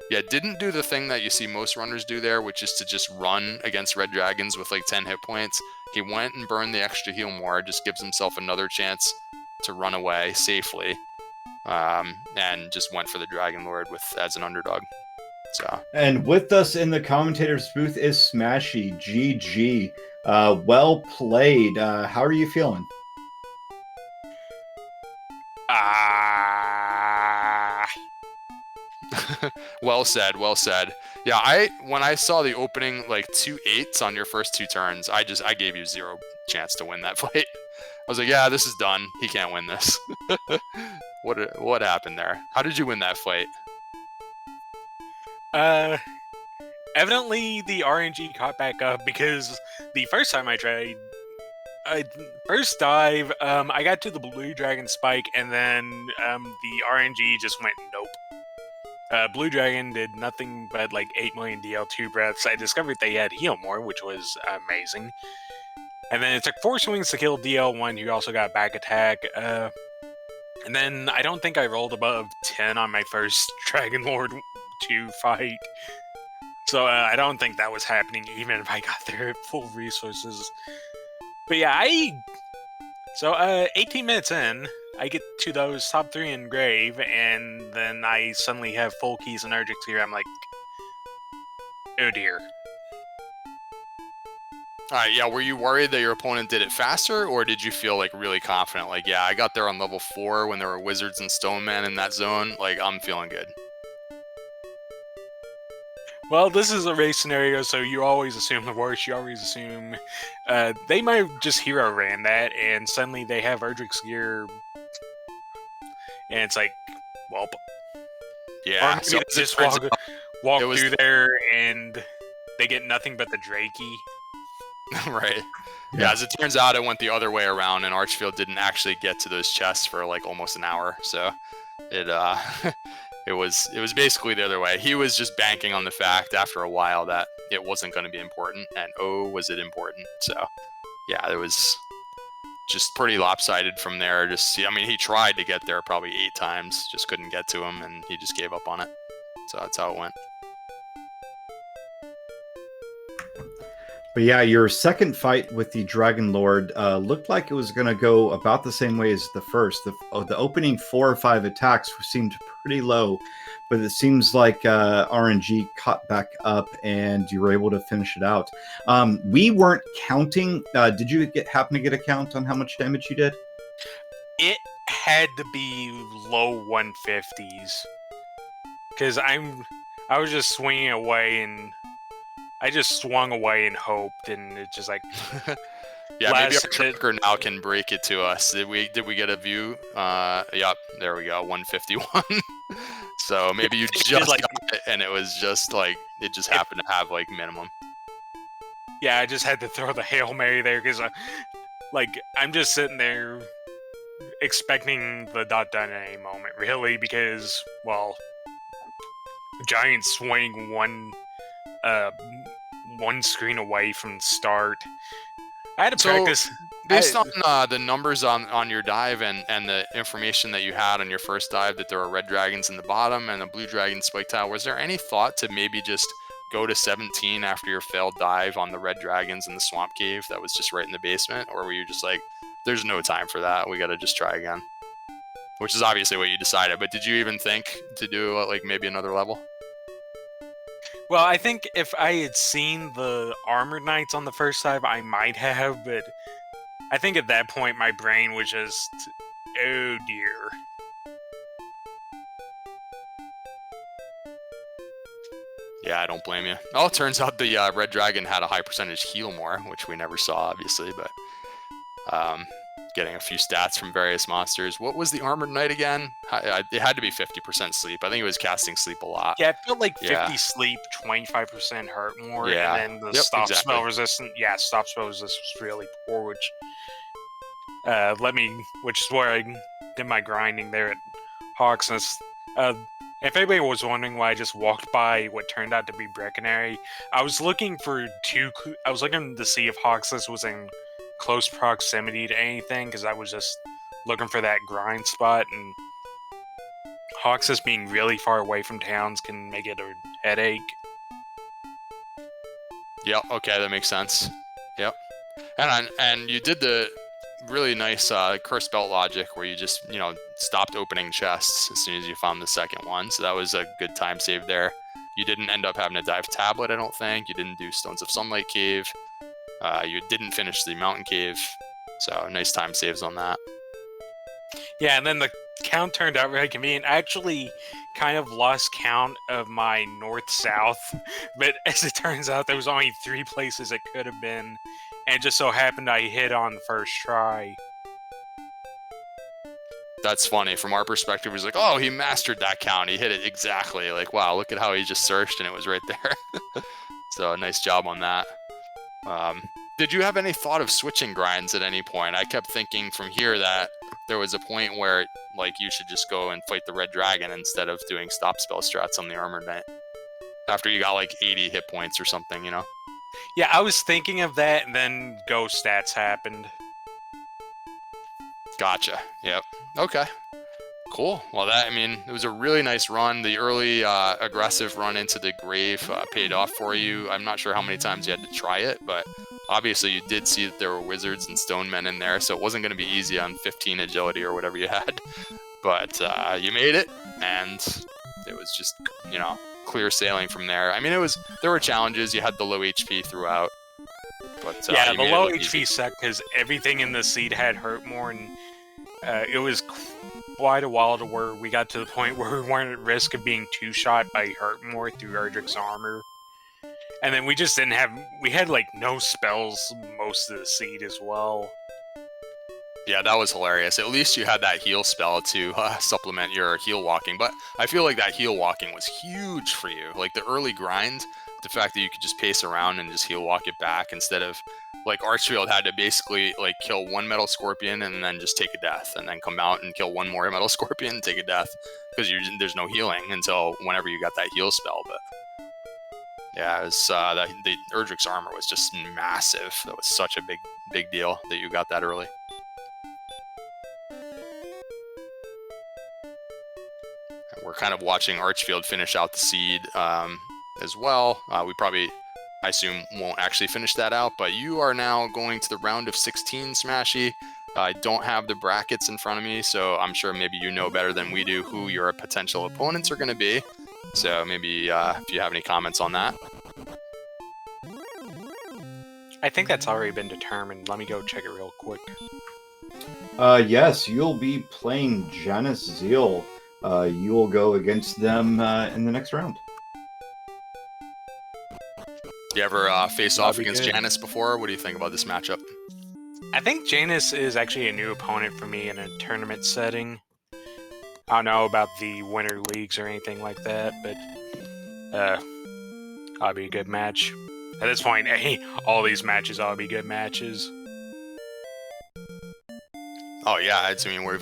Yeah, didn't do the thing that you see most runners do there, which is to just run against Red Dragons with like 10 hit points. He went and burned the extra heal more, just gives himself another chance to run away safely. And just went for the Dragon Lord as an underdog. So. And with us in the commentator's booth is Smashy. GG. Well played. How are you feeling? Well said, well said. Yeah, when I saw the opening like 2 8s on your first 2 turns, I gave you zero chance to win that fight. I was like, yeah, this is done. He can't win this. What happened there? How did you win that fight? Evidently the RNG caught back up, because the first time I tried, first dive, I got to the blue dragon spike, and then the RNG just went nope. Blue Dragon did nothing but like 8 million DL2 breaths. I discovered they had heal more, which was amazing. And then it took 4 swings to kill DL1, who also got back attack. And then I don't think I rolled above 10 on my first Dragon Lord 2 fight. So I don't think that was happening, even if I got there at full resources. But yeah, 18 minutes in, I get to those top 3 in Grave, and then I suddenly have full keys and Urgix here. I'm like, oh dear. Alright, yeah, were you worried that your opponent did it faster, or did you feel like really confident? Like, yeah, I got there on level 4 when there were wizards and stonemen in that zone. Like, I'm feeling good. Well, this is a race scenario, so you always assume the worst. You always assume they might have just hero ran that, and suddenly they have Erdrick's gear, and it's like, welp. Yeah, or maybe so they just walk through there and they get nothing but the Drakey. Right. Yeah, as it turns out, it went the other way around, and Archfield didn't actually get to those chests for like almost an hour. So it it was basically the other way. He was just banking on the fact after a while that it wasn't going to be important, and oh, was it important? So yeah, it was just pretty lopsided from there. I mean, he tried to get there probably 8 times, just couldn't get to him, and he just gave up on it. So that's how it went. But yeah, your second fight with the Dragon Lord looked like it was going to go about the same way as the first. The opening 4 or 5 attacks seemed pretty low, but it seems like RNG caught back up and you were able to finish it out. We weren't counting. Did you happen to get a count on how much damage you did? It had to be low 150s. Because I was just swinging away, and I just swung away and hoped, and it just like... Yeah, maybe our tracker now can break it to us. Did we get a view? Yep, there we go, 151. So maybe you just got it, and it was just like, it just happened to have like minimum. Yeah, I just had to throw the Hail Mary there, because like, I'm just sitting there expecting the dot done at any moment, really, because, well, giant swing one screen away from start. I had to practice. Based on the numbers on your dive and the information that you had on your first dive, that there were red dragons in the bottom and the blue dragon spike tile, was there any thought to maybe just go to 17 after your failed dive on the red dragons in the swamp cave that was just right in the basement? Or were you just like, there's no time for that, we gotta just try again? Which is obviously what you decided, but did you even think to do like maybe another level? Well, I think if I had seen the Armored Knights on the first dive, I might have, but I think at that point my brain was just, oh dear. Yeah, I don't blame you. Oh, it turns out the red dragon had a high percentage heal more, which we never saw, obviously, but getting a few stats from various monsters. What was the Armored Knight again? It had to be 50% sleep. I think it was casting sleep a lot. Yeah, it felt like 50 sleep, 25% hurt more, and then the stop spell resistance. Yeah, stop spell resistance was really poor, which is where I did my grinding there at Hawksness. If anybody was wondering why I just walked by what turned out to be Breckenary, I was looking for I was looking to see if Hoxless was in close proximity to anything, because I was just looking for that grind spot, and Hoxless being really far away from towns can make it a headache. Yep. Okay, that makes sense. Yep. And you did the really nice curse belt logic where you just stopped opening chests as soon as you found the second one. So that was a good time save there. You didn't end up having to dive tablet, I don't think. You didn't do Stones of Sunlight cave. You didn't finish the mountain cave. So nice time saves on that. Yeah, and then the count turned out really convenient. I actually kind of lost count of my north-south, but as it turns out, there was only 3 places it could have been, and it just so happened I hit on the first try. That's funny. From our perspective, he's like, oh, he mastered that count. He hit it exactly. Like, wow, look at how he just searched and it was right there. So nice job on that. Did you have any thought of switching grinds at any point? I kept thinking from here that there was a point where like you should just go and fight the red dragon instead of doing stop spell strats on the armored knight after you got like 80 hit points or something, Yeah, I was thinking of that, and then ghost stats happened. Gotcha. Yep. Okay. Cool. Well, it was a really nice run. The early aggressive run into the grave paid off for you. I'm not sure how many times you had to try it, but obviously you did see that there were wizards and stone men in there, so it wasn't going to be easy on 15 agility or whatever you had. But you made it, and it was just, clear sailing from there. There were challenges. You had the low HP throughout. But, yeah, the low HP sucked because everything in the seed had hurt more, and it was quite a while to where we got to the point where we weren't at risk of being two-shot by hurt more through Erdrick's armor. And then we just didn't have... We had, no spells most of the seed as well. Yeah, that was hilarious. At least you had that heal spell to supplement your heal walking. But I feel like that heal walking was huge for you. Like, the early grind, the fact that you could just pace around and just heal walk it back instead of... Like, Archfield had to basically, kill one Metal Scorpion and then just take a death. And then come out and kill one more Metal Scorpion and take a death. Because there's no healing until whenever you got that heal spell. But yeah, it was, the Erdrick's armor was just massive. That was such a big deal that you got that early. And we're kind of watching Archfield finish out the seed as well. We probably... I assume won't actually finish that out, but you are now going to the round of 16, Smashy. I don't have the brackets in front of me, so I'm sure maybe you know better than we do who your potential opponents are going to be. So maybe if you have any comments on that. I think that's already been determined. Let me go check it real quick. Yes, you'll be playing Janice Zeal. You will go against them in the next round. You ever face off against Janice before? What do you think about this matchup? I think Janice is actually a new opponent for me in a tournament setting. I don't know about the winter leagues or anything like that, but ought to be a good match. At this point, all these matches ought to be good matches. Oh yeah,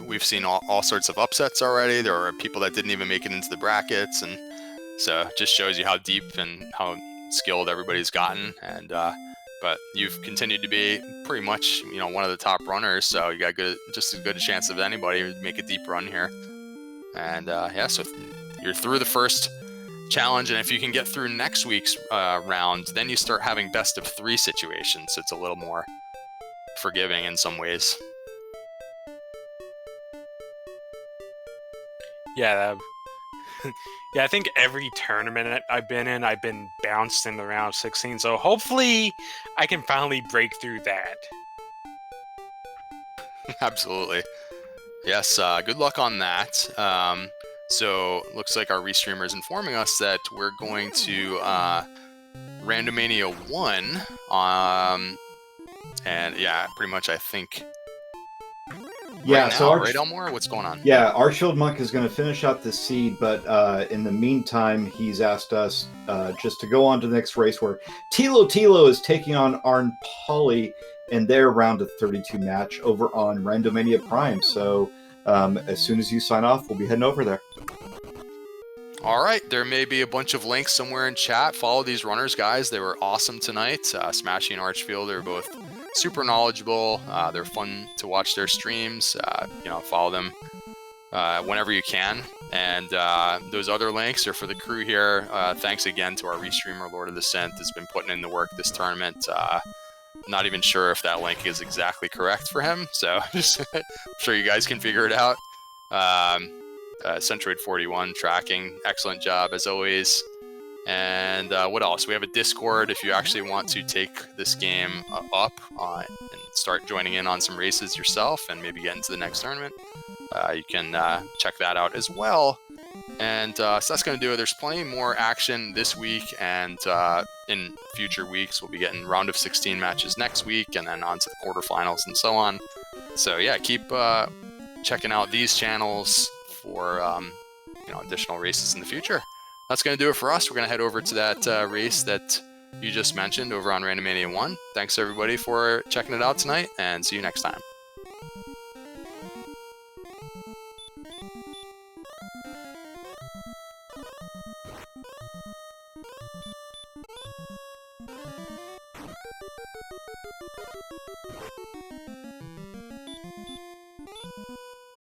we've seen all sorts of upsets already. There are people that didn't even make it into the brackets, and so it just shows you how deep and how skilled everybody's gotten. And but you've continued to be pretty much one of the top runners, so you got just as good a chance of anybody to make a deep run here. And yeah, so you're through the first challenge, and if you can get through next week's round, then you start having best of 3 situations, so it's a little more forgiving in some ways. Yeah, yeah, I think every tournament I've been bounced in the round 16, so hopefully I can finally break through that. Absolutely. Yes, good luck on that. So, looks like our restreamer is informing us that we're going to Randomania 1, and yeah, pretty much I think... Yeah, so right, Elmore? What's going on? Yeah, ArchfieldMonk is going to finish out the seed, but in the meantime, he's asked us just to go on to the next race where Tilo is taking on Arn Polly in their round of 32 match over on Randomania Prime. So as soon as you sign off, we'll be heading over there. All right, there may be a bunch of links somewhere in chat. Follow these runners, guys. They were awesome tonight. Smashy and Archfield are both super knowledgeable. They're fun to watch their streams. Follow them whenever you can. And those other links are for the crew here. Thanks again to our restreamer, Lord of the Synth, has been putting in the work this tournament. Not even sure if that link is exactly correct for him, so I'm sure you guys can figure it out. Centroid 41 tracking, excellent job as always. And what else? We have a Discord if you actually want to take this game up and start joining in on some races yourself and maybe get into the next tournament. You can check that out as well. And so that's going to do it. There's plenty more action this week, and in future weeks we'll be getting round of 16 matches next week, and then on to the quarterfinals and so on. So yeah, keep checking out these channels for additional races in the future. That's going to do it for us. We're going to head over to that race that you just mentioned over on Randomania 1. Thanks everybody for checking it out tonight, and see you next time.